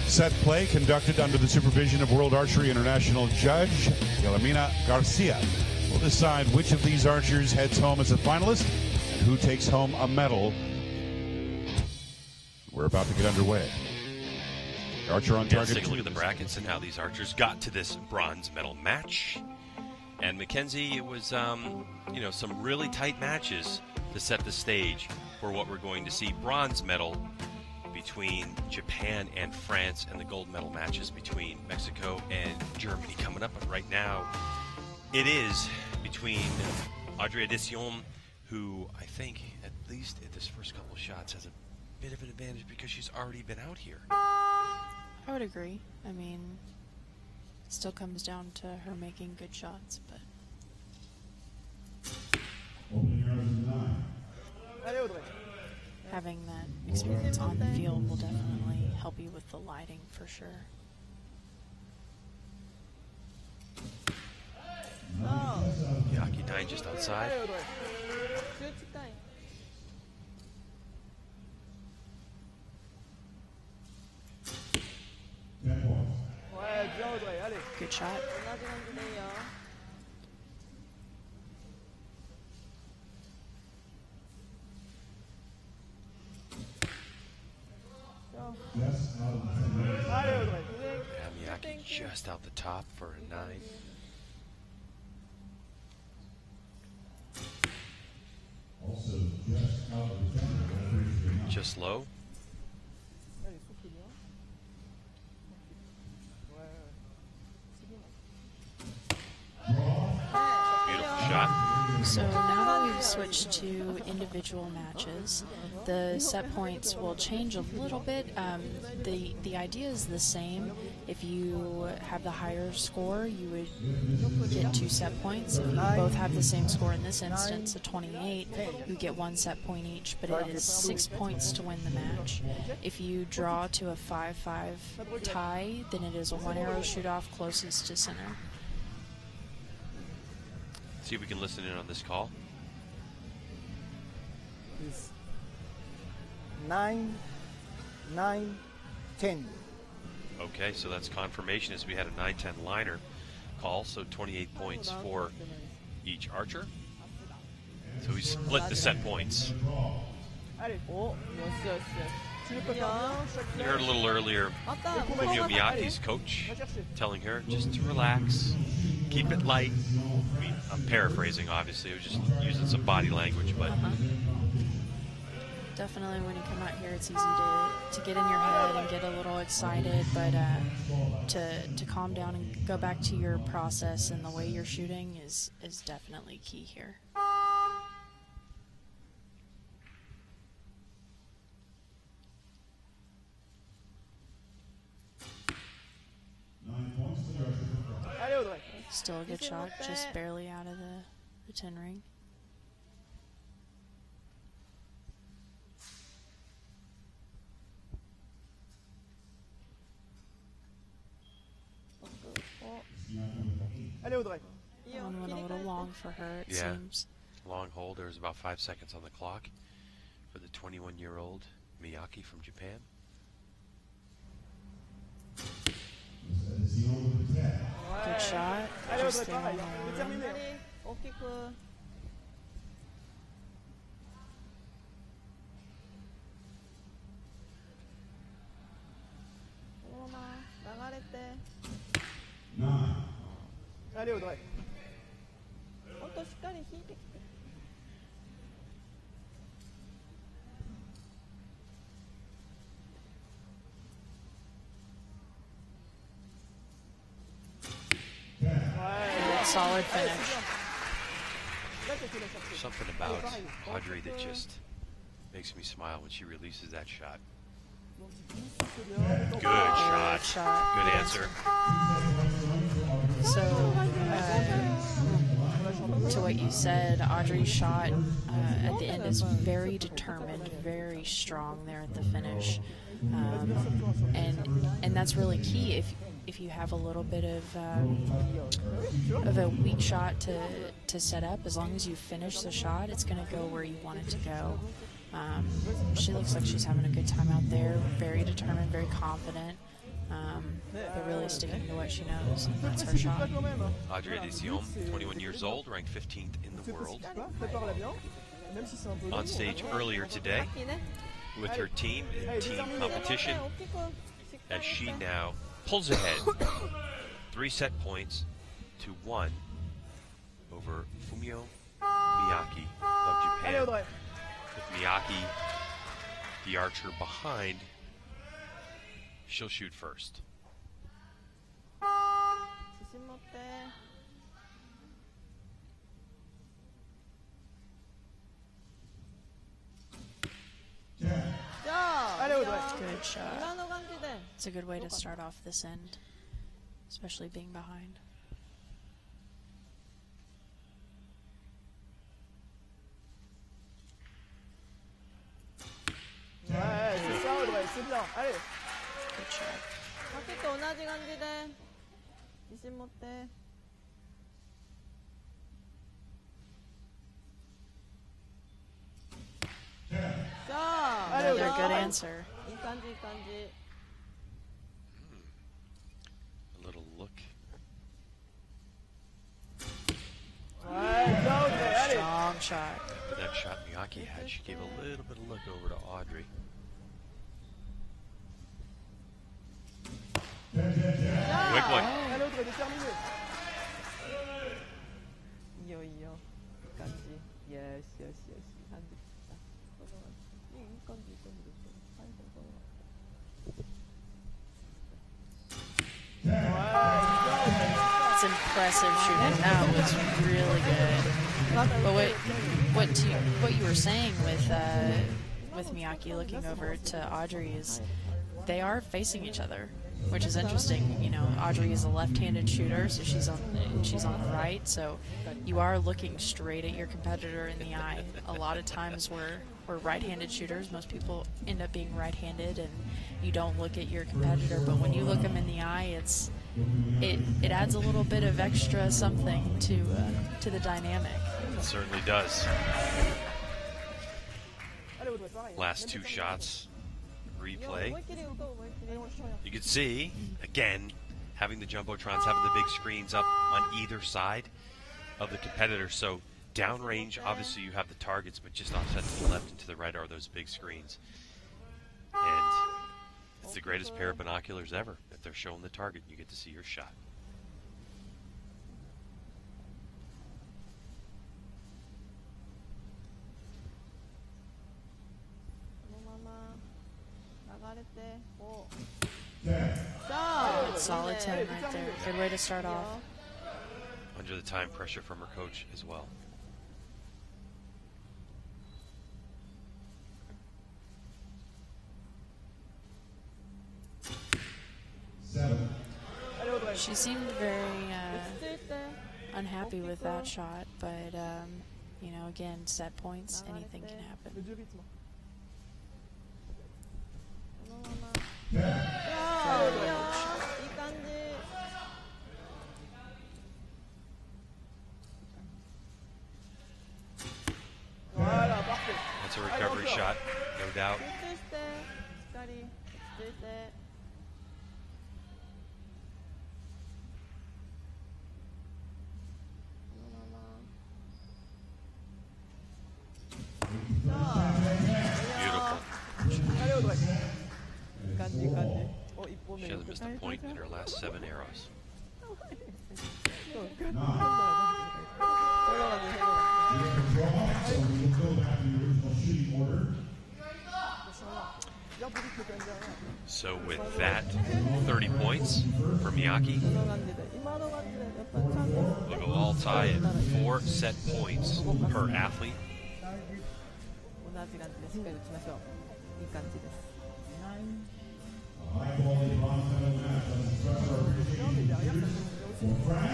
Set play conducted under the supervision of World Archery International judge Guillermina Garcia will decide which of these archers heads home as a finalist and who takes home a medal. We're about to get underway. Archer on target. Let's take a look at the brackets and how these archers got to this bronze medal match. And Mackenzie, it was, some really tight matches to set the stage for what we're going to see. Bronze medal between Japan and France, and the gold medal matches between Mexico and Germany coming up. But right now, it is between Audrey Addition, who I think, at least at this first couple of shots, has a bit of an advantage because she's already been out here. I would agree. I mean, it still comes down to her making good shots, but... having that experience on the field will definitely help you with the lighting for sure. Miyake 9 just outside. Good shot. Miyake just out the top for a 9. Just low. Beautiful shot. So now that we've switched to individual matches, the set points will change a little bit. The idea is the same. If you have the higher score, you would get 2 set points. If you both have the same score, in this instance, a 28, you get 1 set point each, but it is 6 points to win the match. If you draw to a 5-5 tie, then it is a 1-arrow shoot-off closest to center. See if we can listen in on this call. Is 9, 9, 10. Okay, so that's confirmation as we had a 9-10 liner call, so 28 points for each archer. So we split the set points. You heard a little earlier Fumio Miyake's coach telling her just to relax, keep it light. I mean, I'm paraphrasing, obviously. I was just using some body language, but... Definitely when you come out here, it's easy to get in your head and get a little excited, but to calm down and go back to your process and the way you're shooting is definitely key here. Still a good shot, just barely out of the 10 ring. One went a little long for her, it seems. Long hold. There's about 5 seconds on the clock for the 21-year-old Miyake from Japan. Good shot. Just stay on the line. Solid finish. Something about Audrey that just makes me smile when she releases that shot. Good shot. Good answer. So, to what you said, Audrey's shot at the end is very determined, very strong there at the finish, and that's really key. If you have a little bit of a weak shot to set up, as long as you finish the shot, it's going to go where you want it to go. She looks like she's having a good time out there, very determined, very confident, but really sticking to what she knows, and that's her shot. Audrey Addition, 21 years old, ranked 15th in the world. On stage earlier today with her team in team competition, as she now pulls ahead 3 set points to 1 over Fumio Miyake of Japan. With Miyake, the archer behind, she'll shoot first. Good shot. It's a good way to start off this end, especially being behind. Good shot. Another good answer. A little look. Strong shot. But that shot Miyake had, she gave a little bit of look over to Audrey. Quick one. It's impressive shooting. That was really good. But what you were saying with Miyake looking over to Audrey is they are facing each other, which is interesting. You know, Audrey is a left-handed shooter, so she's on the right. So you are looking straight at your competitor in the eye. A lot of times we're right-handed shooters. Most people end up being right-handed, and you don't look at your competitor. But when you look them in the eye, it adds a little bit of extra something to the dynamic. It certainly does. Last two shots. Replay. You can see, again, having the Jumbotrons, having the big screens up on either side of the competitor. So downrange, obviously you have the targets, but just offset to the left and to the right are those big screens. And it's the greatest pair of binoculars ever. If they're showing the target, you get to see your shot. Good solid 10 right there. Good way to start off. Under the time pressure from her coach as well. She seemed very unhappy with that shot, but you know, again, set points, anything can happen. That's a recovery shot, no doubt. She hasn't missed a point in her last 7 arrows. So with that, 30 points for Miyake. We'll go all tie at 4 set points per athlete.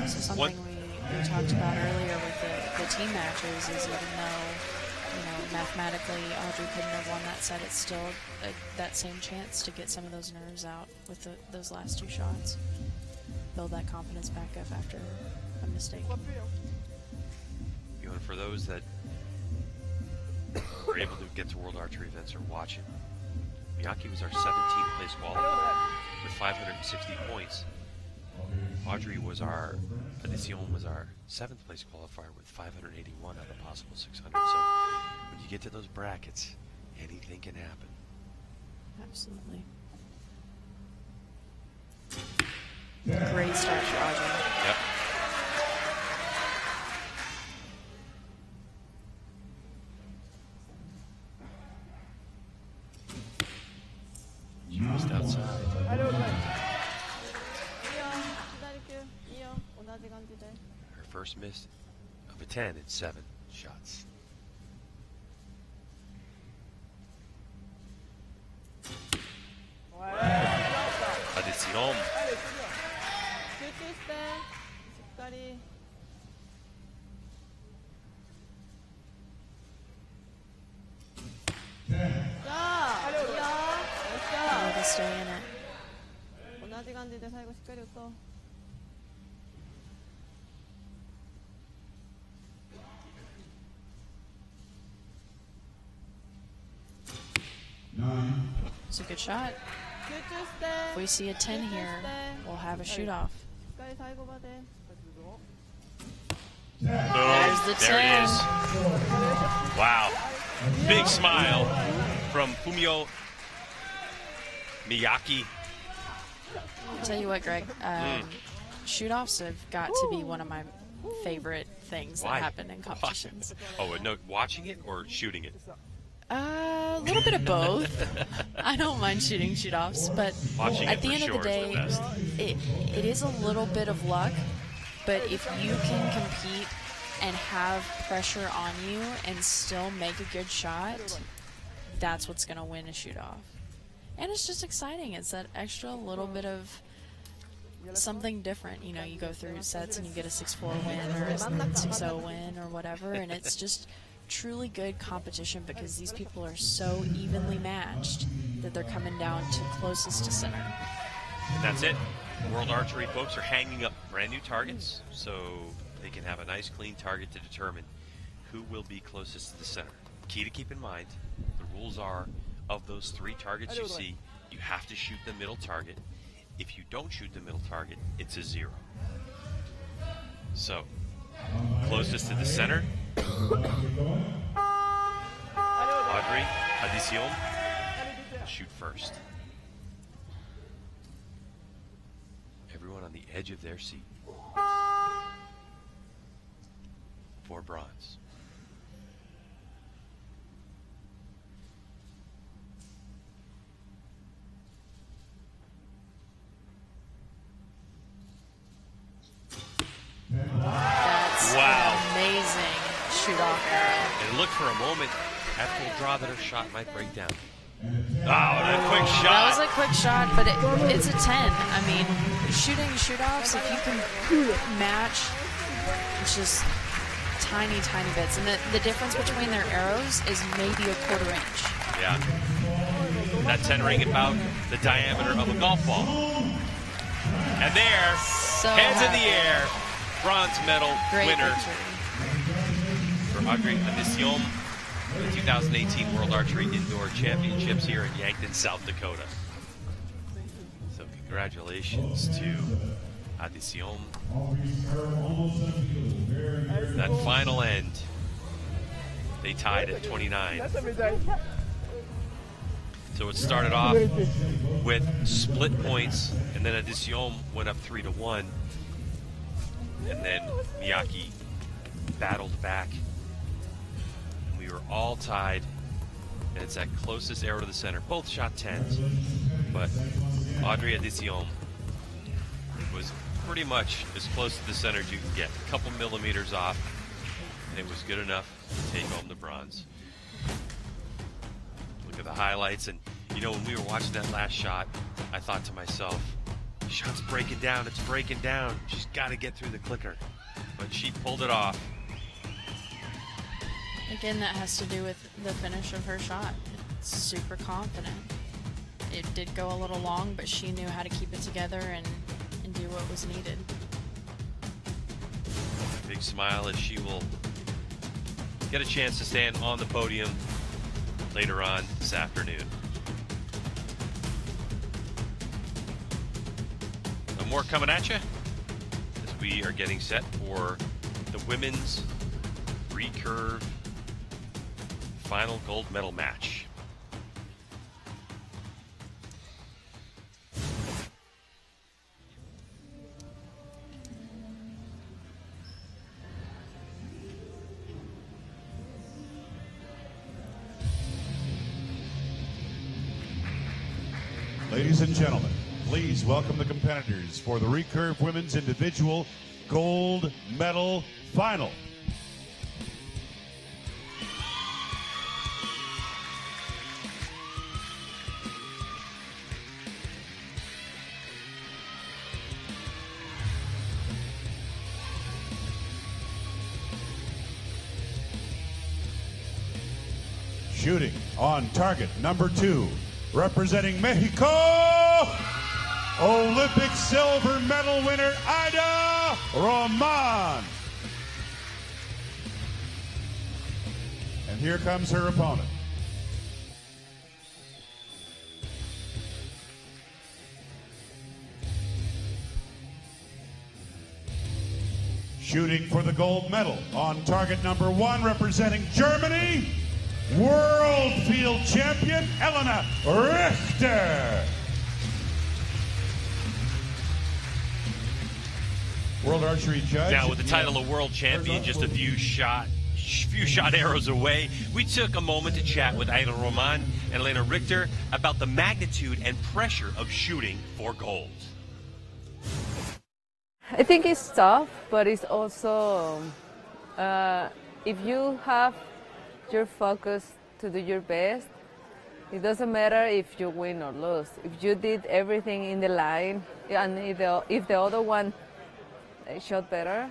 So something we talked about earlier with the team matches is even though, you know, mathematically Audrey couldn't have won that set, it's still that same chance to get some of those nerves out with those last 2 shots. Build that confidence back up after a mistake. You know, and for those that were able to get to World Archery events or watch it, Miyake was our 17th place qualifier with 560 points. Audrey was our, Adicion was our 7th place qualifier with 581 out of a possible 600. So when you get to those brackets, anything can happen. Absolutely. Great start for Audrey. Yep. first miss of a 10 in 7 shots. Addition. Oh, to stay in it. 同じ感じで最後しっかり打とう。It's a good shot. If we see a 10 here, we'll have a shoot off. There's the 10. There it is. Wow. Big smile from Fumio Miyake. I'll tell you what, Greg. Shoot-offs have got to be one of my favorite things that happen in competitions. Oh, no, watching it or shooting it? A little bit of both. I don't mind shooting shoot-offs, but watching at the end of the day, it is a little bit of luck. But if you can compete and have pressure on you and still make a good shot, that's what's going to win a shoot-off. And it's just exciting. It's that extra little bit of something different. You know, you go through sets and you get a 6-4 win or a 6-0 win or whatever, and it's just truly good competition because these people are so evenly matched that they're coming down to closest to center. And that's it. World Archery folks are hanging up brand new targets so they can have a nice clean target to determine who will be closest to the center. Key to keep in mind, the rules are of those 3 targets you see, you have to shoot the middle target. If you don't shoot the middle target, it's a 0. So, closest to the center, Audrey, Addition, shoot first. Everyone on the edge of their seat for bronze. That's an amazing shoot-off arrow. And look for a moment at full draw that her shot might break down. Oh, what a quick shot. That was a quick shot, but it's a 10. I mean, shooting shoot-offs, if you can match, it's just tiny, tiny bits. And the difference between their arrows is maybe a 1/4 inch. Yeah. That 10 ring about the diameter of a golf ball. And there, hands in the air, bronze medal winner for Audrey Addition, the 2018 World Archery Indoor Championships here in Yankton, South Dakota. So congratulations to Addition. That final end, they tied at 29. So it started off with split points, and then Addition went up 3-1. And then Miyake battled back. We were all tied, and it's that closest arrow to the center. Both shot 10s, but Audrey Addition was pretty much as close to the center as you can get. A couple millimeters off, and it was good enough to take home the bronze. Look at the highlights, and you know, when we were watching that last shot, I thought to myself, shot's breaking down, it's breaking down. She's got to get through the clicker. But she pulled it off. Again, that has to do with the finish of her shot. It's super confident. It did go a little long, but she knew how to keep it together and do what was needed. Big smile as she will get a chance to stand on the podium later on this afternoon. So more coming at you as we are getting set for the women's Recurve final gold medal match. Ladies and gentlemen, please welcome the competitors for the Recurve Women's Individual gold medal final. Shooting on target number 2, representing Mexico, Olympic silver medal winner Aida Roman. And here comes her opponent. Shooting for the gold medal on target number 1, representing Germany, world field champion Elena Richter. World archery judge. Now, with the title of world champion just a few shot arrows away, we took a moment to chat with Aida Roman and Elena Richter about the magnitude and pressure of shooting for gold. I think it's tough, but it's also, if you have your focus to do your best, it doesn't matter if you win or lose. If you did everything in the line, and if the other one shot better,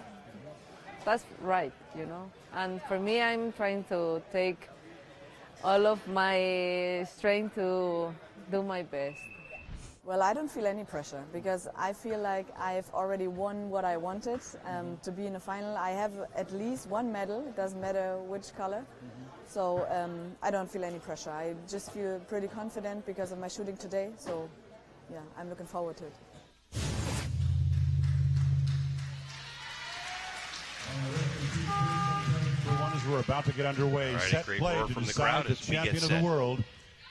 that's right, you know. And for me, I'm trying to take all of my strength to do my best. Well, I don't feel any pressure because I feel like I've already won what I wanted to be in the final. I have at least one medal, it doesn't matter which color. So I don't feel any pressure. I just feel pretty confident because of my shooting today. So yeah, I'm looking forward to it. As we're about to get underway, All right, set great play roar to from the decide crowd the as we get champion of set the world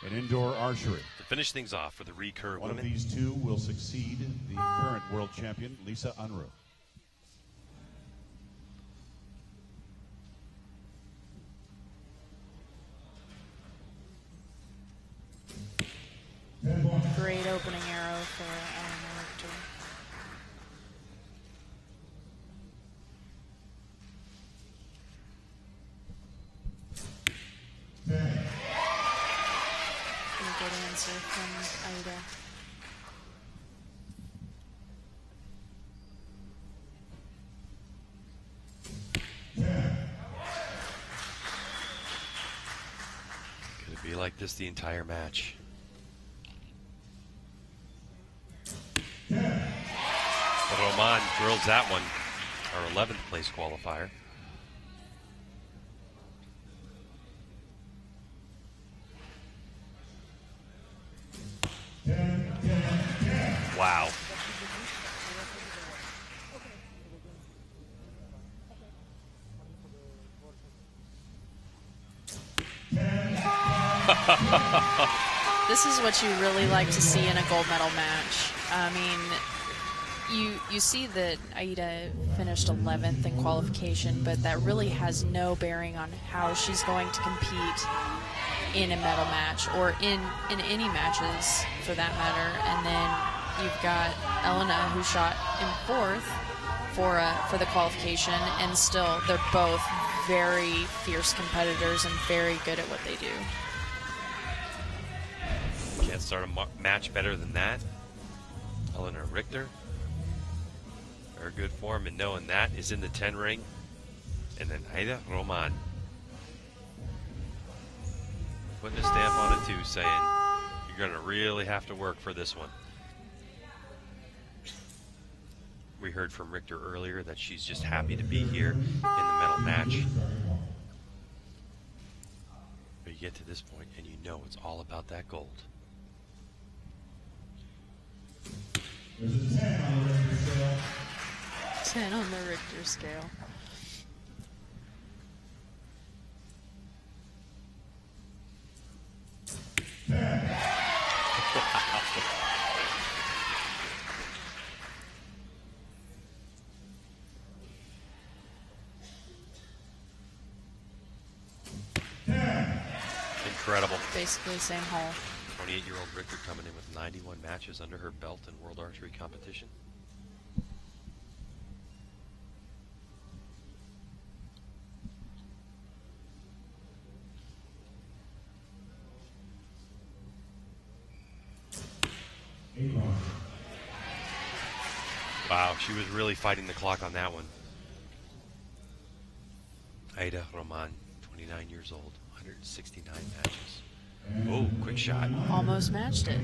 in indoor archery. To finish things off for the recurve One women. of these two will succeed the current world champion, Lisa Unruh. Great opening arrow for Elena Richter. Good answer from Aida. Could it be like this the entire match? But Roman drills that one, our 11th place qualifier. Wow. This is what you really like to see in a gold medal match. I mean, you see that Aida finished 11th in qualification, but that really has no bearing on how she's going to compete in a medal match or in any matches for that matter. And then you've got Elena, who shot in 4th for the qualification, and still they're both very fierce competitors and very good at what they do. Can't start a match better than that. Elena Richter, her good form, and knowing that is in the 10 ring. And then Aida Roman putting a stamp on it too, saying you're going to really have to work for this one. We heard from Richter earlier that she's just happy to be here in the medal match. But you get to this point and you know it's all about that gold. There's a 10 on the Richter scale. 10 on the Richter scale. Incredible. Basically same hole. 28-year-old Richter coming in with 91 matches under her belt in world archery competition. Wow, she was really fighting the clock on that one. Aida Roman, 29 years old, 169 matches. Oh, quick shot. Almost matched it.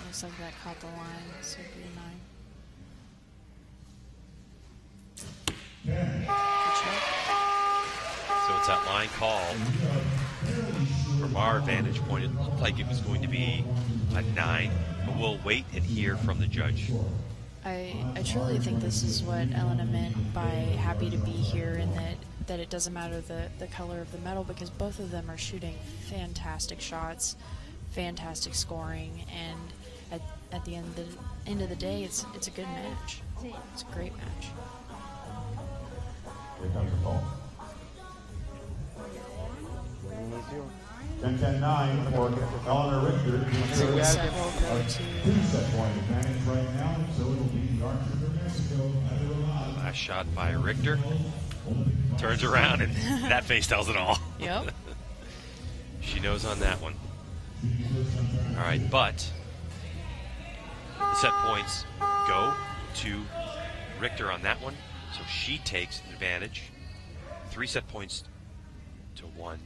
Looks like that caught the line, so it'd be a 9. So it's that line call. From our vantage point, it looked like it was going to be a 9, but we'll wait and hear from the judge. I truly think this is what Elena meant by happy to be here, and that it doesn't matter the color of the medal, because both of them are shooting fantastic shots, fantastic scoring, and at the end of the day, it's a good match. It's a great match. Here comes the ball. 10-9 for Eleanor Richter. A 2-set-point advantage right now, so it'll be the Archery of Mexico. Last shot by Richter. Turns around, and that face tells it all. Yep. She knows on that one. All right, but the set points go to Richter on that one, so she takes advantage. 3 set points to 1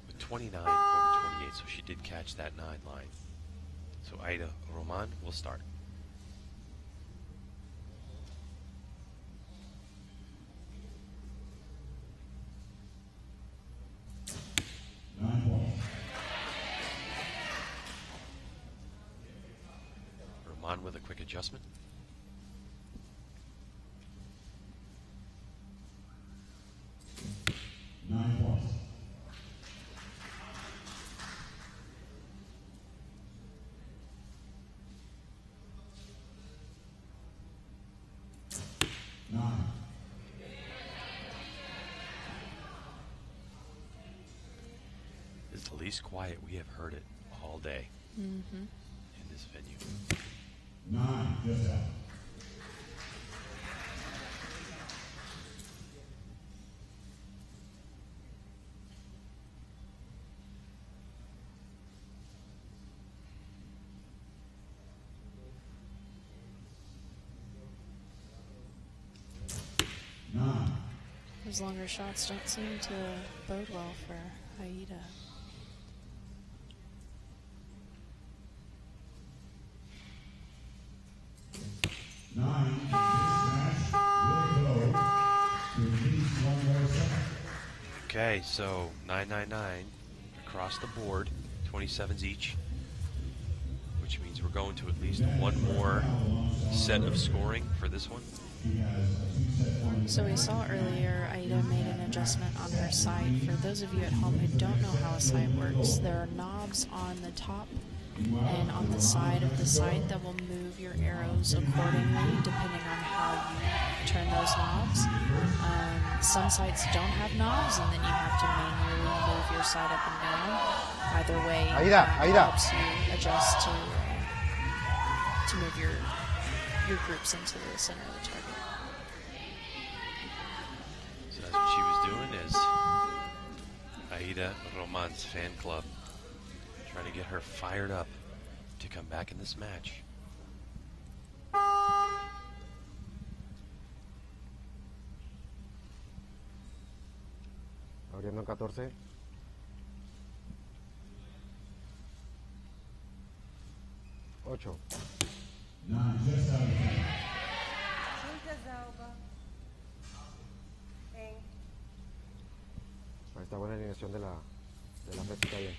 with 29 over 28, so she did catch that 9 line. So Aida Roman will start. Roman with a quick adjustment. It's the least quiet we have heard it all day in this venue. 9, just out. Those longer shots don't seem to bode well for Aida. Okay, so 999 across the board, 27s each, which means we're going to at least one more set of scoring for this one. So we saw earlier Aida made an adjustment on her sight. For those of you at home who don't know how a sight works, there are knobs on the top and on the side of the sight that will move your arrows accordingly depending on how you turn those knobs. Some sights don't have knobs, and then you have to manually move your sight up and down. Either way, helps you adjust to move your groups into the center of the target. So that's what she was doing, is Aida Roman's fan club trying to get her fired up to come back in this match. Abriendo en 14. 8. Ahí está buena alineación de la red, está bien.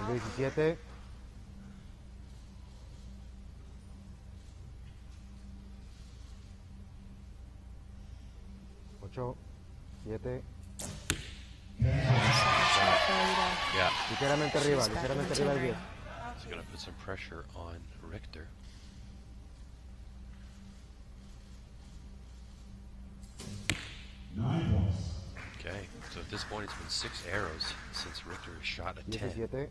17. 8, 7. Yeah. Ligeramente arriba del 10. It's going to put some pressure on Richter. Okay, so at this point it's been 6 arrows since Richter has shot a 10. 17.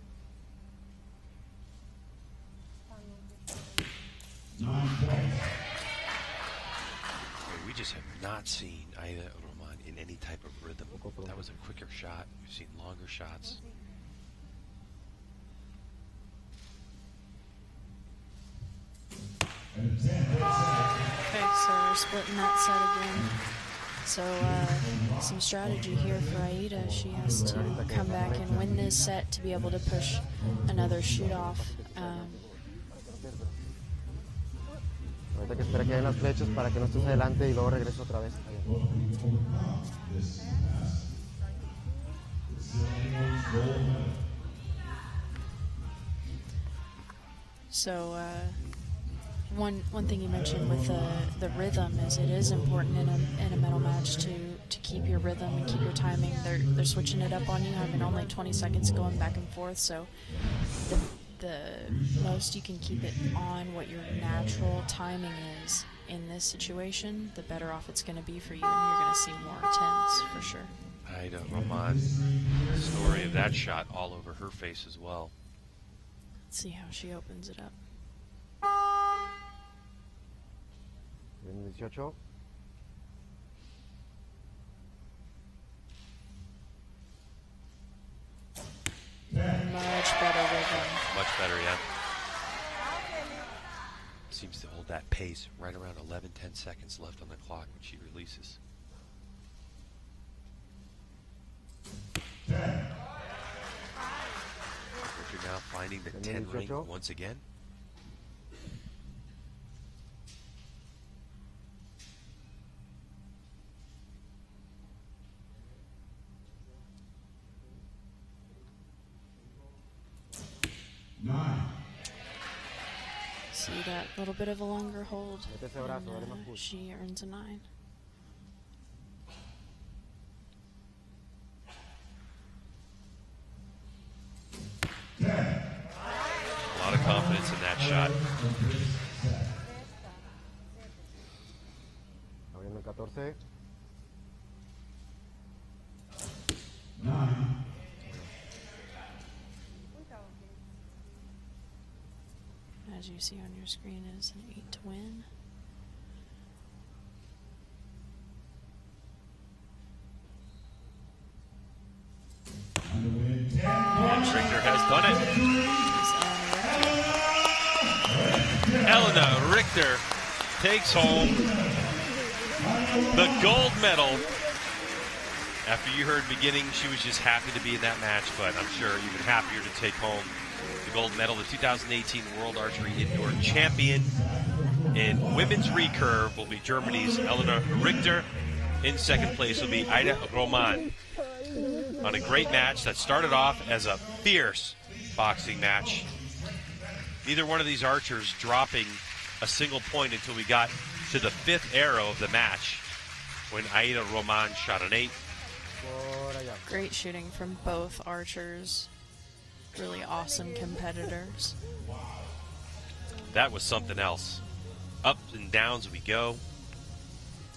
9 points. We just have not seen Aida Roman in any type of rhythm. That was a quicker shot. We've seen longer shots. Okay, so we're splitting that set again. So some strategy here for Aida. She has to come back and win this set to be able to push another shoot off. Ahorita que espera que den las flechas para que no estés adelante y luego regreso otra vez. So one thing you mentioned with the rhythm is it is important in a medal match to keep your rhythm and keep your timing. They're switching it up on you, having only 20 seconds going back and forth. So the most you can keep it on what your natural timing is in this situation, the better off it's going to be for you, and you're going to see more tens for sure. Aida Roman, the story of that shot all over her face as well. Let's see how she opens it up. 18. Much better rhythm. Much better, yeah. Seems to hold that pace right around 11, 10 seconds left on the clock when she releases. Richard now finding the 10 ring once again. See that little bit of a longer hold, and, she earns a 9. A lot of confidence in that shot. Abriendo 14. 9. As you see on your screen is an 8 to win. Richter has done it. Elena Richter takes home the gold medal. After you heard beginning, she was just happy to be in that match, but I'm sure even happier to take home the gold medal. The 2018 World Archery Indoor Champion in women's recurve will be Germany's Elena Richter. In second place will be Aida Roman. On a great match that started off as a fierce boxing match. Neither one of these archers dropping a single point until we got to the 5th arrow of the match when Aida Roman shot an 8. Great shooting from both archers. Really awesome competitors. That was something else. Ups and downs we go.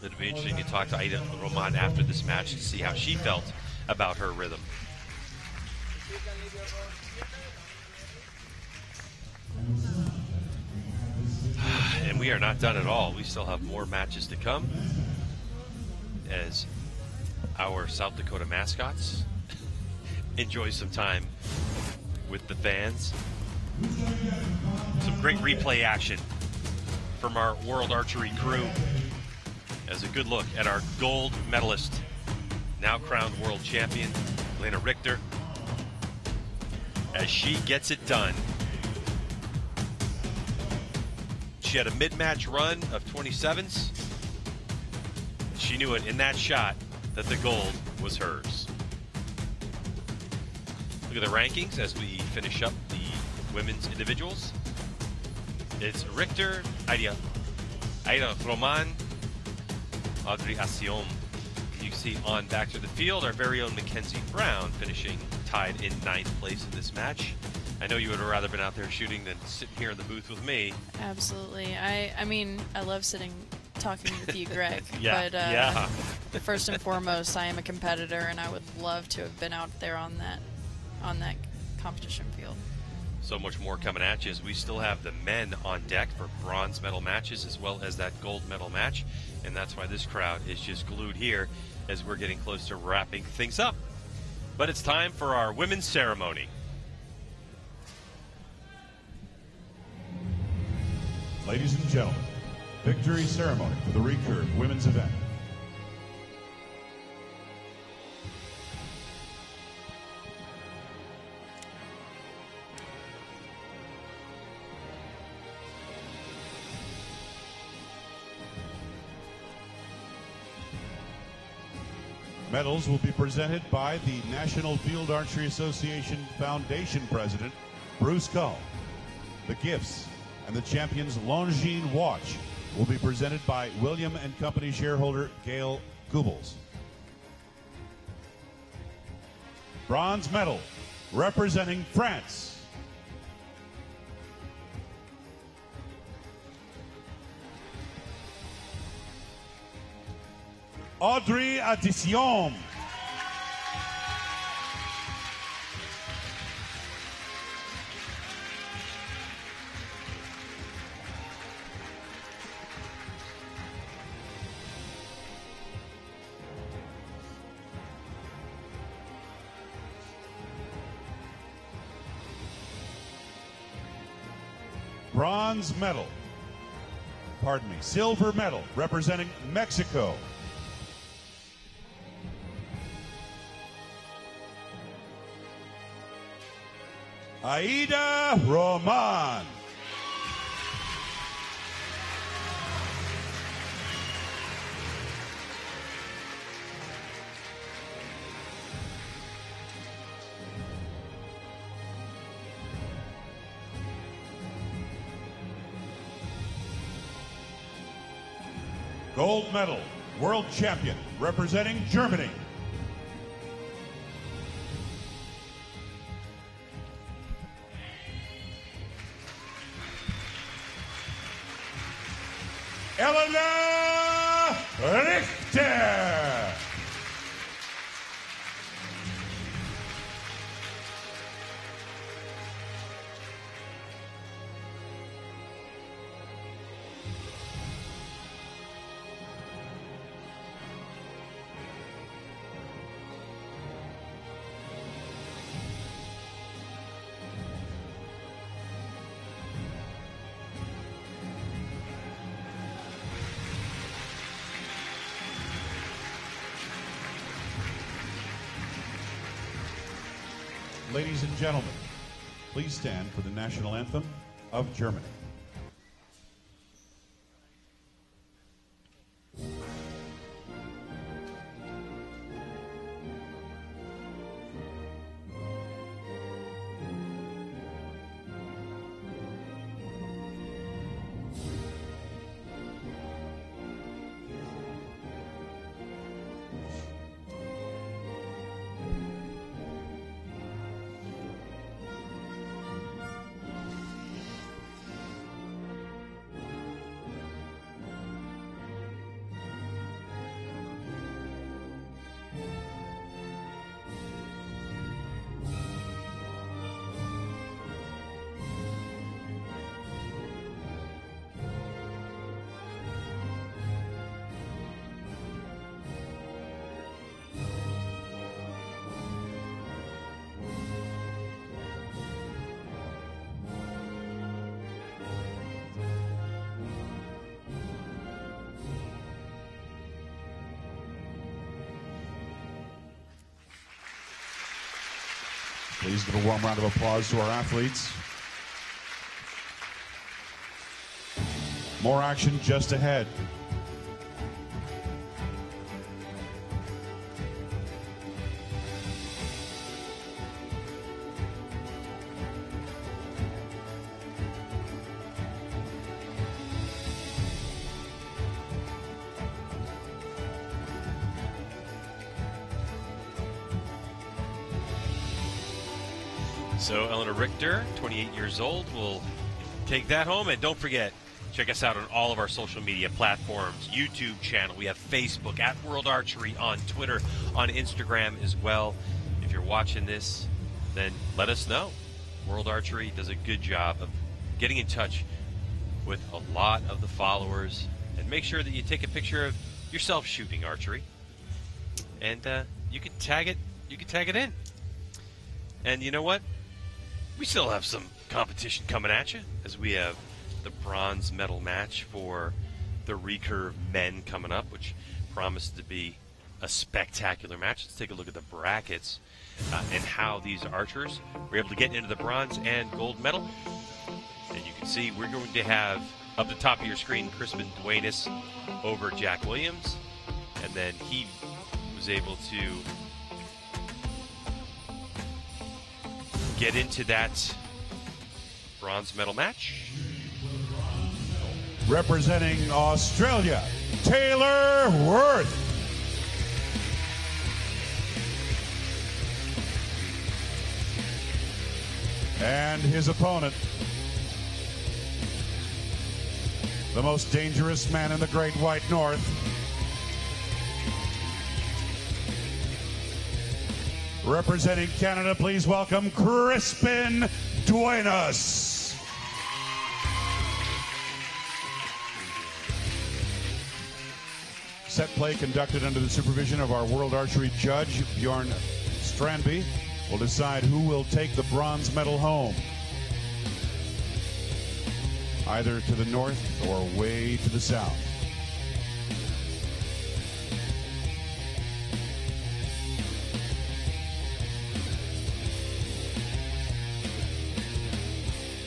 It'll be interesting to talk to Aida Roman after this match to see how she felt about her rhythm. And we are not done at all. We still have more matches to come as our South Dakota mascots enjoy some time with the fans. Some great replay action from our World Archery crew as a good look at our gold medalist, now crowned world champion, Elena Richter, as she gets it done. She had a mid-match run of 27s. She knew it in that shot that the gold was hers. Look at the rankings as we finish up the women's individuals. It's Richter, Aida Roman, Audrey Assion. You can see on back to the field, our very own Mackenzie Brown finishing tied in 9th place in this match. I know you would have rather been out there shooting than sitting here in the booth with me. Absolutely. I mean, I love talking with you, Greg. Yeah, but yeah. First and foremost, I am a competitor, and I would love to have been out there on that competition field. So much more coming at you as we still have the men on deck for bronze medal matches as well as that gold medal match. And that's why this crowd is just glued here as we're getting close to wrapping things up. But it's time for our women's ceremony. Ladies and gentlemen, victory ceremony for the Recurve women's event. Medals will be presented by the National Field Archery Association Foundation President, Bruce Cull. The gifts and the champion's Longines watch will be presented by William & Company shareholder Gail Goebbels. Bronze medal representing France. Audrey Addition. Bronze medal, silver medal representing Mexico. Aida Roman. Gold medal, world champion, representing Germany. Elena Richter. Ladies and gentlemen, please stand for the national anthem of Germany. Please give a warm round of applause to our athletes. More action just ahead. So Eleanor Richter, 28 years old, will take that home. And don't forget, check us out on all of our social media platforms, YouTube channel. We have Facebook, at World Archery, on Twitter, on Instagram as well. If you're watching this, then let us know. World Archery does a good job of getting in touch with a lot of the followers. And make sure that you take a picture of yourself shooting archery. And you can tag it. You can tag it in. And you know what? We still have some competition coming at you, as we have the bronze medal match for the recurve men coming up, which promises to be a spectacular match. Let's take a look at the brackets and how these archers were able to get into the bronze and gold medal. And you can see we're going to have up the top of your screen Crispin Duenas over Jack Williams, and then he was able to get into that bronze medal match. Representing Australia, Taylor Worth. And his opponent, the most dangerous man in the Great White North, representing Canada, please welcome Crispin Duenas. Set play conducted under the supervision of our World Archery judge, Bjorn Strandby, will decide who will take the bronze medal home, either to the north or way to the south.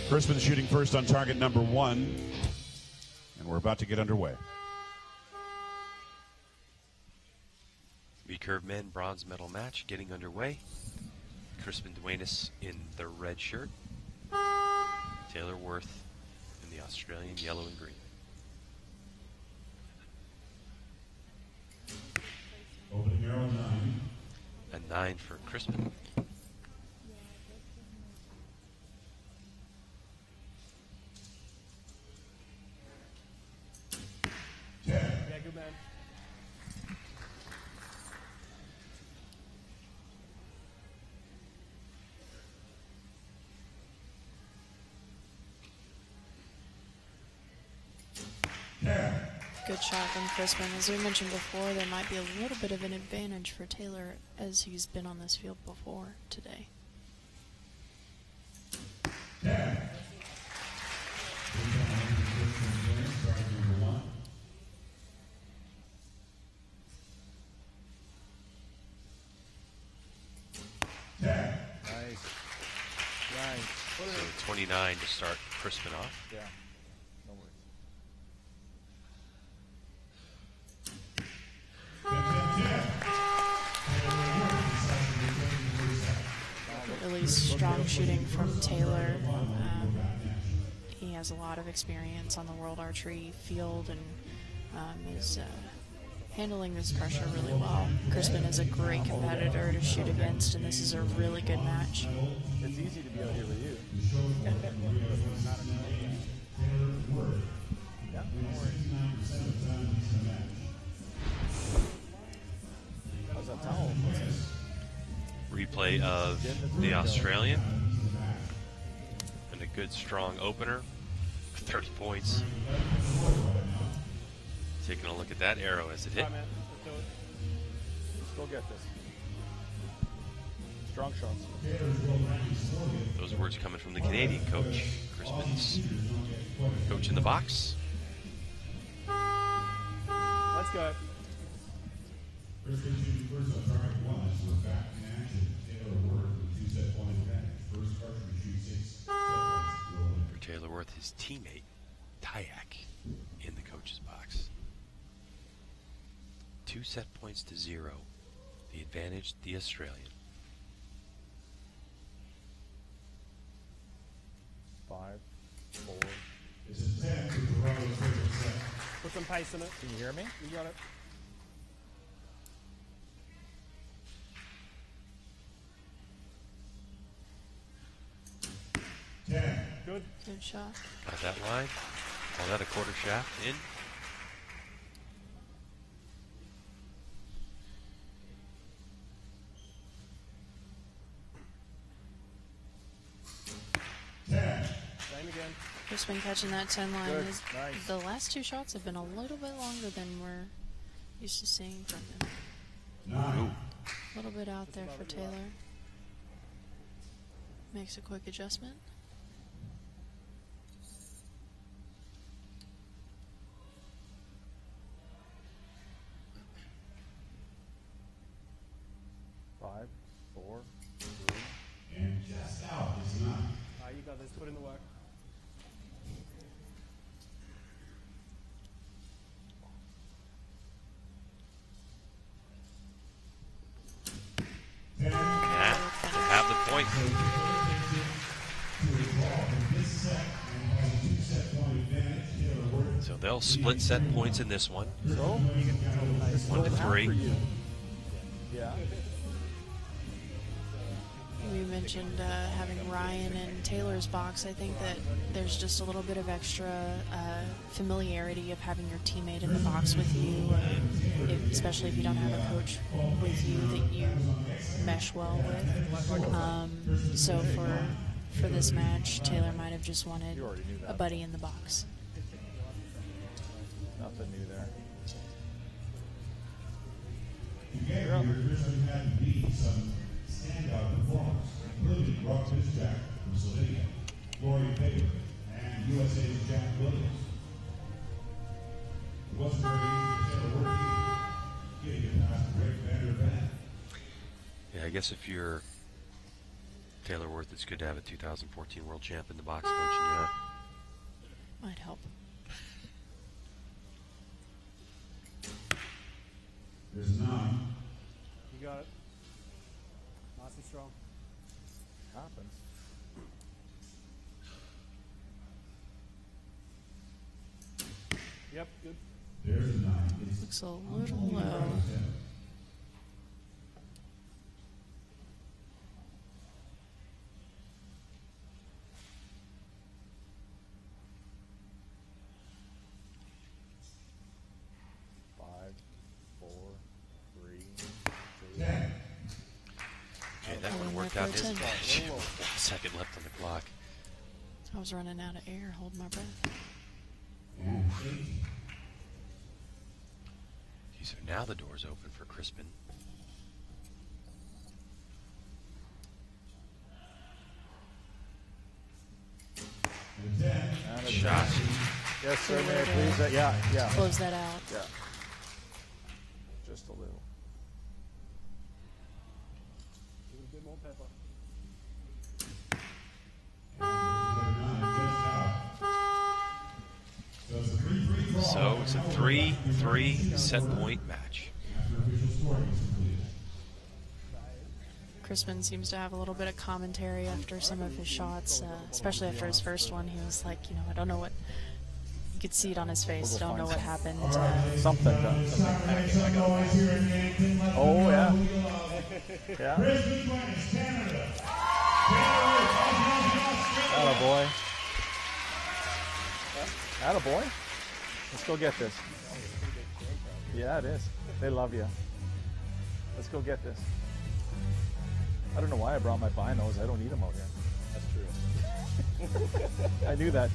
Crispin's shooting first on target number 1, and we're about to get underway. Recurve men bronze medal match getting underway. Crispin Duenas in the red shirt. Taylor Worth in the Australian yellow and green. Opening arrow 9. A 9 for Crispin. Yeah, good man. Good shot from Crispin. As we mentioned before, there might be a little bit of an advantage for Taylor as he's been on this field before today. Nice. Nice. So 29 to start Crispin off. Yeah. No worries. Really strong shooting from Taylor. He has a lot of experience on the World Archery field and is handling this pressure really well. Crispin is a great competitor to shoot against, and this is a really good match. It's easy to be out here with you. Yeah, no worries. How's that towel? Replay of the Australian. And a good strong opener. 30 points. Taking a look at that arrow as it hit. Right, man. Let's do it. Let's go get this. Strong shots. Those words coming from the Canadian coach. Crispin's coach in the box. Let's go. For Taylor Worth, his teammate, Tyak, in the coach's box. 2 set points to 0. The advantage, the Australian. 5, 4. Put some pace in it. Can you hear me? You got it. Good. Good shot. Got that line. Call that a quarter shaft in. Same again. Crispin catching that 10 line. Good. Nice. The last 2 shots have been a little bit longer than we're used to seeing from him. A little bit out there for Taylor. Makes a quick adjustment. 4, 3. And just out is 9. You got this. Put in the work. Yeah, to have the point. So they'll split set points in this one. So, 1 to 3. Yeah. We mentioned having Ryan in Taylor's box. I think that there's just a little bit of extra familiarity of having your teammate in the box with you, especially if you don't have a coach with you that you mesh well with. So for this match, Taylor might have just wanted a buddy in the box. Nothing new there. Together, you're traditionally had to beat some standout performers, including Rob Fitzjack from Slovenia, Gloria Baker, and USA's Jack Williams. It wasn't very easy to Taylor working, getting it past Rick Vander Van. Yeah, I guess if you're Taylor Worth, it's good to have a 2014 world champ in the box coaching you up. Might help. There's 9. You got it. Nice and strong. Happens. Yep, good. There's 9. Looks a little low. Okay, that one worked out his match. 1 second left on the clock. I was running out of air, holding my breath. So now the door's open for Crispin. Shot. Yes, sir, may I please? Yeah. Close that out. Yeah. Just a little. A little bit more pepper. So it's a 3-3 set point match. Crispin seems to have a little bit of commentary after some of his shots, especially after his first one. He was like, I don't know what. You could see it on his face. Don't know what happened. Something done. Oh, yeah. Yeah. Attaboy. Attaboy. Let's go get this. Yeah, it is. They love you. Let's go get this. I don't know why I brought my binos. I don't need them out here. That's true. I knew that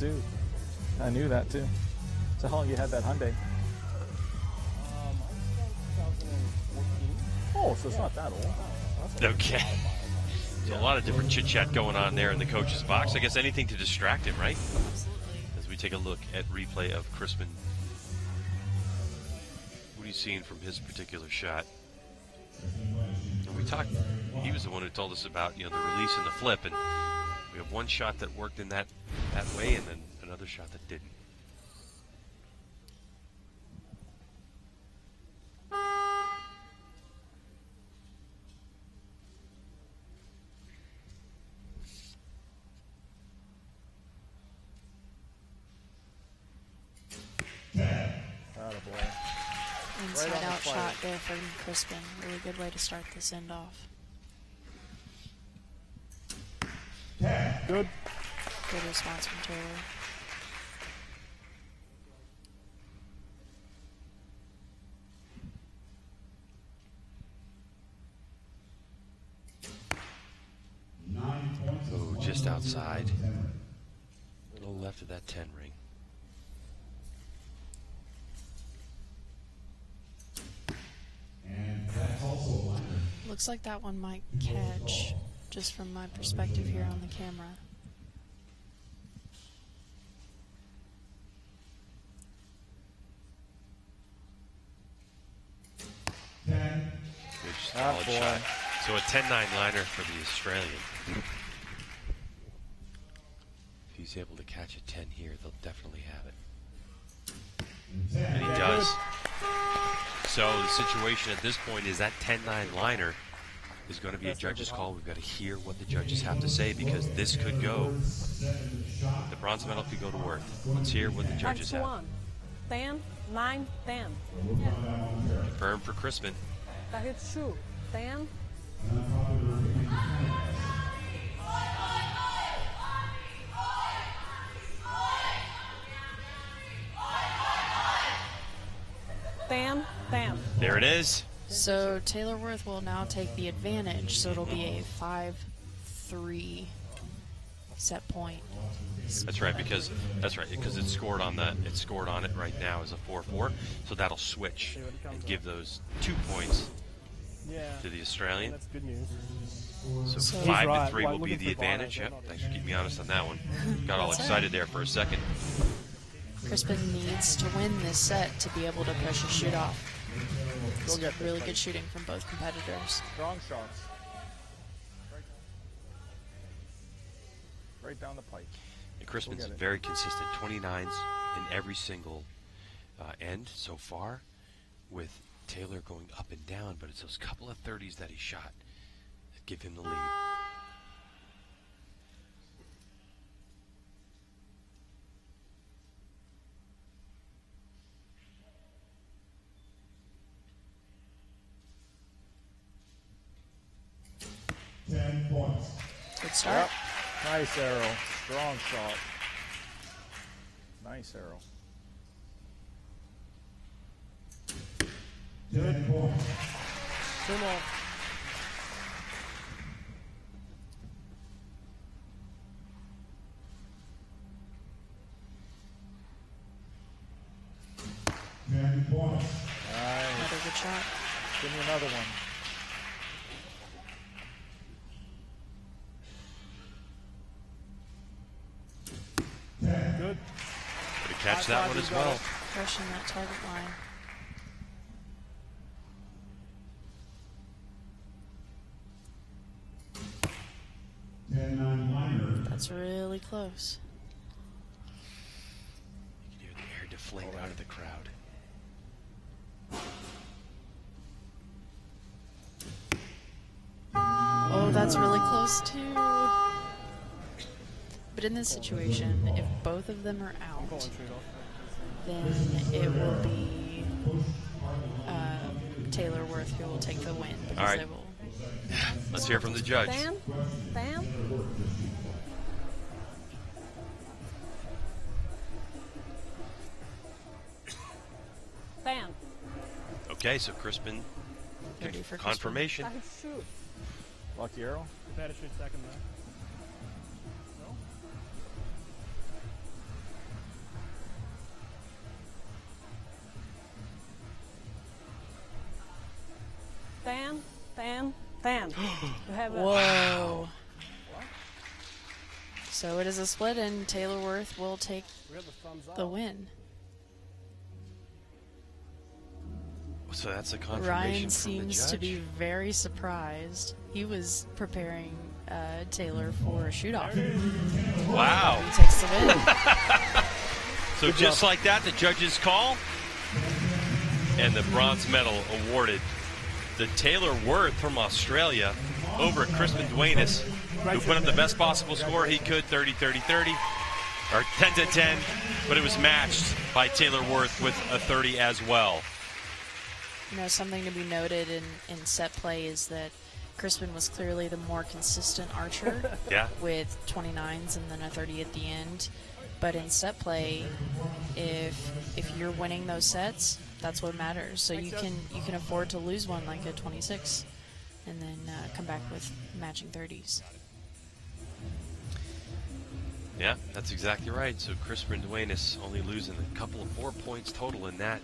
too. So how long you had that Hyundai? Oh, so it's not that old. Okay. So a lot of different chit-chat going on there in the coach's box. I guess anything to distract him, right? As we take a look at replay of Crispin. What are you seeing from his particular shot? We talked, he was the one who told us about, the release and the flip, and we have one shot that worked in that way and then another shot that didn't. Inside out shot there from Crispin. Really good way to start this end off. Good. Good response from Taylor. Oh, just outside. A little left of that 10 ring. Looks like that one might catch, just from my perspective here on the camera. Good solid shot. So a 10-9 liner for the Australian. If he's able to catch a 10 here, they'll definitely have it. And he does. So the situation at this point is that 10-9 liner is going to be a judge's call. We've got to hear what the judges have to say because this could go. The bronze medal could go to Worth. Let's hear what the judges have. 10, 9, 10. Confirmed for Crispin. That hits shoot. 10. Bam. There it is. So Taylor Worth will now take the advantage, so it'll be a 5-3 set point. That's right, because it's scored on that. It's scored on it right now as a 4-4, so that'll switch and give those 2 points to the Australian. That's good news. So 5-3 will be the advantage. Yep, thanks for keeping me honest on that one. Got all excited there for a second. Crispin needs to win this set to be able to push a shoot off. It's really good shooting from both competitors. Strong shots. Right down the pike. And Crispin's very consistent. 29s in every single end so far, with Taylor going up and down, but it's those couple of 30s that he shot that give him the lead. Good start. Yep. Nice arrow. Strong shot. Nice arrow. Good. 2 more. Another good shot. Give me another one. Good. Got to catch that one as well. Crushing that target line. That's really close. You can hear the air deflate out of the crowd. Oh, that's really close too. But in this situation, if both of them are out, then it will be Taylor Worth who will take the win. All right. They will. Let's hear from the judge. Bam. Bam. Okay, so Crispin, Ready for confirmation. That hits shoot. Lucky arrow. Prepare to shoot second though. Bam. You have a Whoa. So it is a split, and Taylor Worth will take the win. So that's a confirmation Ryan from the seems to judge. be very surprised. He was preparing Taylor for a shoot-off. Wow. He takes the win. So just like that, the judges call, and the bronze medal awarded to Taylor Worth from Australia over Crispin Duenas, who put up the best possible score he could, 30-30-30, or 10-10, but it was matched by Taylor Worth with a 30 as well. You know, something to be noted in set play is that Crispin was clearly the more consistent archer with 29s and then a 30 at the end. But in set play, if you're winning those sets, that's what matters. So you can afford to lose one like a 26 and then come back with matching 30s. Yeah, that's exactly right. So Crispin Duenas only losing a couple of 4 points total in that,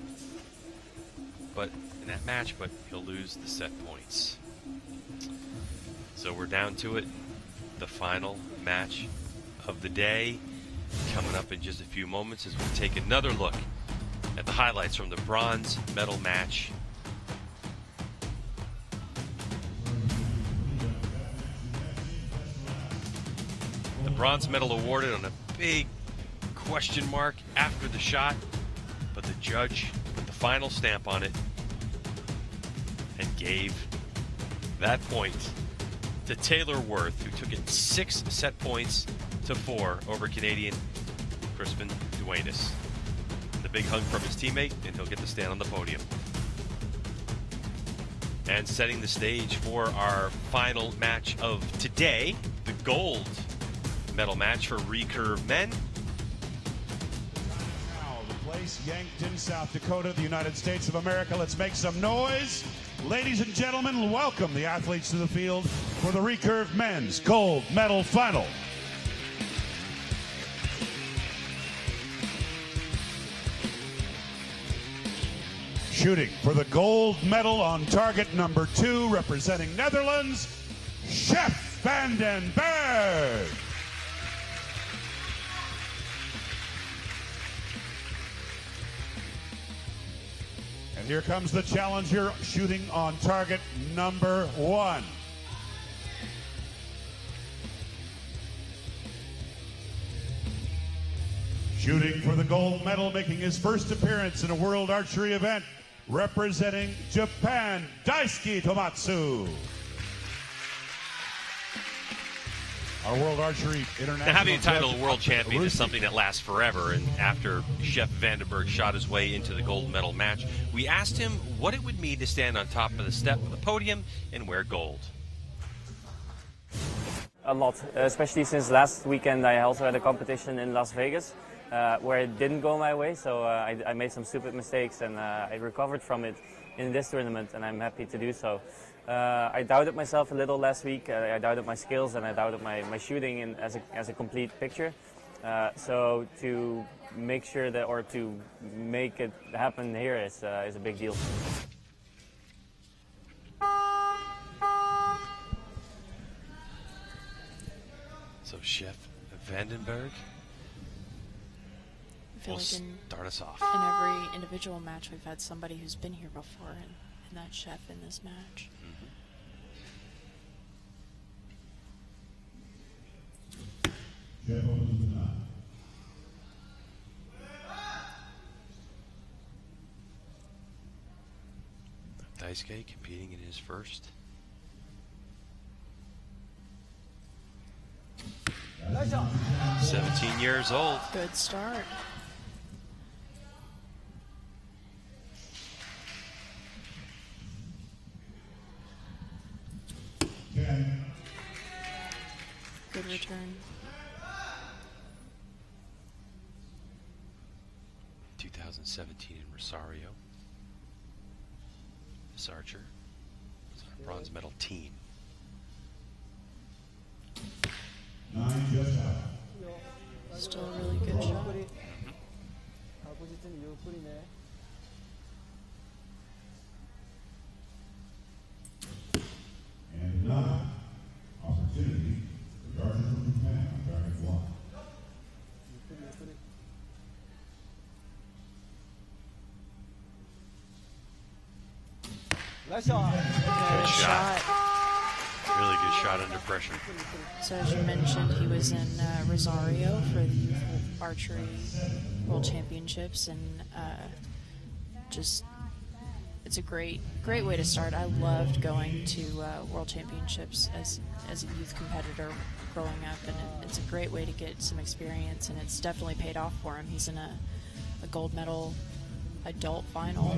but in that match, but he'll lose the set points. So we're down to it. The final match of the day coming up in just a few moments as we take another look at the highlights from the bronze medal match. Bronze medal awarded on a big question mark after the shot, but the judge put the final stamp on it and gave that point to Taylor Worth, who took it 6 set points to 4 over Canadian Crispin Duenas. The big hug from his teammate, and he'll get to stand on the podium. And setting the stage for our final match of today, the gold medal match for recurve men. Now the place, Yankton, South Dakota, the United States of America. Let's make some noise. Ladies and gentlemen, welcome the athletes to the field for the recurve men's gold medal final. Shooting for the gold medal on target number 2, representing Netherlands, Chef van den Berg. And here comes the challenger, shooting on target number 1. Shooting for the gold medal, making his first appearance in a World Archery event, representing Japan, Daisuke Tomatsu. Our World Archery International. Now, having a title of world champion is something that lasts forever, and after Chef van den Berg shot his way into the gold medal match, we asked him what it would mean to stand on top of the step of the podium and wear gold. A lot, especially since last weekend I also had a competition in Las Vegas where it didn't go my way, so I made some stupid mistakes, and I recovered from it in this tournament, and I'm happy to do so. I doubted myself a little last week. I doubted my skills, and I doubted my shooting as a complete picture. So to make sure that, or to make it happen here is a big deal. So Chef van den Berg will start us off. In every individual match, we've had somebody who's been here before, and that's Chef in this match. Daisuke competing in his first. Nice job. 17 years old. Good start. Good return. 2017 in Rosario. This archer was on a bronze medal team. Still a really good shot. And opportunity for the archer from Japan on target 1. Nice shot. Good shot. Really good shot under pressure. So as you mentioned, he was in Rosario for the Youth Archery World Championships, and just it's a great way to start. I loved going to World Championships as a youth competitor growing up, and it's a great way to get some experience, and it's definitely paid off for him. He's in a gold medal adult final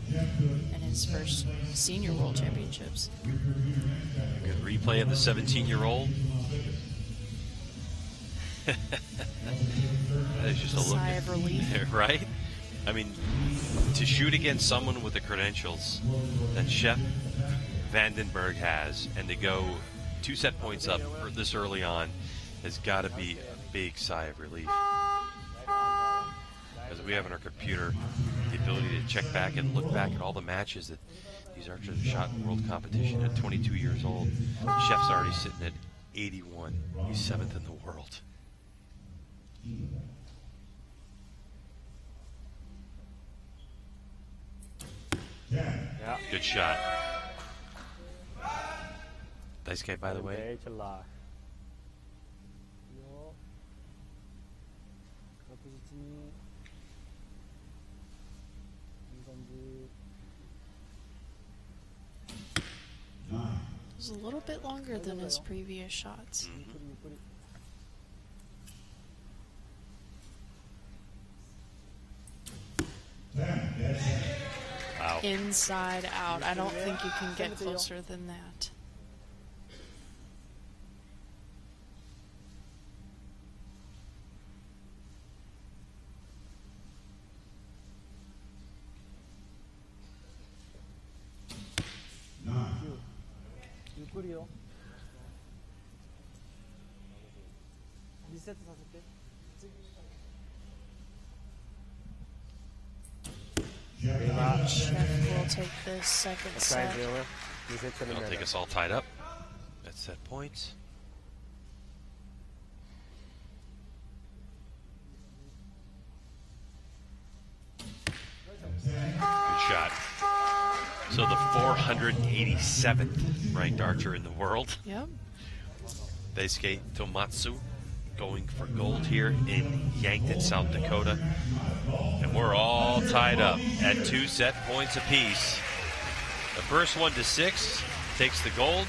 in his first senior World Championships. Good replay of the 17-year-old. That is just a look. Sigh of relief. Right? I mean, to shoot against someone with the credentials that Chef van den Berg has, and to go 2 set points up this early on, has got to be a big sigh of relief. Because we have on our computer the ability to check back and look back at all the matches that these archers have shot in world competition at 22 years old. Chef's already sitting at 81. He's 7th in the world. Yeah. Good shot. Daisuke, by the way, pozycji będzie It was a little bit longer than his previous shots. Wow. Inside out. I don't think you can get closer than that. 유골이요. 리셋 샀을 때. Chef will take the second set. That'll take us all tied up at set points. Good shot. So the 487th ranked archer in the world. Yep. Daisuke Tomatsu going for gold here in Yankton, South Dakota. And we're all tied up at 2 set points apiece. The first one to 6 takes the gold.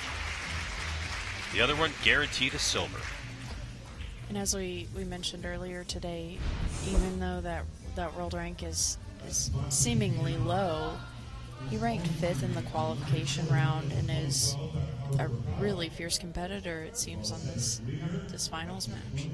The other one guaranteed a silver. And as we mentioned earlier today, even though that world rank is seemingly low, he ranked 5th in the qualification round and is a really fierce competitor, it seems, on this finals match.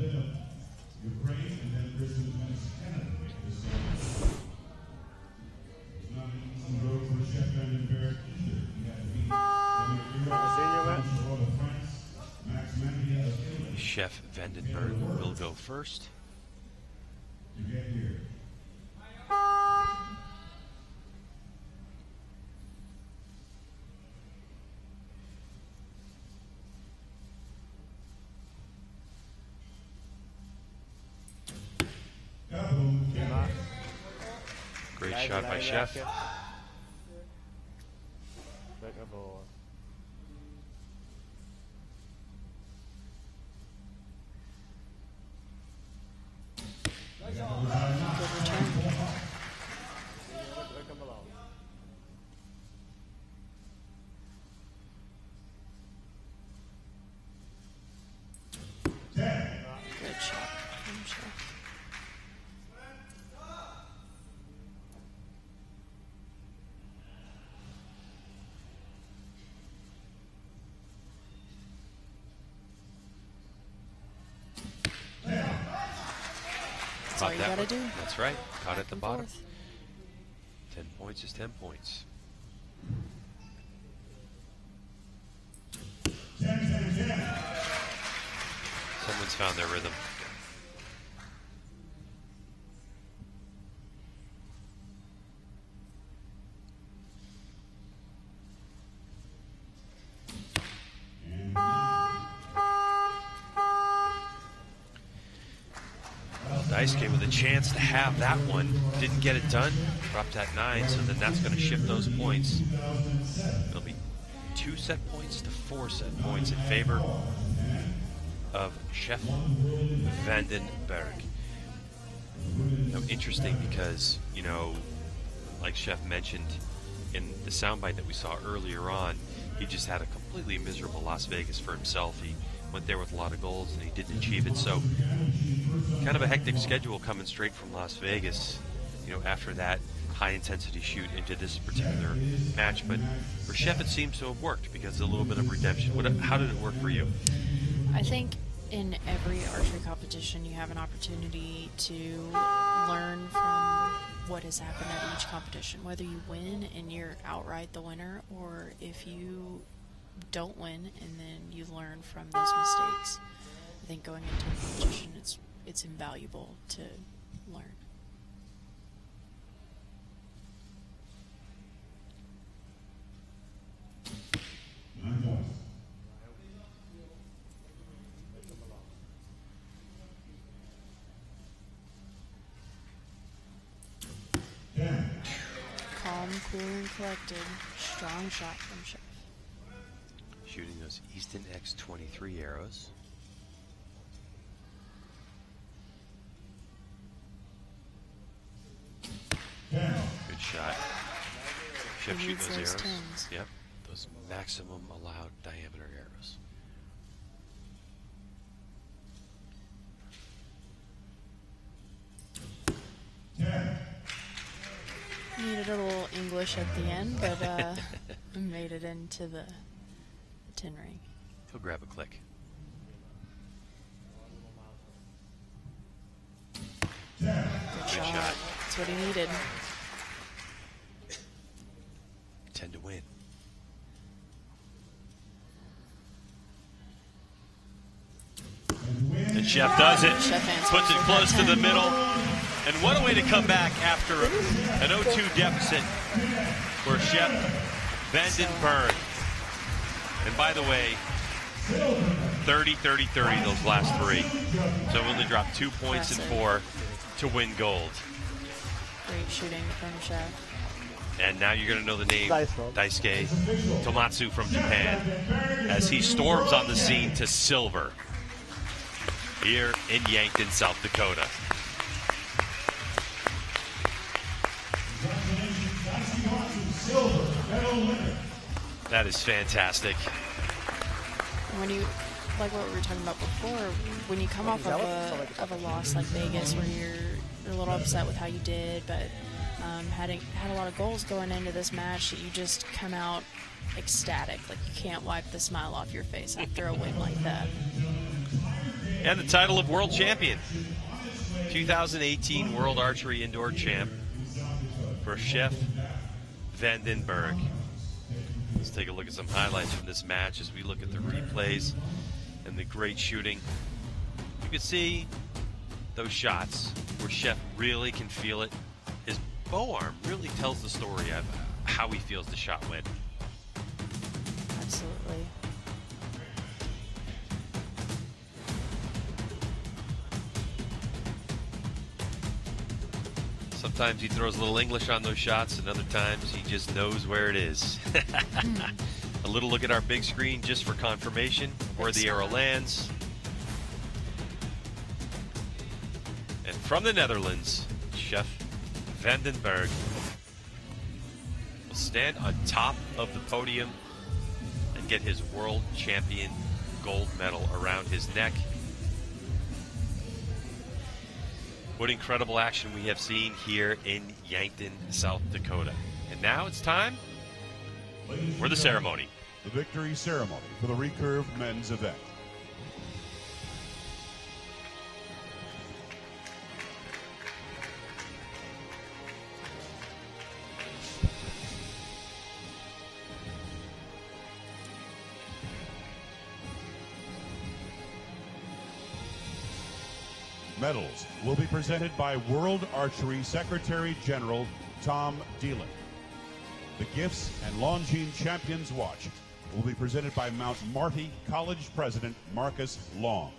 Chef Vandenberg will go first. Great shot by Chef. Good shot from Chef. That's all you that gotta one. do. That's right. Caught at the and bottom. forth. 10 points is 10 points. Someone's found their rhythm. Daisuke with a chance to have that one. Didn't get it done. Dropped at 9, so then that's going to shift those points. It'll be 2 set points to 4 set points in favor of Chef Vandenberg. Now, interesting because, you know, like Chef mentioned in the soundbite that we saw earlier on, he just had a completely miserable Las Vegas for himself. He went there with a lot of goals and he didn't achieve it. So kind of a hectic schedule coming straight from Las Vegas, you know, after that high intensity shoot into this particular match. But for Chef, it seems to have worked because of a little bit of redemption. How did it work for you? I think in every archery competition you have an opportunity to learn from what has happened at each competition, whether you win and you're outright the winner, or if you don't win and then you learn from those mistakes. I think going into a competition, it's invaluable to learn. Calm, cool, and collected. Strong shot from Chef. Shooting those Easton X-23 arrows. shot. Chef He shooting needs those those arrows. tins. Yep, those maximum allowed diameter arrows. Needed a little English at the end, but made it into the tin ring. He'll grab a click. Good shot. That's what he needed. 10 to win. And Chef does it. Puts it close to the middle. And what a way to come back after an 0-2 deficit for Chef Vandenberg. And by the way, 30-30-30 those last three. So only dropped 2 points in 4 to win gold. Great shooting from Chef. And now you're going to know the name, Daisuke Tomatsu from Japan, as he storms on the scene to silver here in Yankton, South Dakota. That is fantastic. When you, like what we were talking about before, when you come off of a loss like Vegas, where you're a little upset with how you did, but had a lot of goals going into this match, that you just come out ecstatic, like you can't wipe the smile off your face after a win like that. And the title of world champion, 2018 World Archery Indoor Champ for Chef Vandenberg. Let's take a look at some highlights from this match as we look at the replays and the great shooting. You can see those shots where Chef really can feel it. His bow arm really tells the story of how he feels the shot went. Absolutely. Sometimes he throws a little English on those shots, and other times he just knows where it is. A little look at our big screen just for confirmation where the arrow lands. And from the Netherlands, Chef Vandenberg will stand on top of the podium and get his world champion gold medal around his neck. What incredible action we have seen here in Yankton, South Dakota. And now it's time for the ceremony. The victory ceremony for the Recurve men's event. Medals will be presented by World Archery Secretary General Tom Dillon. The gifts and Longines Champions Watch will be presented by Mount Marty College President Marcus Long.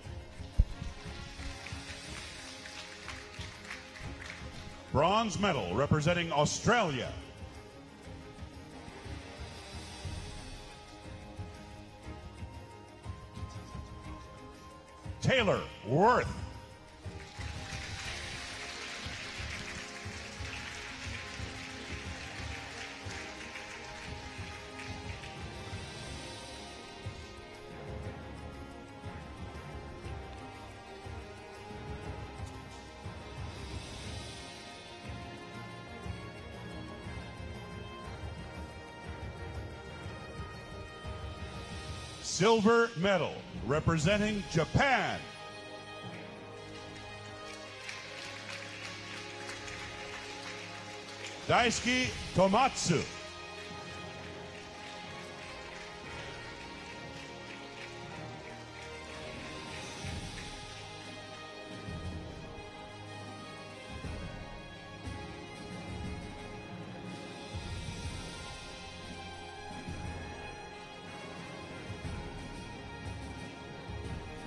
Bronze medal representing Australia. Taylor Worth. Silver medal representing Japan. Daisuke Tomatsu.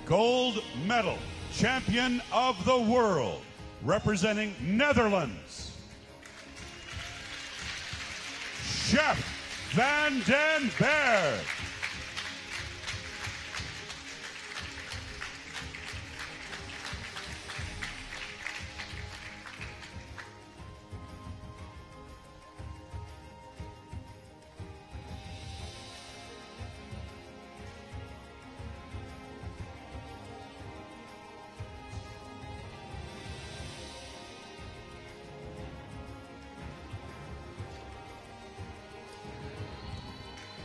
Gold medal, champion of the world, representing Netherlands, Chef Vandenberg.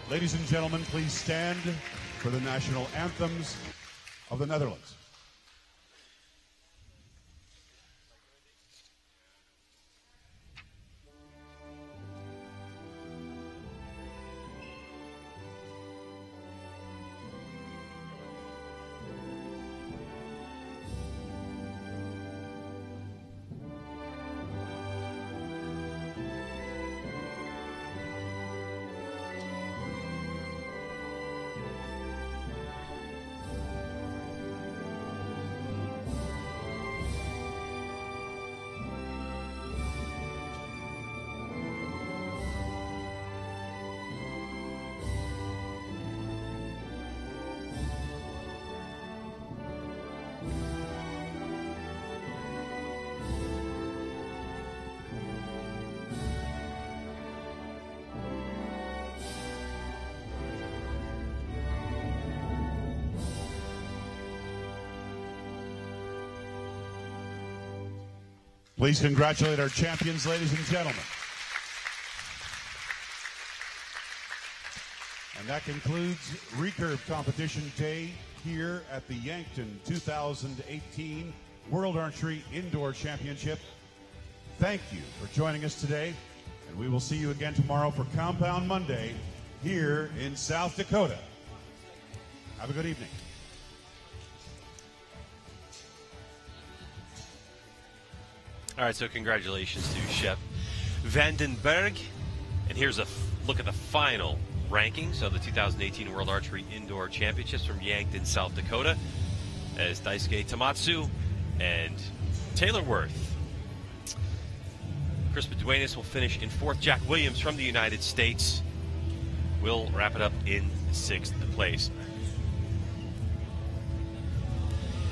Ladies and gentlemen, please stand for the national anthems of the Netherlands. Please congratulate our champions, ladies and gentlemen. And that concludes Recurve Competition Day here at the Yankton 2018 World Archery Indoor Championship. Thank you for joining us today, and we will see you again tomorrow for Compound Monday here in South Dakota. Have a good evening. All right, so congratulations to Shep Vandenberg. And here's a look at the final rankings of the 2018 World Archery Indoor Championships from Yankton, South Dakota, as Daisuke Tamatsu and Taylor Worth. Chris Beduenas will finish in 4th. Jack Williams from the United States will wrap it up in 6th place.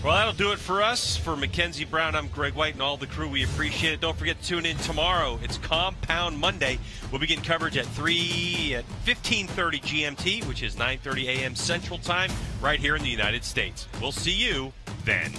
Well, that'll do it for us. For Mackenzie Brown, I'm Greg White and all the crew. We appreciate it. Don't forget to tune in tomorrow. It's Compound Monday. We'll begin coverage at 15:30 GMT, which is 9:30 a.m. Central Time, right here in the United States. We'll see you then.